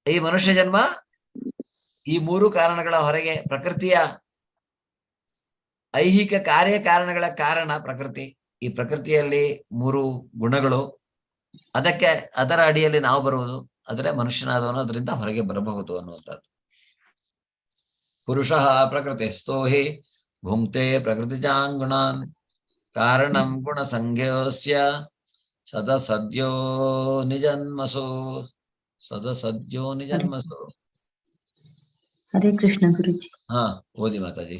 ಈ ಮನುಷ್ಯ ಜನ್ಮ ಈ 3 ಕಾರಣಗಳ ಹೊರಗೆ, ಪ್ರಕೃತಿಯ ಐಹಿಕ ಕಾರ್ಯ ಕಾರಣಗಳ ಕಾರಣ ಪ್ರಕೃತಿ. ಈ ಪ್ರಕೃತಿಯಲ್ಲಿ 3 ಗುಣಗಳು, ಅದರ ಅಡಿಯಲ್ಲಿ ನಾವು ಬರುವುದು, ಆದರೆ ಮನುಷ್ಯನಾದವನು ಅದರಿಂದ ಹೊರಗೆ ಬರಬಹುದು ಅನ್ನುವಂಥದ್ದು. ಪುರುಷಃ ಪ್ರಕೃತಿಸ್ಥೋ ಹಿ ಭುಂಕ್ತೆ ಪ್ರಕೃತಿಜಾಂಗುಣಾನ್ ಕಾರಣಂ ಗುಣ ಸಂಜ್ಞೋಸ್ಯ ಸದಸದ್ಯೋ ನಿಜನ್ಮಸೋ. ಹರೇ ಕೃಷ್ಣ ಗುರುಜಿ. ಹಾ, ಓದಿ ಮಾತಾಜಿ.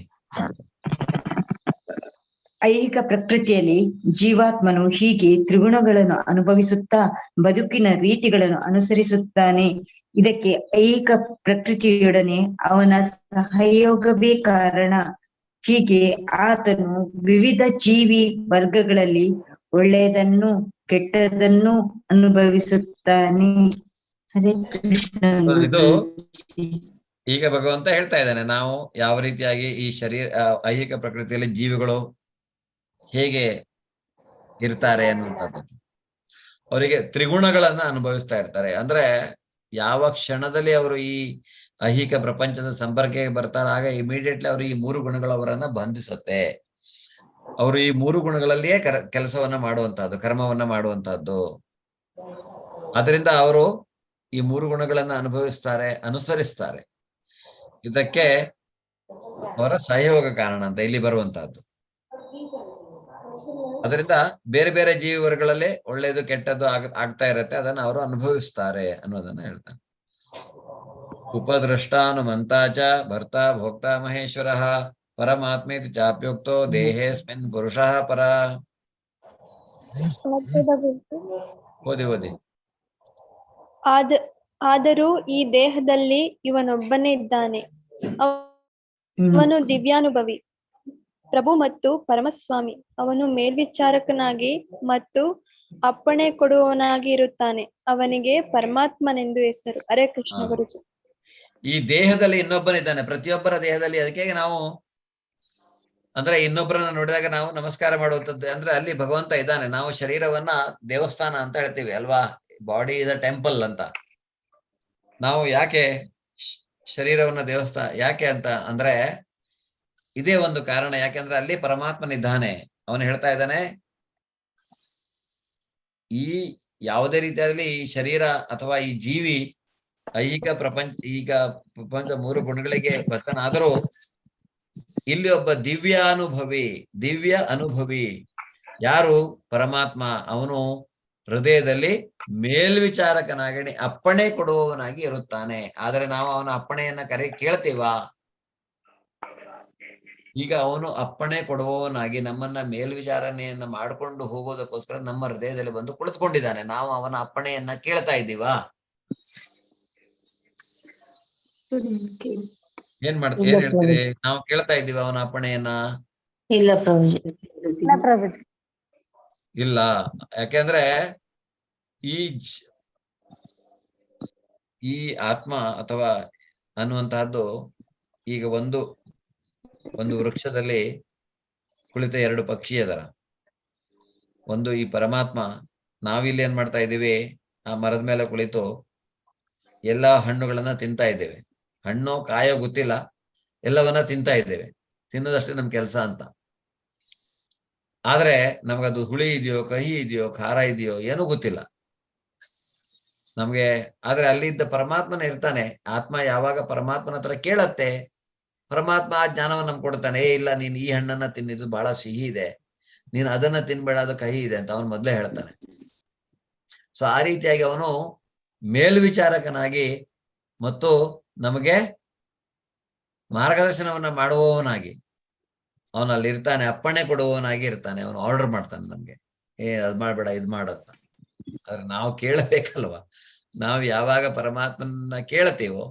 ಐಹಿಕ ಪ್ರಕೃತಿಯಲ್ಲಿ ಜೀವಾತ್ಮನು ಹೀಗೆ ತ್ರಿಗುಣಗಳನ್ನು ಅನುಭವಿಸುತ್ತಾ ಬದುಕಿನ ರೀತಿಗಳನ್ನು ಅನುಸರಿಸುತ್ತಾನೆ. ಇದಕ್ಕೆ ಐಹಿಕ ಪ್ರಕೃತಿಯೊಡನೆ ಅವನ ಸಹಯೋಗವೇ ಕಾರಣ. ಹೀಗೆ ಆತನು ವಿವಿಧ ಜೀವಿ ವರ್ಗಗಳಲ್ಲಿ ಒಳ್ಳೆಯದನ್ನು ಕೆಟ್ಟದನ್ನು ಅನುಭವಿಸುತ್ತಾನೆ. ಹರೇ ಕೃಷ್ಣ ಇದು ಗುರೂಜಿ. ಈಗ ಭಗವಂತ ಹೇಳ್ತಾ ಇದ್ದಾನೆ, ನಾವು ಯಾವ ರೀತಿಯಾಗಿ ಈ ಐಹಿಕ ಪ್ರಕೃತಿಯಲ್ಲಿ ಜೀವಿಗಳು ಹೇಗೆ ಇರ್ತಾರೆ ಅನ್ನುವಂಥದ್ದು. ಅವರಿಗೆ ತ್ರಿಗುಣಗಳನ್ನ ಅನುಭವಿಸ್ತಾ ಇರ್ತಾರೆ. ಅಂದ್ರೆ ಯಾವ ಕ್ಷಣದಲ್ಲಿ ಅವರು ಈ ಐಹಿಕ ಪ್ರಪಂಚದ ಸಂಪರ್ಕಕ್ಕೆ ಬರ್ತಾರೆ, ಆಗ ಇಮಿಡಿಯೇಟ್ಲಿ ಅವರು ಈ 3 ಗುಣಗಳು ಅವರನ್ನ ಬಂಧಿಸುತ್ತೆ. ಅವರು ಈ 3 ಗುಣಗಳಲ್ಲಿಯೇ ಕೆಲಸವನ್ನ ಮಾಡುವಂತಹದ್ದು, ಕರ್ಮವನ್ನ ಮಾಡುವಂತಹದ್ದು. ಅದರಿಂದ ಅವರು ಈ 3 ಗುಣಗಳನ್ನ ಅನುಭವಿಸ್ತಾರೆ, ಅನುಸರಿಸ್ತಾರೆ. ಇದಕ್ಕೆ ಅವರ ಸಹಯೋಗ ಕಾರಣ ಅಂತ ಇಲ್ಲಿ ಬರುವಂತಹದ್ದು. ಅದರಿಂದ ಬೇರೆ ಬೇರೆ ಜೀವಿ ವರ್ಗಗಳಲ್ಲಿ ಒಳ್ಳೇದು ಕೆಟ್ಟದ್ದು ಆಗ್ತಾ ಇರತ್ತೆ, ಅದನ್ನ ಅವರು ಅನುಭವಿಸ್ತಾರೆ ಅನ್ನೋದನ್ನ ಹೇಳ್ತಾನೆ. ಉಪದೃಷ್ಟಾನುಮಂತಾಚ ಭರ್ತ ಭೋಕ್ತ ಮಹೇಶ್ವರ ಪರಮಾತ್ಮೇತಿ ಚಾಪ್ಯುಕ್ತೋ ದೇಹೇಸ್ಮಿನ್ ಪುರುಷಃ ಪರ. ಓದಿ. ಆದರೂ ಈ ದೇಹದಲ್ಲಿ ಇವನೊಬ್ಬನೇ ಇದ್ದಾನೆ. ಅವನು ದಿವ್ಯಾನುಭವಿ, ಪ್ರಭು ಮತ್ತು ಪರಮಸ್ವಾಮಿ. ಅವನು ಮೇಲ್ವಿಚಾರಕನಾಗಿ ಮತ್ತು ಅಪ್ಪಣೆ ಕೊಡುವವನಾಗಿ ಇರುತ್ತಾನೆ. ಅವನಿಗೆ ಪರಮಾತ್ಮನೆಂದು ಹೆಸರು. ಹರೇ ಕೃಷ್ಣ ಗುರುಜಿ. ಈ ದೇಹದಲ್ಲಿ ಇನ್ನೊಬ್ಬನಿದ್ದಾನೆ, ಪ್ರತಿಯೊಬ್ಬರ ದೇಹದಲ್ಲಿ. ಅದಕ್ಕೆ ನಾವು ಅಂದ್ರೆ ಇನ್ನೊಬ್ಬರನ್ನ ನೋಡಿದಾಗ ನಾವು ನಮಸ್ಕಾರ ಮಾಡುವಂಥದ್ದು. ಅಂದ್ರೆ ಅಲ್ಲಿ ಭಗವಂತ ಇದ್ದಾನೆ. ನಾವು ಶರೀರವನ್ನ ದೇವಸ್ಥಾನ ಅಂತ ಹೇಳ್ತೀವಿ ಅಲ್ವಾ, ಬಾಡಿ ಇಸ್ ಅ ಟೆಂಪಲ್ ಅಂತ. ನಾವು ಯಾಕೆ ಶರೀರವನ್ನ ದೇವಸ್ಥಾನ ಯಾಕೆ ಅಂತ ಅಂದ್ರೆ ಇದೇ ಒಂದು ಕಾರಣ. ಯಾಕೆಂದ್ರೆ ಅಲ್ಲಿ ಪರಮಾತ್ಮನಿದ್ದಾನೆ. ಅವನು ಹೇಳ್ತಾ ಇದ್ದಾನೆ, ಈ ಯಾವುದೇ ರೀತಿಯಾದಲ್ಲಿ ಈ ಶರೀರ ಅಥವಾ ಈ ಜೀವಿ ಐಹಿಕ ಪ್ರಪಂಚ 3 ಗುಣಗಳಿಗೆ ಬದ್ಧನಾದರೂ ಇಲ್ಲಿ ಒಬ್ಬ ದಿವ್ಯ ಅನುಭವಿ ಯಾರು? ಪರಮಾತ್ಮ. ಅವನು ಹೃದಯದಲ್ಲಿ ಮೇಲ್ವಿಚಾರಕನಾಗಿ ಅಪ್ಪಣೆ ಕೊಡುವವನಾಗಿ ಇರುತ್ತಾನೆ. ಆದರೆ ನಾವು ಅವನ ಅಪ್ಪಣೆಯನ್ನ ಕೇಳ್ತೀವಾ? ಈಗ ಅವನು ಅಪ್ಪಣೆ ಕೊಡುವವನಾಗಿ ನಮ್ಮನ್ನ ಮೇಲ್ವಿಚಾರಣೆಯನ್ನ ಮಾಡಿಕೊಂಡು ಹೋಗೋದಕ್ಕೋಸ್ಕರ ನಮ್ಮ ಹೃದಯದಲ್ಲಿ ಬಂದು ಕುಳಿತುಕೊಂಡಿದ್ದಾನೆ. ನಾವು ಅವನ ಅಪ್ಪಣೆಯನ್ನ ಕೇಳ್ತಾ ಇದ್ದೀವಾ? ಏನ್ ಹೇಳ್ತೀರಿ? ನಾವು ಕೇಳ್ತಾ ಇದ್ದೀವಿ ಅವನ ಅಪ್ಪಣೆಯನ್ನ? ಇಲ್ಲ ಪ್ರಭುಜಿ. ಇಲ್ಲ. ಯಾಕೆಂದ್ರೆ ಈ ಆತ್ಮ ಅಥವಾ ಅನ್ನುವಂತಹದ್ದು ಈಗ ಒಂದು ವೃಕ್ಷದಲ್ಲಿ ಕುಳಿತ 2 ಪಕ್ಷಿ ಅದರ. ಒಂದು ಈ ಪರಮಾತ್ಮ. ನಾವಿಲ್ಲಿ ಏನ್ ಮಾಡ್ತಾ ಇದ್ದೀವಿ? ಆ ಮರದ ಮೇಲೆ ಕುಳಿತು ಎಲ್ಲಾ ಹಣ್ಣುಗಳನ್ನ ತಿಂತಾ ಇದ್ದೇವೆ. ಹಣ್ಣು ಕಾಯೋ ಗೊತ್ತಿಲ್ಲ, ಎಲ್ಲವನ್ನ ತಿಂತಾ ಇದ್ದೇವೆ. ತಿನ್ನೋದಷ್ಟೇ ನಮ್ ಕೆಲಸ ಅಂತ. ಆದ್ರೆ ನಮಗದು ಹುಳಿ ಇದೆಯೋ, ಕಹಿ ಇದೆಯೋ, ಖಾರ ಇದೆಯೋ ಏನೂ ಗೊತ್ತಿಲ್ಲ ನಮ್ಗೆ. ಆದ್ರೆ ಅಲ್ಲಿದ್ದ ಪರಮಾತ್ಮನ ಇರ್ತಾನೆ. ಆತ್ಮ ಯಾವಾಗ ಪರಮಾತ್ಮನ ಹತ್ರ ಕೇಳತ್ತೆ, ಪರಮಾತ್ಮ ಆ ಜ್ಞಾನವನ್ನು ನಮ್ಗೆ ಕೊಡ್ತಾನೆ. ಇಲ್ಲ, ನೀನ್ ಈ ಹಣ್ಣನ್ನ ತಿನ್ನಿದ್ದು ಬಹಳ ಸಿಹಿ ಇದೆ, ನೀನ್ ಅದನ್ನ ತಿನ್ಬೇಡ, ಅದು ಕಹಿ ಇದೆ ಅಂತ ಅವನು ಮೊದಲೇ ಹೇಳ್ತಾನೆ. ಸೊ ಆ ರೀತಿಯಾಗಿ ಅವನು ಮೇಲ್ವಿಚಾರಕನಾಗಿ ಮತ್ತು ನಮಗೆ ಮಾರ್ಗದರ್ಶನವನ್ನ ಮಾಡುವವನಾಗಿ ಅವನಲ್ಲಿ ಇರ್ತಾನೆ. ಅಪ್ಪಣೆ ಕೊಡುವವನಾಗಿ ಇರ್ತಾನೆ. ಅವನು ಆರ್ಡರ್ ಮಾಡ್ತಾನೆ ನಮ್ಗೆ, ಅದ್ ಮಾಡ್ಬೇಡ, ಇದ್ ಮಾಡತ್ತ. ಆದ್ರೆ ನಾವು ಕೇಳಬೇಕಲ್ವಾ? ನಾವು ಯಾವಾಗ ಪರಮಾತ್ಮನ ಕೇಳ್ತೀವೋ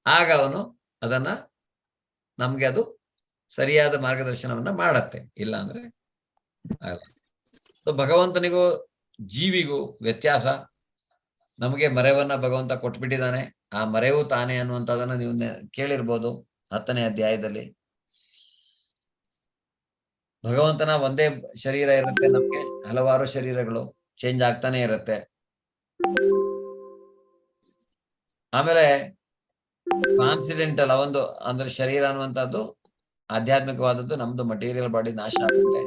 ಆಗ ಅವನು ಅದನ್ನ ನಮ್ಗೆ ಅದು ಸರಿಯಾದ ಮಾರ್ಗದರ್ಶನವನ್ನ ಮಾಡತ್ತೆ. ಇಲ್ಲ ಅಂದ್ರೆ ಭಗವಂತನಿಗೂ ಜೀವಿಗೂ ವ್ಯತ್ಯಾಸ. ನಮಗೆ ಮರೆವನ್ನ ಭಗವಂತ ಕೊಟ್ಬಿಟ್ಟಿದ್ದಾನೆ. ಆ ಮರೆವು ತಾನೇ ಅನ್ನುವಂಥದ್ದನ್ನ ನೀವು ಕೇಳಿರ್ಬೋದು 10ನೇ ಅಧ್ಯಾಯದಲ್ಲಿ. ಭಗವಂತನ ಒಂದೇ ಶರೀರ ಇರುತ್ತೆ, ನಮ್ಗೆ ಹಲವಾರು ಶರೀರಗಳು ಚೇಂಜ್ ಆಗ್ತಾನೆ ಇರುತ್ತೆ. ಆಮೇಲೆ ಟ್ರಾನ್ಸಿಡೆಂಟಲ್ ಒಂದು ಅಂದ್ರೆ ಶರೀರ ಅನ್ನುವಂಥದ್ದು ಆಧ್ಯಾತ್ಮಿಕವಾದದ್ದು, ನಮ್ದು ಮಟೀರಿಯಲ್ ಬಾಡಿ ನಾಶ ಆಗುತ್ತೆ.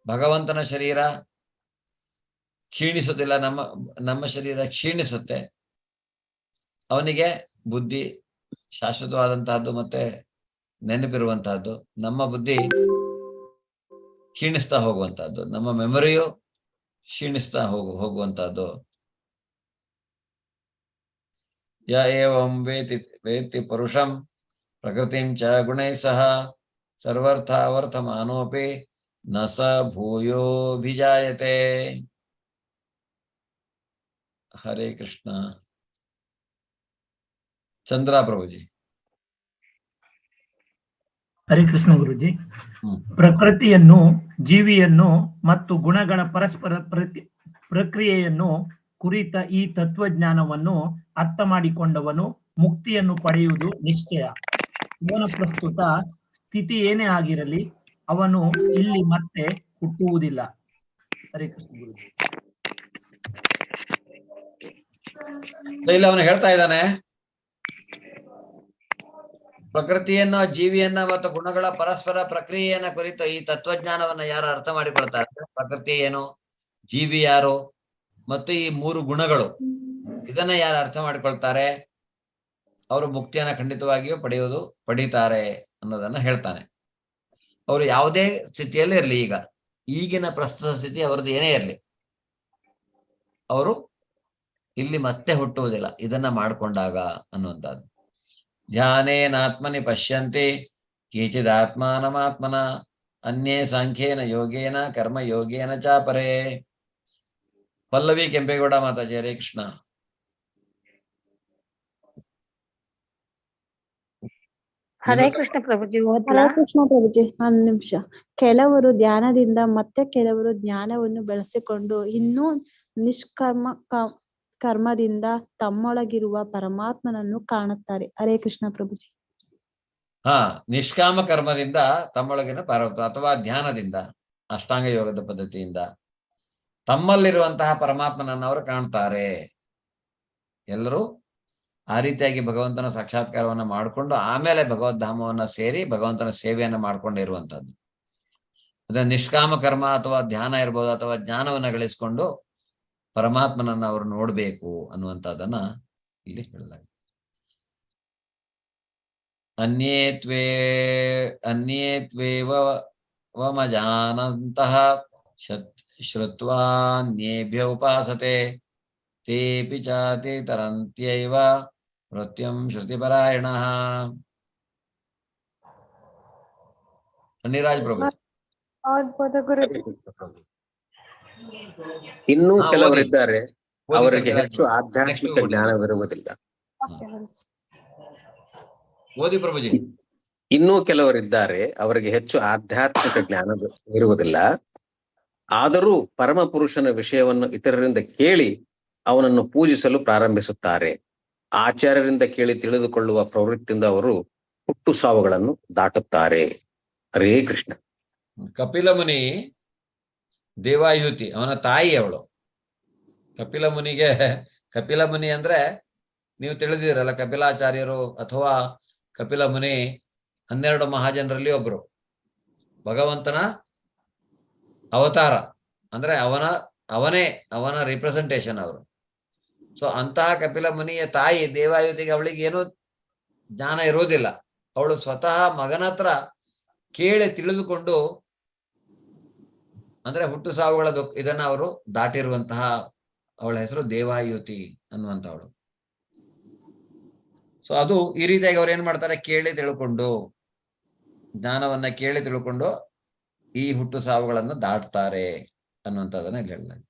ಭಗವಂತನ ಶರೀರ ಕ್ಷೀಣಿಸುತ್ತಿಲ್ಲ, ನಮ್ಮ ಶರೀರ ಕ್ಷೀಣಿಸುತ್ತೆ. ಅವನಿಗೆ ಬುದ್ಧಿ ಶಾಶ್ವತವಾದಂತಹದ್ದು ಮತ್ತೆ ನೆನಪಿರುವಂತಹದ್ದು. ನಮ್ಮ ಬುದ್ಧಿ ಕ್ಷೀಣಿಸ್ತಾ ಹೋಗುವಂತಹದ್ದು, ನಮ್ಮ ಮೆಮೊರಿಯು ಕ್ಷೀಣಿಸ್ತಾ ಹೋಗುವಂತಹದ್ದು. ಯ ಏವಂ ವೇತ್ತಿ ಪುರುಷಂ ಪ್ರಕೃತಿಂ ಚ ಗುಣೈಃ ಸಹ ಸರ್ವರ್ಥಾವರ್ಥಮಾನೋಪಿ ನ ಸ ಭೂಯೋಭಿಜಾಯತೆ. ಹರೇ ಕೃಷ್ಣ. ಚಂದ್ರ ಪ್ರಭುಜಿ. ಹರೇ ಕೃಷ್ಣ ಗುರುಜಿ. ಪ್ರಕೃತಿಯನ್ನು, ಜೀವಿಯನ್ನು ಮತ್ತು ಗುಣಗಳ ಪರಸ್ಪರ ಪ್ರಕ್ರಿಯೆಯನ್ನು ಕುರಿತ ಈ ತತ್ವಜ್ಞಾನವನ್ನು ಅರ್ಥ ಮಾಡಿಕೊಂಡವನು ಮುಕ್ತಿಯನ್ನು ಪಡೆಯುವುದು ನಿಶ್ಚಯ. ಇವನ ಪ್ರಸ್ತುತ ಸ್ಥಿತಿ ಏನೇ ಆಗಿರಲಿ ಅವನು ಇಲ್ಲಿ ಮತ್ತೆ ಹುಟ್ಟುವುದಿಲ್ಲ. ಹರೇ ಕೃಷ್ಣ ಗುರುಜಿ. ಇಲ್ಲಿ ಅವನು ಹೇಳ್ತಾ ಇದ್ದಾನೆ, ಪ್ರಕೃತಿಯನ್ನ, ಜೀವಿಯನ್ನ ಮತ್ತು ಗುಣಗಳ ಪರಸ್ಪರ ಪ್ರಕ್ರಿಯೆಯನ್ನ ಕುರಿತು ಈ ತತ್ವಜ್ಞಾನವನ್ನ ಯಾರು ಅರ್ಥ ಮಾಡಿಕೊಳ್ತಾರೆ, ಪ್ರಕೃತಿ ಏನು, ಜೀವಿ ಯಾರು ಮತ್ತು ಈ 3 ಗುಣಗಳು, ಇದನ್ನ ಯಾರು ಅರ್ಥ ಮಾಡಿಕೊಳ್ತಾರೆ ಅವರು ಮುಕ್ತಿಯನ್ನ ಖಂಡಿತವಾಗಿಯೂ ಪಡೀತಾರೆ ಅನ್ನೋದನ್ನ ಹೇಳ್ತಾನೆ. ಅವರು ಯಾವುದೇ ಸ್ಥಿತಿಯಲ್ಲಿ ಇರಲಿ, ಈಗಿನ ಪ್ರಸ್ತುತ ಸ್ಥಿತಿ ಅವ್ರದ್ದು ಏನೇ ಇರಲಿ, ಅವರು ಇಲ್ಲಿ ಮತ್ತೆ ಹುಟ್ಟುವುದಿಲ್ಲ ಇದನ್ನ ಮಾಡ್ಕೊಂಡಾಗ ಅನ್ನುವಂಥದ್ದು. ಧ್ಯಾನೇನಾತ್ಮನಿ ಪಶ್ಯಂತಿ ಕೇಚಿದಾತ್ಮಾನಮಾತ್ಮನ ಅನ್ಯೇ ಸಾಂಖ್ಯೇನ ಯೋಗೇನ ಕರ್ಮ ಯೋಗೇನ ಚಾಪರೇ. ಪಲ್ಲವಿ ಕೆಂಪೇಗೌಡ ಮಾತಾಜಿ. ಹರೇ ಕೃಷ್ಣ. ಹರೇ ಕೃಷ್ಣ ಪ್ರಭುಜಿ. ಹರೇ ಕೃಷ್ಣ ಪ್ರಭುಜಿ. ಒಂದು ನಿಮಿಷ. ಕೆಲವರು ಧ್ಯಾನದಿಂದ ಮತ್ತೆ ಕೆಲವರು ಜ್ಞಾನವನ್ನು ಬೆಳೆಸಿಕೊಂಡು ಇನ್ನೂ ಕರ್ಮದಿಂದ ತಮ್ಮೊಳಗಿರುವ ಪರಮಾತ್ಮನನ್ನು ಕಾಣುತ್ತಾರೆ. ಹರೇ ಕೃಷ್ಣ ಪ್ರಭುಜಿ. ನಿಷ್ಕಾಮ ಕರ್ಮದಿಂದ ತಮ್ಮೊಳಗಿನ ಅಥವಾ ಧ್ಯಾನದಿಂದ, ಅಷ್ಟಾಂಗ ಯೋಗದ ಪದ್ಧತಿಯಿಂದ ತಮ್ಮಲ್ಲಿರುವಂತಹ ಪರಮಾತ್ಮನನ್ನು ಅವರು ಕಾಣ್ತಾರೆ. ಎಲ್ಲರೂ ಆ ರೀತಿಯಾಗಿ ಭಗವಂತನ ಸಾಕ್ಷಾತ್ಕಾರವನ್ನ ಮಾಡಿಕೊಂಡು ಆಮೇಲೆ ಭಗವದ್ಧಾಮವನ್ನ ಸೇರಿ ಭಗವಂತನ ಸೇವೆಯನ್ನ ಮಾಡ್ಕೊಂಡಿರುವಂತದ್ದು. ಅದೇ ನಿಷ್ಕಾಮ ಕರ್ಮ ಅಥವಾ ಧ್ಯಾನ ಇರ್ಬೋದು, ಅಥವಾ ಜ್ಞಾನವನ್ನ ಗಳಿಸ್ಕೊಂಡು ಪರಮಾತ್ಮನನ್ನ ಅವರು ನೋಡ್ಬೇಕು ಅನ್ನುವಂಥದ್ದನ್ನ ಇಲ್ಲಿ ಹೇಳಲಾಗಿದೆ. ಅನ್ಯೇತ್ವೇವ ವಮಜಾನಂತಹ ಶ್ರುತ್ವಾನ್ಯೇಭ್ಯ ಉಪಾಸತೆ ತೇಪಿ ಚಾತಿ ತರಂತ್ಯೈವ ಮೃತ್ಯುಂ ಶ್ರುತಿಪರಾಯಣಃ. ನೀರಾಜ್ ಪ್ರಭು. ಇನ್ನೂ ಕೆಲವರಿದ್ದಾರೆ, ಅವರಿಗೆ ಹೆಚ್ಚು ಆಧ್ಯಾತ್ಮಿಕ ಜ್ಞಾನವಿರುವುದಿಲ್ಲ. ಓದಿ ಪ್ರಭುಜಿ. ಇನ್ನೂ ಕೆಲವರಿದ್ದಾರೆ, ಅವರಿಗೆ ಹೆಚ್ಚು ಆಧ್ಯಾತ್ಮಿಕ ಜ್ಞಾನ ಇರುವುದಿಲ್ಲ. ಆದರೂ ಪರಮ ಪುರುಷನ ವಿಷಯವನ್ನು ಇತರರಿಂದ ಕೇಳಿ ಅವನನ್ನು ಪೂಜಿಸಲು ಪ್ರಾರಂಭಿಸುತ್ತಾರೆ. ಆಚಾರ್ಯರಿಂದ ಕೇಳಿ ತಿಳಿದುಕೊಳ್ಳುವ ಪ್ರವೃತ್ತಿಯಿಂದ ಅವರು ಹುಟ್ಟು ಸಾವುಗಳನ್ನು ದಾಟುತ್ತಾರೆ. ಹರೇ ಕೃಷ್ಣ. ಕಪಿಲ ಮುನಿ ದೇವಾಯುತಿ, ಅವನ ತಾಯಿ ಅವಳು. ಕಪಿಲ ಮುನಿ ಅಂದ್ರೆ ನೀವು ತಿಳಿದಿರಲ್ಲ, ಕಪಿಲಾಚಾರ್ಯರು ಅಥವಾ ಕಪಿಲ ಮುನಿ 12 ಮಹಾಜನರಲ್ಲಿ ಒಬ್ರು, ಭಗವಂತನ ಅವತಾರ, ಅಂದ್ರೆ ಅವನ ರಿಪ್ರೆಸೆಂಟೇಷನ್ ಅವರು. ಸೊ ಅಂತಹ ಕಪಿಲ ಮುನಿಯ ತಾಯಿ ದೇವಾಯುತಿಗೆ, ಅವಳಿಗೆ ಏನು ಜ್ಞಾನ ಇರೋದಿಲ್ಲ. ಅವಳು ಸ್ವತಃ ಮಗನ ಹತ್ರ ಕೇಳಿ ತಿಳಿದುಕೊಂಡು, ಅಂದ್ರೆ ಹುಟ್ಟು ಸಾವುಗಳ ಇದನ್ನ ಅವರು ದಾಟಿರುವಂತಹ ಅವಳ ಹೆಸರು ದೇವಾಯುತಿ ಅನ್ನುವಂಥವಳು. ಸೊ ಅದು ಈ ರೀತಿಯಾಗಿ ಅವ್ರು ಏನ್ ಮಾಡ್ತಾರೆ, ಕೇಳಿ ತಿಳ್ಕೊಂಡು, ಜ್ಞಾನವನ್ನ ಕೇಳಿ ತಿಳ್ಕೊಂಡು ಈ ಹುಟ್ಟು ಸಾವುಗಳನ್ನು ದಾಟ್ತಾರೆ ಅನ್ನುವಂಥದ್ದನ್ನ ಇಲ್ಲಿ ಹೇಳಲಾಗಿದೆ.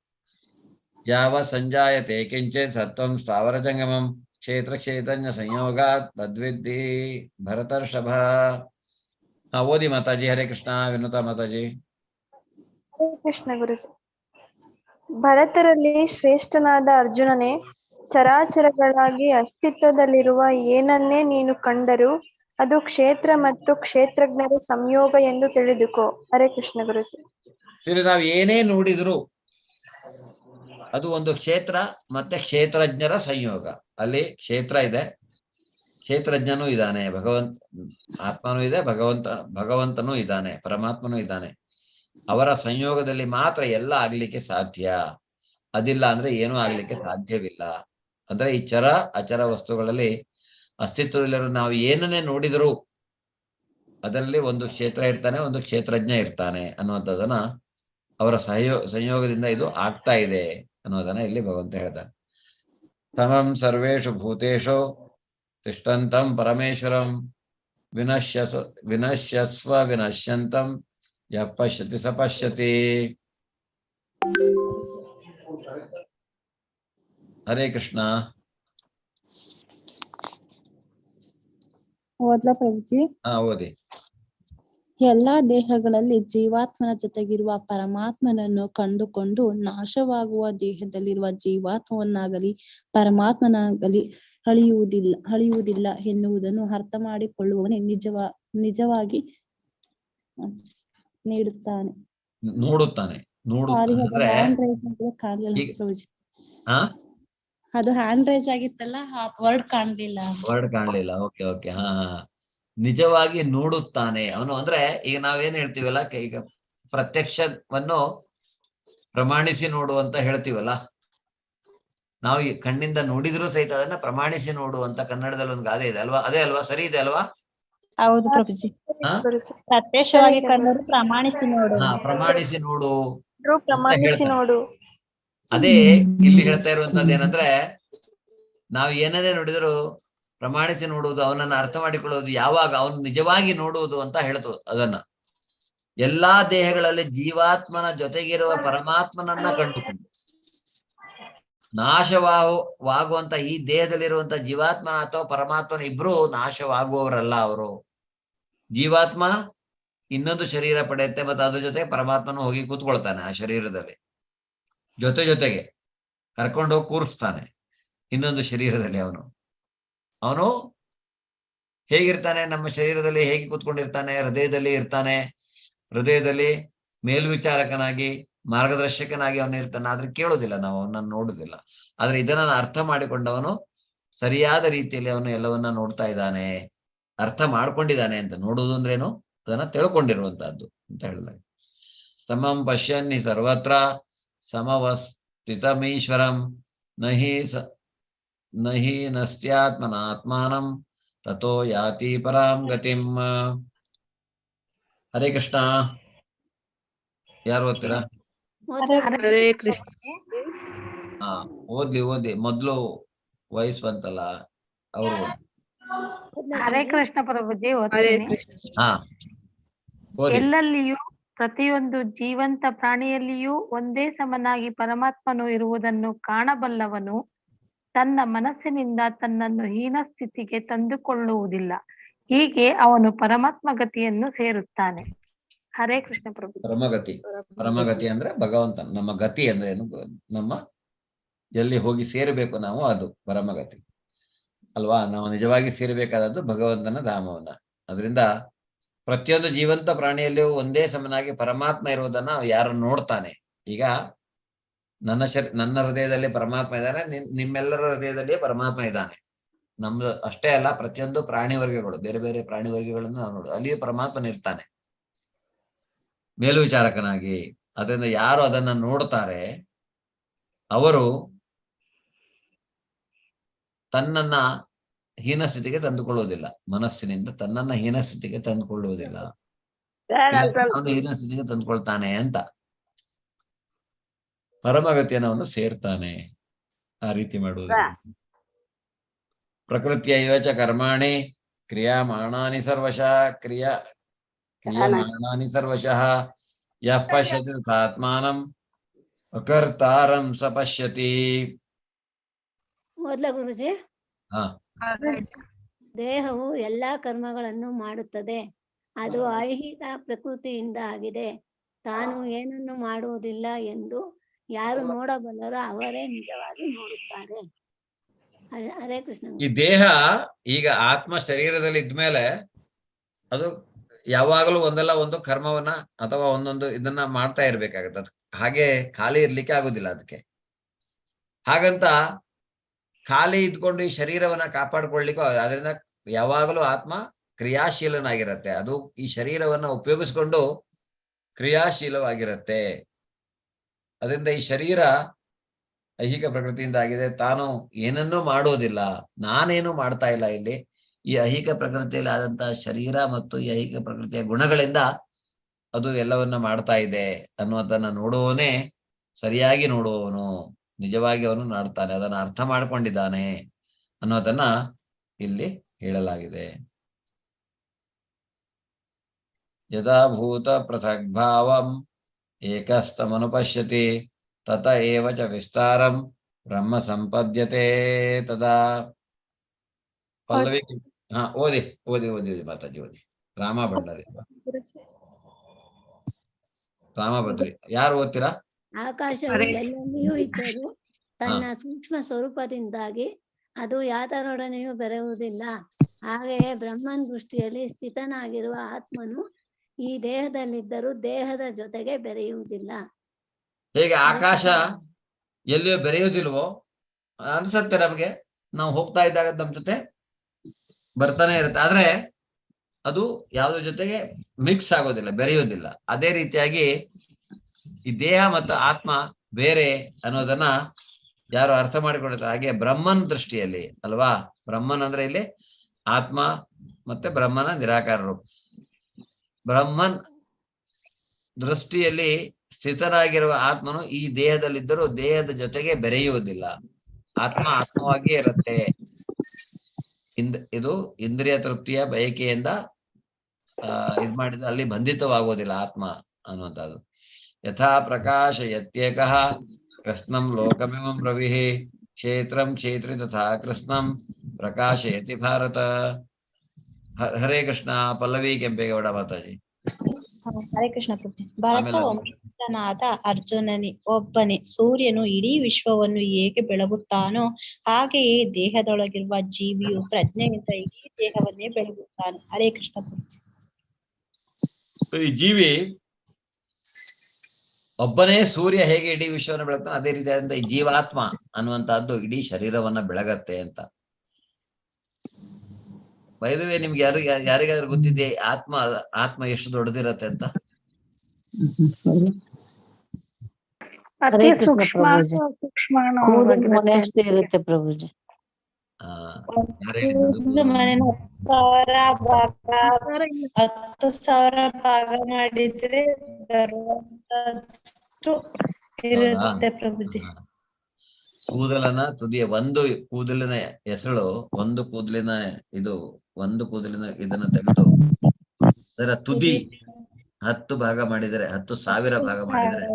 ಯಾವ ಸಂಜಾಯತೆ ಕಿಂಚಿತ್ ಸತ್ವಂ ಸ್ಥಾವರ ಜಂಗಮಂ ಕ್ಷೇತ್ರ ಕ್ಷೇತ್ರಜ್ಞ ಸಂಯೋಗ ತದ್ವಿದ್ಧಿ ಭರತರ್ಷಭ. ಓದಿ ಮಾತಾಜಿ. ಹರೇ ಕೃಷ್ಣ. ವಿನುತಾ ಮಾತಾಜಿ. ಹರೇ ಕೃಷ್ಣ ಗುರುಜಿ. ಭರತರಲ್ಲಿ ಶ್ರೇಷ್ಠನಾದ ಅರ್ಜುನನೇ, ಚರಾಚರಗಳಾಗಿ ಅಸ್ತಿತ್ವದಲ್ಲಿರುವ ಏನನ್ನೇ ನೀನು ಕಂಡರೂ ಅದು ಕ್ಷೇತ್ರ ಮತ್ತು ಕ್ಷೇತ್ರಜ್ಞರ ಸಂಯೋಗ ಎಂದು ತಿಳಿದುಕೋ. ಹರೇ ಕೃಷ್ಣ ಗುರುಜಿ. ಸರಿ, ನಾವು ಏನೇ ನೋಡಿದ್ರು ಅದು ಒಂದು ಕ್ಷೇತ್ರ ಮತ್ತೆ ಕ್ಷೇತ್ರಜ್ಞರ ಸಂಯೋಗ. ಅಲ್ಲಿ ಕ್ಷೇತ್ರ ಇದೆ, ಕ್ಷೇತ್ರಜ್ಞನೂ ಇದ್ದಾನೆ, ಆತ್ಮನೂ ಇದೆ, ಭಗವಂತನೂ ಇದ್ದಾನೆ, ಪರಮಾತ್ಮನೂ ಇದ್ದಾನೆ. ಅವರ ಸಂಯೋಗದಲ್ಲಿ ಮಾತ್ರ ಎಲ್ಲ ಆಗ್ಲಿಕ್ಕೆ ಸಾಧ್ಯ. ಅದಿಲ್ಲ ಅಂದ್ರೆ ಏನೂ ಆಗ್ಲಿಕ್ಕೆ ಸಾಧ್ಯವಿಲ್ಲ. ಅಂದ್ರೆ ಈ ಚರ ಅಚರ ವಸ್ತುಗಳಲ್ಲಿ ಅಸ್ತಿತ್ವದಲ್ಲಿರೋ ನಾವು ಏನನ್ನೇ ನೋಡಿದ್ರು ಅದರಲ್ಲಿ ಒಂದು ಕ್ಷೇತ್ರ ಇರ್ತಾನೆ, ಒಂದು ಕ್ಷೇತ್ರಜ್ಞ ಇರ್ತಾನೆ ಅನ್ನುವಂಥದ್ದನ್ನ ಅವರ ಸಂಯೋಗದಿಂದ ಇದು ಆಗ್ತಾ ಇದೆ ಅನ್ನೋದನ್ನ ಇಲ್ಲಿ ಭಗವಂತ ಹೇಳ್ತಾನೆ. ಸಮಂ ಸರ್ವೇಷು ಭೂತೇಷು ತಿಷ್ಠಂತಂ ಪರಮೇಶ್ವರಂ ವಿನಶ್ಯಸ್ವ ವಿನಶ್ಯಂತಂ ಯಃ ಪಶ್ಯತಿ ಸ ಪಶ್ಯತಿ. ಹರೇ ಕೃಷ್ಣ. ಓದ್ಲಾ ಪ್ರಭುಜಿ? ಓದಿ. ಎಲ್ಲಾ ದೇಹಗಳಲ್ಲಿ ಜೀವಾತ್ಮನ ಜೊತೆಗಿರುವ ಪರಮಾತ್ಮನನ್ನು ಕಂಡುಕೊಂಡು ನಾಶವಾಗುವ ದೇಹದಲ್ಲಿರುವ ಜೀವಾತ್ಮವನ್ನಾಗಲಿ ಪರಮಾತ್ಮನಾಗಲಿ ಅಳಿಯುವುದಿಲ್ಲ ಎನ್ನುವುದನ್ನು ಅರ್ಥ ಮಾಡಿಕೊಳ್ಳುವವನೇ ನಿಜವಾಗಿ ನೀಡುತ್ತಾನೆ ನೋಡುತ್ತಾನೆ ಸಾರಿ, ಅದು ಅಂದ್ರೆ ಹ್ಯಾಂಡ್ ರೈಸ್ ಕಾಣಲಿಲ್ಲ ಪ್ರಭುಜಿ. ಹಾ ಅದು ಹ್ಯಾಂಡ್ ರೈಸ್ ಆಗಿತ್ತಲ್ಲ, ವರ್ಡ್ ಕಾಣ್ಲಿಲ್ಲ. ವರ್ಡ್ ಕಾಣ್ಲಿಲ್ಲ. Okay okay. ಹಾ ನಿಜವಾಗಿ ನೋಡುತ್ತಾನೆ ಅವನು. ಅಂದ್ರೆ ಈಗ ನಾವೇನ್ ಹೇಳ್ತೀವಲ್ಲ, ಈಗ ಪ್ರತ್ಯಕ್ಷವನ್ನು ಪ್ರಮಾಣಿಸಿ ನೋಡು ಅಂತ ಹೇಳ್ತೀವಲ್ಲ, ನಾವು ಈ ಕಣ್ಣಿಂದ ನೋಡಿದ್ರು ಸಹಿತ ಅದನ್ನ ಪ್ರಮಾಣಿಸಿ ನೋಡು ಅಂತ ಕನ್ನಡದಲ್ಲಿ ಒಂದು ಗಾದೆ ಇದೆ ಅಲ್ವಾ? ಅದೇ ಅಲ್ವಾ? ಸರಿ ಇದೆ ಅಲ್ವಾ? ಹೌದು ಪ್ರಭುಜಿ. ಹಾ ಪ್ರತ್ಯಕ್ಷವಾಗಿ ಕಂಡರೂ ಪ್ರಮಾಣಿಸಿ ನೋಡು. ಪ್ರಮಾಣಿಸಿ ನೋಡು ಅಂತ ಪ್ರಮಾಣಿಸಿ ಹೇಳ್ತಾರೆ. ನೋಡು. ಅದೇ ಇಲ್ಲಿ ಹೇಳ್ತಾ ಇರುವಂತದ್ದು ಏನಂದ್ರೆ, ನಾವು ಏನನ್ನೇ ನೋಡಿದ್ರು ಪ್ರಮಾಣಿಸಿ ನೋಡುವುದು, ಅವನನ್ನ ಅರ್ಥ ಮಾಡಿಕೊಳ್ಳುವುದು ಯಾವಾಗ ಅವನು ನಿಜವಾಗಿ ನೋಡುವುದು ಅಂತ ಹೇಳ್ತು. ಅದನ್ನ ಎಲ್ಲಾ ದೇಹಗಳಲ್ಲಿ ಜೀವಾತ್ಮನ ಜೊತೆಗಿರುವ ಪರಮಾತ್ಮನನ್ನ ಕಂಡುಕೊಂಡು ನಾಶವಾಗುವಂತ ಈ ದೇಹದಲ್ಲಿರುವಂತ ಜೀವಾತ್ಮನ ಅಥವಾ ಪರಮಾತ್ಮನ ಇಬ್ರು ನಾಶವಾಗುವವರಲ್ಲ. ಅವರು ಜೀವಾತ್ಮ ಇನ್ನೊಂದು ಶರೀರ ಪಡೆಯುತ್ತೆ, ಮತ್ತೆ ಅದ್ರ ಜೊತೆ ಪರಮಾತ್ಮನು ಹೋಗಿ ಕೂತ್ಕೊಳ್ತಾನೆ ಆ ಶರೀರದಲ್ಲಿ, ಜೊತೆಗೆ ಕರ್ಕೊಂಡು ಹೋಗಿ ಕೂರಿಸ್ತಾನೆ ಇನ್ನೊಂದು ಶರೀರದಲ್ಲಿ. ಅವನು ಹೇಗಿರ್ತಾನೆ? ನಮ್ಮ ಶರೀರದಲ್ಲಿ ಹೇಗೆ ಕೂತ್ಕೊಂಡಿರ್ತಾನೆ? ಹೃದಯದಲ್ಲಿ ಇರ್ತಾನೆ. ಹೃದಯದಲ್ಲಿ ಮೇಲ್ವಿಚಾರಕನಾಗಿ ಮಾರ್ಗದರ್ಶಕನಾಗಿ ಅವನು ಇರ್ತಾನೆ. ಆದ್ರೆ ಕೇಳೋದಿಲ್ಲ, ನಾವು ಅವನನ್ನು ನೋಡುದಿಲ್ಲ. ಆದ್ರೆ ಇದನ್ನ ಅರ್ಥ ಮಾಡಿಕೊಂಡವನು ಸರಿಯಾದ ರೀತಿಯಲ್ಲಿ ಅವನು ಎಲ್ಲವನ್ನ ನೋಡ್ತಾ ಇದ್ದಾನೆ, ಅರ್ಥ ಮಾಡ್ಕೊಂಡಿದ್ದಾನೆ ಅಂತ. ನೋಡುವುದು ಅಂದ್ರೇನು? ಅದನ್ನ ತಿಳ್ಕೊಂಡಿರುವಂತಹದ್ದು ಅಂತ ಹೇಳಿದಾಗ. ಸಮಂ ಪಶ್ಯನ್ನಿ ಸರ್ವತ್ರ ಸಮವಸ್ಥಿತಮೀಶ್ವರಂ ನಹಿ ನಸ್ತ್ಯಾತ್ಮನಾತ್ಮಾನಂ ತಥೋ ಯಾತಿ ಪರಾಂ ಗತಿಂ. ಹರೇ ಕೃಷ್ಣ. ಯಾರು ಓದ್ತೀರಾ? ಹರೇ ಕೃಷ್ಣ. ಹಾ ಓದಿ. ಮೊದ್ಲು ವಯಸ್ಸು ಬಂತಲ್ಲ ಅವರು. ಹರೇ ಕೃಷ್ಣ ಪ್ರಭುಜಿ. ಹರೇ ಓದ್ತೀನಿ. ಕೃಷ್ಣ. ಹಾ ಓದಿ. ಎಲ್ಲೆಲ್ಲಿಯೂ ಪ್ರತಿಯೊಂದು ಜೀವಂತ ಪ್ರಾಣಿಯಲ್ಲಿಯೂ ಒಂದೇ ಸಮನಾಗಿ ಪರಮಾತ್ಮನು ಇರುವುದನ್ನು ಕಾಣಬಲ್ಲವನು ತನ್ನ ಮನಸ್ಸಿನಿಂದ ತನ್ನನ್ನು ಹೀನ ಸ್ಥಿತಿಗೆ ತಂದುಕೊಳ್ಳುವುದಿಲ್ಲ. ಹೀಗೆ ಅವನು ಪರಮಾತ್ಮ ಗತಿಯನ್ನು ಸೇರುತ್ತಾನೆ. ಹರೇ ಕೃಷ್ಣ ಪ್ರಭು. ಪರಮಗತಿ ಅಂದ್ರೆ ಭಗವಂತ. ನಮ್ಮ ಗತಿ ಅಂದ್ರೆ ಏನು? ನಮ್ಮ ಎಲ್ಲಿ ಹೋಗಿ ಸೇರಬೇಕು ನಾವು, ಅದು ಪರಮಗತಿ ಅಲ್ವಾ? ನಾವು ನಿಜವಾಗಿ ಸೇರಬೇಕಾದದ್ದು ಭಗವಂತನ ಧಾಮವನ್ನ. ಅದರಿಂದ ಪ್ರತಿಯೊಂದು ಜೀವಂತ ಪ್ರಾಣಿಯಲ್ಲಿಯೂ ಒಂದೇ ಸಮನಾಗಿ ಪರಮಾತ್ಮ ಇರುವುದನ್ನ ಯಾರು ನೋಡ್ತಾನೆ. ಈಗ ನನ್ನ ಹೃದಯದಲ್ಲಿ ಪರಮಾತ್ಮ ಇದ್ದಾನೆ, ನಿಮ್ಮೆಲ್ಲರ ಹೃದಯದಲ್ಲಿ ಪರಮಾತ್ಮ ಇದ್ದಾನೆ. ನಮ್ದು ಅಷ್ಟೇ ಅಲ್ಲ, ಪ್ರತಿಯೊಂದು ಪ್ರಾಣಿ ವರ್ಗಗಳು, ಬೇರೆ ಬೇರೆ ಪ್ರಾಣಿ ವರ್ಗಗಳನ್ನು ನಾವು ನೋಡುದು, ಅಲ್ಲಿಯೂ ಪರಮಾತ್ಮನ ಇರ್ತಾನೆ ಮೇಲ್ವಿಚಾರಕನಾಗಿ. ಅದರಿಂದ ಯಾರು ಅದನ್ನ ನೋಡ್ತಾರೆ ಅವರು ತನ್ನನ್ನ ಹೀನ ಸ್ಥಿತಿಗೆ ತಂದುಕೊಳ್ಳುವುದಿಲ್ಲ. ಮನಸ್ಸಿನಿಂದ ತನ್ನನ್ನ ಹೀನ ಸ್ಥಿತಿಗೆ ತಂದುಕೊಳ್ಳುವುದಿಲ್ಲ. ಅವನು ಹೀನ ಸ್ಥಿತಿಗೆ ತಂದುಕೊಳ್ತಾನೆ ಅಂತ. ಪರಮಗತಿಯನ್ನು ಅವನು ಸೇರ್ತಾನೆ ಆ ರೀತಿ ಮಾಡುವುದು. ಪ್ರಕೃತಿಯ ಯೋಚ ಕರ್ಮಾಣಿ ಕ್ರಿಯಾಮಾಣಾನಿ ಸರ್ವಶಃ ಯಃ ಪಶ್ಯತಿ ತಥಾತ್ಮಾನಂ ಅಕರ್ತಾರಂ ಸ ಪಶ್ಯತಿ. ಮೊದಲ ಗುರುಜಿ, ಹಾ ದೇಹವು ಎಲ್ಲಾ ಕರ್ಮಗಳನ್ನು ಮಾಡುತ್ತದೆ. ಅದು ಐಹಿಕ ಪ್ರಕೃತಿಯಿಂದ ಆಗಿದೆ. ತಾನು ಏನನ್ನು ಮಾಡುವುದಿಲ್ಲ ಎಂದು ಯಾರು ನೋಡಬಲ್ಲರೋ ಅವರೇ ನಿಜವಾಗಿ ನೋಡುತ್ತಾರೆ. ಹರೇ ಕೃಷ್ಣ. ಈ ದೇಹ ಈಗ ಆತ್ಮ ಶರೀರದಲ್ಲಿ ಇದ್ಮೇಲೆ ಅದು ಯಾವಾಗಲೂ ಒಂದಲ್ಲ ಒಂದು ಕರ್ಮವನ್ನ ಅಥವಾ ಒಂದೊಂದು ಇದನ್ನ ಮಾಡ್ತಾ ಇರ್ಬೇಕಾಗತ್ತೆ. ಅದು ಹಾಗೆ ಖಾಲಿ ಇರ್ಲಿಕ್ಕೆ ಆಗುದಿಲ್ಲ ಅದಕ್ಕೆ. ಹಾಗಂತ ಖಾಲಿ ಇದ್ಕೊಂಡು ಈ ಶರೀರವನ್ನ ಕಾಪಾಡ್ಕೊಳ್ಲಿಕ್ಕೂ ಅದರಿಂದ ಯಾವಾಗಲೂ ಆತ್ಮ ಕ್ರಿಯಾಶೀಲನಾಗಿರತ್ತೆ. ಅದು ಈ ಶರೀರವನ್ನ ಉಪಯೋಗಿಸ್ಕೊಂಡು ಕ್ರಿಯಾಶೀಲವಾಗಿರತ್ತೆ. ಅದರಿಂದ ಈ ಶರೀರ ಐಹಿಕ ಪ್ರಕೃತಿಯಿಂದ ಆಗಿದೆ. ತಾನು ಏನನ್ನೂ ಮಾಡೋದಿಲ್ಲ, ನಾನೇನು ಮಾಡ್ತಾ ಇಲ್ಲ. ಇಲ್ಲಿ ಈ ಐಹಿಕ ಪ್ರಕೃತಿಯಲ್ಲಿ ಆದಂತಹ ಶರೀರ ಮತ್ತು ಈ ಐಹಿಕ ಪ್ರಕೃತಿಯ ಗುಣಗಳಿಂದ ಅದು ಎಲ್ಲವನ್ನ ಮಾಡ್ತಾ ಇದೆ ಅನ್ನೋದನ್ನ ನೋಡುವವನೇ ಸರಿಯಾಗಿ ನೋಡುವವನು, ನಿಜವಾಗಿ ಅವನು ಮಾಡ್ತಾನೆ, ಅದನ್ನ ಅರ್ಥ ಮಾಡ್ಕೊಂಡಿದ್ದಾನೆ ಅನ್ನೋದನ್ನ ಇಲ್ಲಿ ಹೇಳಲಾಗಿದೆ. ಯಥಾಭೂತ ಪೃಥಗ್ಭಾವಂ ಏಕಸ್ತಮನುಪಶ್ಯತಿ ತತ ಏವ ಚ ವಿಸ್ತಾರಂ ಬ್ರಹ್ಮ ಸಂಪದ್ಯತೆ ತದಾ. ಪಲ್ಲವಿ. ಹಾ ಓದಿ ಮಾತಾಜಿ ಓದಿ. ರಾಮ ಭಂಡಾರಿ ರಾಮಭದ್ರಿ ಯಾರು ಓದ್ತೀರಾ? ಆಕಾಶವು ಎಲ್ಲೆಲ್ಲಿಯೂ ಇದ್ದರೂ ತನ್ನ ಸೂಕ್ಷ್ಮ ಸ್ವರೂಪದಿಂದಾಗಿ ಅದು ಯಾತರೊಡನೆಯೂ ಬೆರೆಯುವುದಿಲ್ಲ. ಹಾಗೆಯೇ ಬ್ರಹ್ಮನ್ ದೃಷ್ಟಿಯಲ್ಲಿ ಸ್ಥಿತನಾಗಿರುವ ಆತ್ಮನು ಈ ದೇಹದಲ್ಲಿದ್ದರೂ ದೇಹದ ಜೊತೆಗೆ ಬೆರೆಯುವುದಿಲ್ಲ. ಹೇಗೆ ಆಕಾಶ ಎಲ್ಲಿಯೋ ಬೆರೆಯುವುದಿಲ್ವೋ ಅನ್ಸುತ್ತೆ ನಮಗೆ, ನಾವು ಹೋಗ್ತಾ ಇದ್ದಾಗ ನಮ್ಮ ಜೊತೆ ಬರ್ತಾನೆ ಇರುತ್ತೆ, ಆದ್ರೆ ಅದು ಯಾವುದ್ರ ಜೊತೆಗೆ ಮಿಕ್ಸ್ ಆಗೋದಿಲ್ಲ, ಬೆರೆಯೋದಿಲ್ಲ. ಅದೇ ರೀತಿಯಾಗಿ ಈ ದೇಹ ಮತ್ತು ಆತ್ಮ ಬೇರೆ ಅನ್ನೋದನ್ನ ಯಾರು ಅರ್ಥ ಮಾಡಿಕೊಳ್ತಾರೆ. ಹಾಗೆ ಬ್ರಹ್ಮನ್ ದೃಷ್ಟಿಯಲ್ಲಿ ಅಲ್ವಾ, ಬ್ರಹ್ಮನ್ ಅಂದ್ರೆ ಇಲ್ಲಿ ಆತ್ಮ ಮತ್ತೆ ಬ್ರಹ್ಮನ ನಿರಾಕಾರ ರೂಪ. ಬ್ರಹ್ಮನ್ ದೃಷ್ಟಿಯಲ್ಲಿ ಸ್ಥಿತನಾಗಿರುವ ಆತ್ಮನು ಈ ದೇಹದಲ್ಲಿದ್ದರೂ ದೇಹದ ಜೊತೆಗೆ ಬೆರೆಯುವುದಿಲ್ಲ, ಆತ್ಮ ಆತ್ಮವಾಗಿಯೇ ಇರುತ್ತೆ. ಇದು ಇಂದ್ರಿಯ ತೃಪ್ತಿಯ ಬಯಕೆಯಿಂದ ಇದ್ ಮಾಡಿದ್ರೆ ಅಲ್ಲಿ ಬಂಧಿತವಾಗುವುದಿಲ್ಲ ಆತ್ಮ ಅನ್ನುವಂಥದ್ದು. ಯಥಾ ಪ್ರಕಾಶ ಯತ್ಯೇಕಃ ಕೃಷ್ಣಂ ಲೋಕಮಿಮಂ ರವಿಃ ಕ್ಷೇತ್ರಂ ಕ್ಷೇತ್ರಿ ತಥಾ ಕೃಷ್ಣಂ ಪ್ರಕಾಶಯತಿ ಭಾರತ. ಹರೇ ಕೃಷ್ಣ. ಪಲ್ಲವಿ ಕೆಂಪೇಗೌಡ ಮಾತಾಜಿ. ಹರೇ ಕೃಷ್ಣ ಪ್ರಭುಜಿ. ಭರತ ವಂಶನಾದ ಅರ್ಜುನನೇ ಒಬ್ಬನೇ ಸೂರ್ಯನು ಇಡೀ ವಿಶ್ವವನ್ನು ಹೇಗೆ ಬೆಳಗುತ್ತಾನೋ ಹಾಗೆಯೇ ದೇಹದೊಳಗಿರುವ ಜೀವಿಯು ಪ್ರಜ್ಞೆಯಿಂದ ಇಡೀ ದೇಹವನ್ನೇ ಬೆಳಗುತ್ತಾನೆ. ಹರೇ ಕೃಷ್ಣ ಪ್ರಭುಜಿ. ಈ ಜೀವಿ ಒಬ್ಬನೇ ಸೂರ್ಯ ಹೇಗೆ ಇಡೀ ವಿಶ್ವವನ್ನು ಬೆಳಗ್ತಾನೆ ಅದೇ ರೀತಿಯಾದಂತ ಈ ಜೀವಾತ್ಮ ಅನ್ನುವಂತಹದ್ದು ಇಡೀ ಶರೀರವನ್ನ ಬೆಳಗತ್ತೆ ಅಂತ. ಬೈದವೇ ನಿಮ್ಗೆ ಯಾರಿಗಾದ್ರೂ ಗೊತ್ತಿದೆ ಆತ್ಮ ಎಷ್ಟು ದೊಡ್ಡದಿರತ್ತೆ ಅಂತ? ಹರೇ ಕೃಷ್ಣ ಪ್ರಭುಜಿ. ಕೂದಲು ಮನೆ ಅಷ್ಟೇ ಇರುತ್ತೆ ಪ್ರಭುಜಿ. ಒಂದು ಮನೆನ 10,000 ಭಾಗ ಮಾಡಿದ್ರೆ ಇರುತ್ತೆ ಪ್ರಭುಜಿ. ಕೂದಲನ ತುದಿಯ ಒಂದು ಕೂದಲಿನ ಎಸಳು ಒಂದು ಕೂದಲಿನ ಇದನ್ನ ತೆಗೆದು ಅದರ ತುದಿ 10 ಭಾಗ ಮಾಡಿದರೆ 10,000 ಭಾಗ ಮಾಡಿದರೆ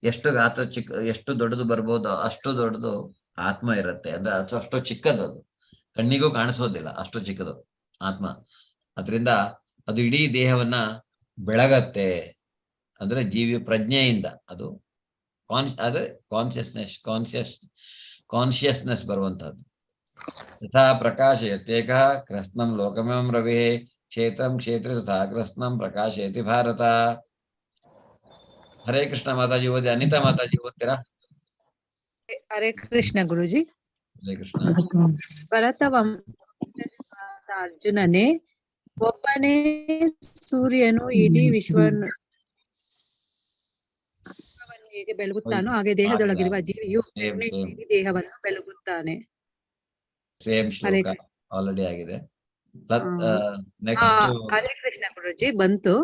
ಎಷ್ಟು ಗಾತ್ರ ಎಷ್ಟು ದೊಡ್ಡದು ಬರ್ಬೋದು ಅಷ್ಟು ದೊಡ್ಡದು ಆತ್ಮ ಇರುತ್ತೆ. ಅಂದ್ರೆ ಅಷ್ಟು ಚಿಕ್ಕದು, ಅದು ಕಣ್ಣಿಗೂ ಕಾಣಿಸೋದಿಲ್ಲ, ಅಷ್ಟು ಚಿಕ್ಕದು ಆತ್ಮ. ಅದರಿಂದ ಅದು ಇಡೀ ದೇಹವನ್ನ ಬೆಳಗತ್ತೆ. ಅಂದ್ರೆ ಜೀವಿ ಪ್ರಜ್ಞೆಯಿಂದ ಅದು ಅದೇ ಕಾನ್ಶಿಯಸ್ನೆಸ್ ಬರುವಂತಹದ್ದು. ಯಥಾ ಪ್ರಕಾಶಯತ್ಯೇಕಃ ಕೃಷ್ಣಂ ಲೋಕಮಿಮಂ ರವಿಃ ಕ್ಷೇತ್ರಂ ಕ್ಷೇತ್ರಿ ತಥಾ ಕೃಷ್ಣಂ ಪ್ರಕಾಶಯತಿ ಭಾರತ. ಹರೇ ಕೃಷ್ಣ ಮಾತಾಜಿ ಓದಿ. ಅನಿತಾ ಮಾತಾಜಿ ಓದ್ತೀರಾ? ಹರೇ ಕೃಷ್ಣ ಗುರುಜಿ. ಹರೇ ಕೃಷ್ಣ. ಭರತ ಅರ್ಜುನನೇ ಒಬ್ಬನೇ ಸೂರ್ಯನು ಇಡೀ ವಿಶ್ವವನ್ನು ಹೇಗೆ ಬೆಳಗುತ್ತಾನೋ ಹಾಗೆ ದೇಹದೊಳಗಿರುವ ಜೀವಿಯು ಇಡೀ ದೇಹವನ್ನು ಬೆಳಗುತ್ತಾನೆ. ಸೇಮ್ ಶ್ಲೋಕ ಆಲ್ರೆಡಿ ಆಗಿದೆ. ನೆಕ್ಸ್ಟ್ ಹರೇ ಕೃಷ್ಣ ಗುರುಜಿ ಬಂತು.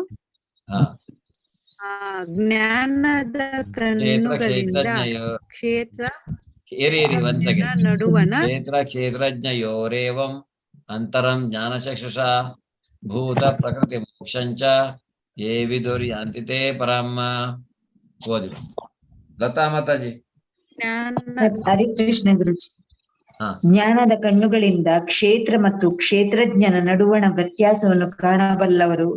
ಜ್ಞಾನದ ಕಣ್ಣುಗಳಿಂದ ಕ್ಷೇತ್ರ ನಡುವಣ ಕ್ಷೇತ್ರಜ್ಞಯೋರೇವಂ ಅಂತರಂ ಜ್ಞಾನಚಕ್ಷುಷ ಭೂತ ಪ್ರಕೃತಿ ಮೋಕ್ಷಂಚ ಯೇ ವಿದುರ್ಯಾಂತಿ ತೇ ಪರಮ. ಓದಿ ಲತಾ ಮಾತಾಜಿ. ಹರೇ ಕೃಷ್ಣ ಗುರುಜಿ. ಜ್ಞಾನದ ಕಣ್ಣುಗಳಿಂದ ಕ್ಷೇತ್ರ ಮತ್ತು ಕ್ಷೇತ್ರಜ್ಞನ ನಡುವಣ ವ್ಯತ್ಯಾಸವನ್ನು ಕಾಣಬಲ್ಲವರು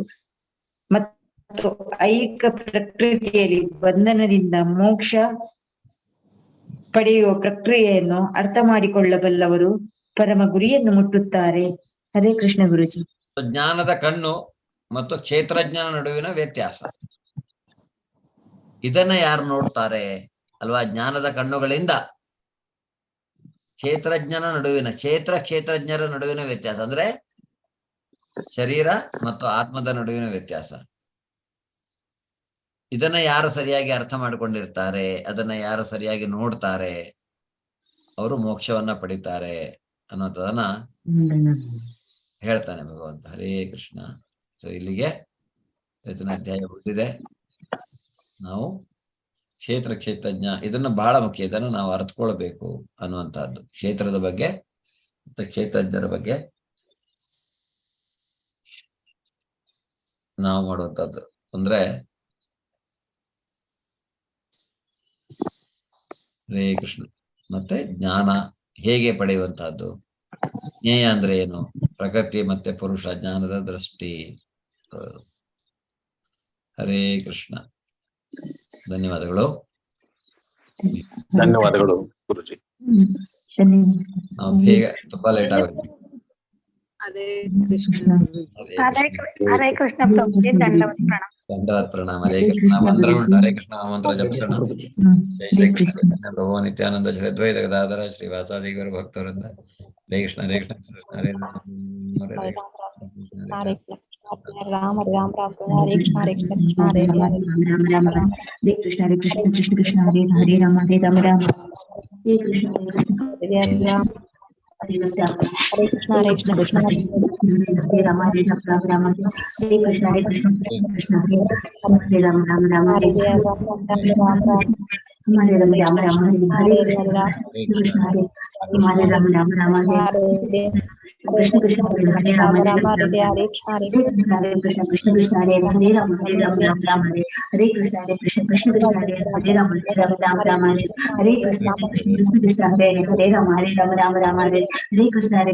ಮತ್ತು ಐಕ ಪ್ರಕೃತಿಯಲ್ಲಿ ಬಂಧನದಿಂದ ಮೋಕ್ಷ ಪಡೆಯುವ ಪ್ರಕ್ರಿಯೆಯನ್ನು ಅರ್ಥ ಮಾಡಿಕೊಳ್ಳಬಲ್ಲವರು ಪರಮ ಗುರಿಯನ್ನು ಮುಟ್ಟುತ್ತಾರೆ. ಹರೇ ಕೃಷ್ಣ ಗುರುಜಿ. ಜ್ಞಾನದ ಕಣ್ಣು ಮತ್ತು ಕ್ಷೇತ್ರಜ್ಞನ ನಡುವಿನ ವ್ಯತ್ಯಾಸ, ಇದನ್ನ ಯಾರು ನೋಡ್ತಾರೆ ಅಲ್ವಾ? ಜ್ಞಾನದ ಕಣ್ಣುಗಳಿಂದ ಕ್ಷೇತ್ರಜ್ಞರ ನಡುವಿನ ವ್ಯತ್ಯಾಸ ಅಂದ್ರೆ ಶರೀರ ಮತ್ತು ಆತ್ಮದ ನಡುವಿನ ವ್ಯತ್ಯಾಸ. ಇದನ್ನ ಯಾರು ಸರಿಯಾಗಿ ಅರ್ಥ ಮಾಡಿಕೊಂಡಿರ್ತಾರೆ, ಅದನ್ನ ಯಾರು ಸರಿಯಾಗಿ ನೋಡ್ತಾರೆ, ಅವರು ಮೋಕ್ಷವನ್ನ ಪಡಿತಾರೆ ಅನ್ನೋದನ್ನ ಹೇಳ್ತಾನೆ ಭಗವಂತ. ಹರೇ ಕೃಷ್ಣ. ಸೊ ಇಲ್ಲಿಗೆ ಇವತ್ತಿನ ಅಧ್ಯಾಯ ಹುಟ್ಟಿದೆ. ನಾವು ಕ್ಷೇತ್ರಜ್ಞ ಇದನ್ನ ಬಹಳ ಮುಖ್ಯ, ಇದನ್ನು ನಾವು ಅರ್ಥಕೊಳ್ಬೇಕು ಅನ್ನುವಂತಹದ್ದು. ಕ್ಷೇತ್ರದ ಬಗ್ಗೆ ಮತ್ತೆ ಕ್ಷೇತ್ರಜ್ಞರ ಬಗ್ಗೆ ನಾವು ಮಾಡುವಂತಹದ್ದು ಅಂದ್ರೆ ಹರೇ ಕೃಷ್ಣ. ಮತ್ತೆ ಜ್ಞಾನ ಹೇಗೆ ಪಡೆಯುವಂತಹದ್ದು, ಜ್ಞೇಯ ಅಂದ್ರೆ ಏನು? ಪ್ರಕೃತಿ ಮತ್ತೆ ಪುರುಷ ಜ್ಞಾನದ ದೃಷ್ಟಿ. ಹರೇ ಕೃಷ್ಣ. ಧನ್ಯವಾದಗಳು. ಧನ್ಯವಾದಗಳು ಗುರುಜಿ. ನಾವು ಬೇಗ ತುಂಬಾ ಲೇಟ್ ಆಗುತ್ತೆ. ಹರೇ ಕೃಷ್ಣ. ಹರೇ ಕೃಷ್ಣ ಪ್ರಭುಜಿ, ದಂಡವತ್ ಪ್ರಣಾಮ. ಧನ್ಯವಾದ ಪ್ರಣಾಮ. ಹರೇ ಕೃಷ್ಣ ಮಂತ್ರ ಉಂಟು. ಹರೇ ಕೃಷ್ಣ ಮಂತ್ರ ಜಪಿಸೋಣ. ಜೈ ಶ್ರೀ ಕೃಷ್ಣ ಚೈತನ್ಯ ಪ್ರಭು ನಿತ್ಯಾನಂದ ಶ್ರೀ ಅದ್ವೈತ ಗದಾಧರ ಶ್ರೀವಾಸಾದಿ ಗುರು ಭಕ್ತವೃಂದ. ಹರೇ ಕೃಷ್ಣ ಹರೇ ಕೃಷ್ಣ ಹರೇ ರಾಮ ಹರೇ ಹರೇ ರಾಮ ರಾಮ ರಾಮ ಹರೇ ಕೃಷ್ಣ ಹರೇ ಕೃಷ್ಣ ಕೃಷ್ಣ ಹರೇ ಹರೇ ಹರೇ ಕೃಷ್ಣ ಹರೇ ಕೃಷ್ಣ ಕೃಷ್ಣ ಕೃಷ್ಣ ಹರೇ ಹರೇ ರಾಮ ರಾಮ ಹರೇ ಕೃಷ್ಣ ಹರೇ ರಾಮ ಹರೇ ಕೃಷ್ಣ ಹರೇ ಕೃಷ್ಣ ಕೃಷ್ಣ ಹರೇ ರಾಮ ಹರೇ ರಾಮ ರಾಮ ಹರೇ ಕೃಷ್ಣ ಹರೇ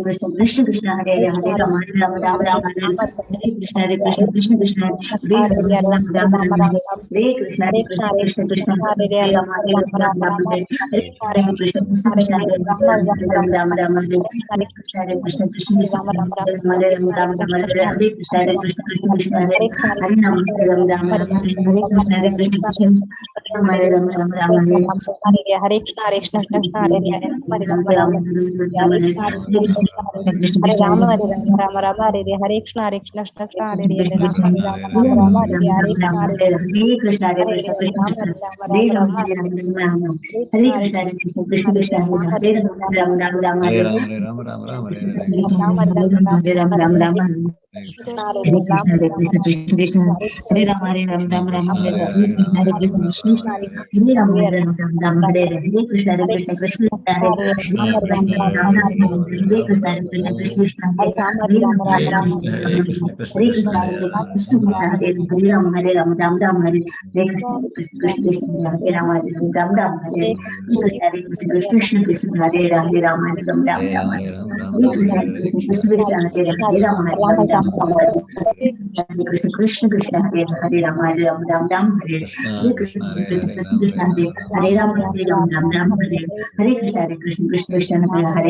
ಕೃಷ್ಣ ಕೃಷ್ಣ ಹರೇ ರಾಮ ರಾಮ ರಾಮ ಹರೇ हमारे राम राम राम हरे कृष्ण हरे हमारे राम राम राम हरे कृष्ण कृष्ण हरे राम राम हरे कृष्ण कृष्ण कृष्ण हरे हरे राम राम राम हरे हरे कृष्ण कृष्ण कृष्ण हरे हरे राम राम राम हरे हरे कृष्ण कृष्ण हरे हरे राम राम राम हरे हरे कृष्ण कृष्ण कृष्ण हरे हरे राम राम राम हरे कृष्ण कृष्ण कृष्ण हरे राम राम राम हरे कृष्ण कृष्ण कृष्ण हरे राम हरे कृष्ण कृष्ण कृष्ण हरे राम राम हरे कृष्ण कृष्ण कृष्ण हरे राम राम हरे हरे कृष्ण कृष्ण कृष्ण हरे हरे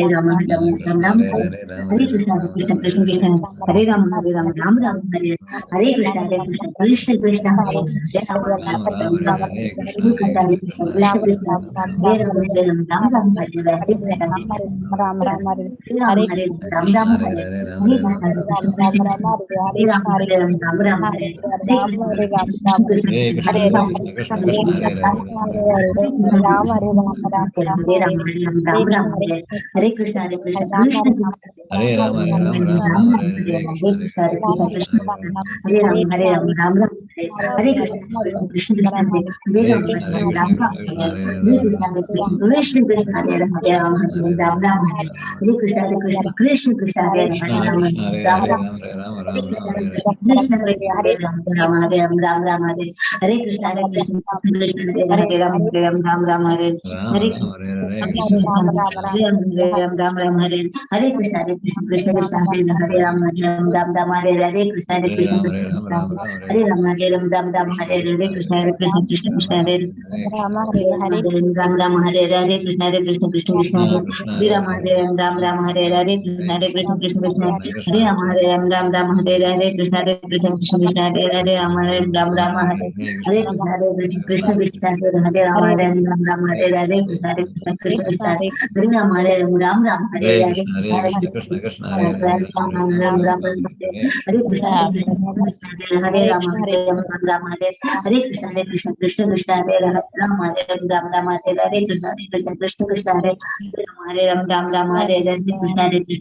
राम राम राम हरे कृष्ण कृष्ण हरे राम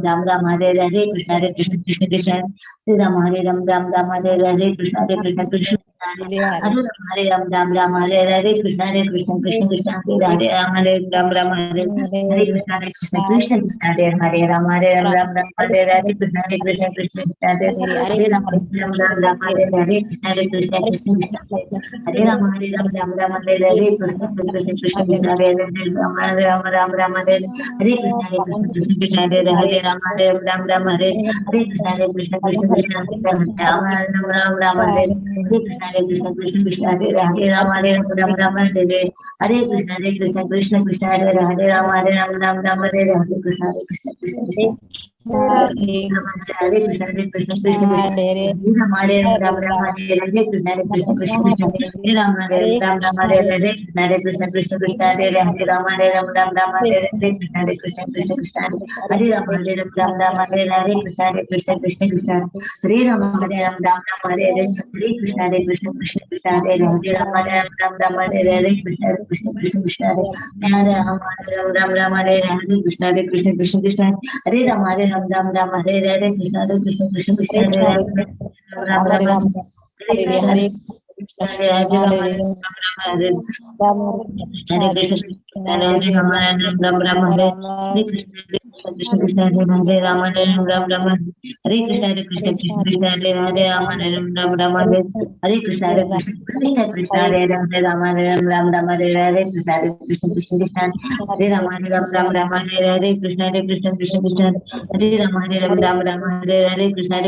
राम राम हरे हरे कृष्ण कृष्ण हरे हरे राम राम राम राम हरे हरे कृष्ण कृष्ण हरे हरे राम हरे राम राम राम हरे हरे कृष्ण कृष्ण कृष्ण हरे हरे राम राम हरे हरे कृष्ण कृष्ण कृष्ण हरे हरे राम राम हरे हरे कृष्ण कृष्ण कृष्ण हरे हरे राम राम हरे हरे कृष्ण कृष्ण कृष्ण हरे राम राम हरे हरे कृष्ण कृष्ण कृष्ण हरे राम राम हरे हरे कृष्ण कृष्ण कृष्ण हरे हरे राम राम हरे हरे कृष्ण कृष्ण कृष्ण राम राम हरे हरे कृष्ण कृष्ण कृष्ण हरे राम राम हरे हरे कृष्ण कृष्ण कृष्ण हरे राम हरे राम हरे हरे कृष्ण कृष्ण कृष्ण हरे कृष्ण कृष्ण कृष्ण हरे राम हरे हरे कृष्ण कृष्ण कृष्ण हरे राम हरे हरे कृष्ण कृष्ण कृष्ण कृष्ण हरे राम राम हरे हरे कृष्ण कृष्ण कृष्ण कृष्ण हरे राम हरे कृष्ण कृष्ण कृष्ण कृष्ण हरे राम राम हरे हरे कृष्ण कृष्ण कृष्ण कृष्ण हरे राम राम हरे हरे कृष्ण कृष्ण कृष्ण कृष्ण हरे राम हरे हरे कृष्ण कृष्ण कृष्ण कृष्ण हरे राम राम हरे हरे कृष्ण कृष्ण कृष्ण कृष्ण हरे राम हरे हरे कृष्ण कृष्ण कृष्ण हरे राम राम हरे हरे कृष्ण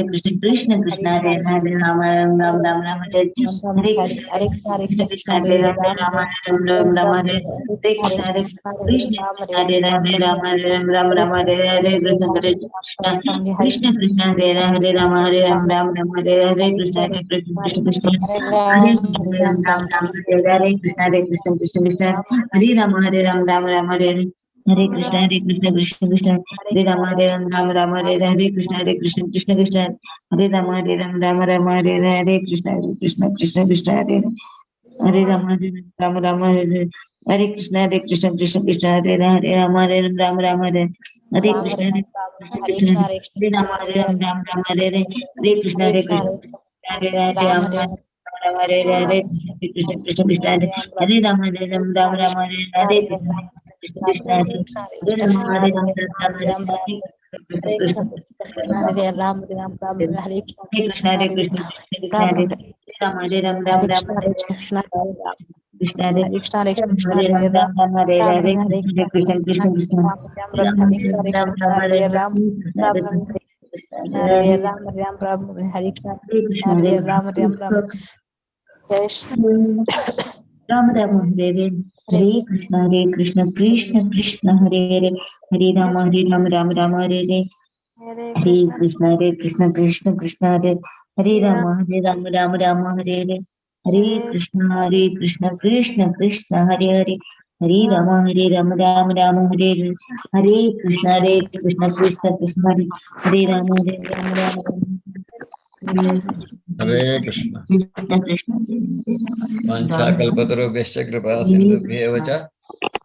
कृष्ण कृष्ण हरे राम राम हरे हरे कृष्ण कृष्ण कृष्ण हरे हरे राम राम हरे हरे कृष्ण कृष्ण कृष्ण हरे राम राम हरे हरे कृष्ण कृष्ण हरे राम राम हरे हरे कृष्ण हरे राम हरे हरे कृष्ण कृष्ण कृष्ण हरे राम राम हरे हरे कृष्ण कृष्ण हरे राम कृष्ण हरे राम हरे कृष्ण कृष्ण हरे राम राम हरे कृष्ण कृष्ण हरे कृष्ण हरे कृष्ण हरे हरे राम राम हरे राम हरे हरे कृष्ण कृष्ण कृष्ण कृष्ण हरे राम हरे राम हरे राम हरे कृष्ण हरे राम जय श्री राम राम हरे हरे कृष्ण कृष्ण कृष्ण हरे हरे हरे राम राम हरे हरे हरे कृष्ण कृष्ण कृष्ण हरे हरे राम राम हरे हरे हरे कृष्ण कृष्ण कृष्ण हरे हरे हरे राम राम हरे हरे हरे कृष्ण कृष्ण कृष्ण हरे हरे राम राम हरे कृष्ण कृष्ण वाञ्छाकल्पतरुभ्यश्च कृपा सिन्धुभ्येव च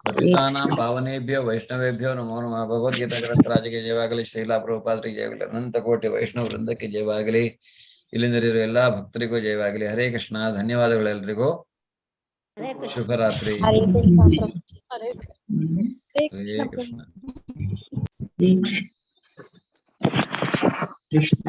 पतितानां पावनेभ्यो वैष्णवेभ्यो नमो नमः भगवद्गीता ग्रंथराज की जयवागली ಶ್ರೀಲಾ ಪ್ರಭುಪಾದ ಜಯವಾಗಲಿ ಅನಂತ ಕೋಟಿ ವೈಷ್ಣವ ವೃಂದಕ್ಕೆ ಜಯವಾಗಲಿ ಇಲ್ಲಿಂದರಿರುವ ಎಲ್ಲಾ ಭಕ್ತರಿಗೂ ಜಯವಾಗಲಿ ಹರೇ ಕೃಷ್ಣ ಧನ್ಯವಾದಗಳು ಎಲ್ರಿಗೂ ಶುಭರಾತ್ರಿ हरे ಹರೇ ಕೃಷ್ಣ कृष्ण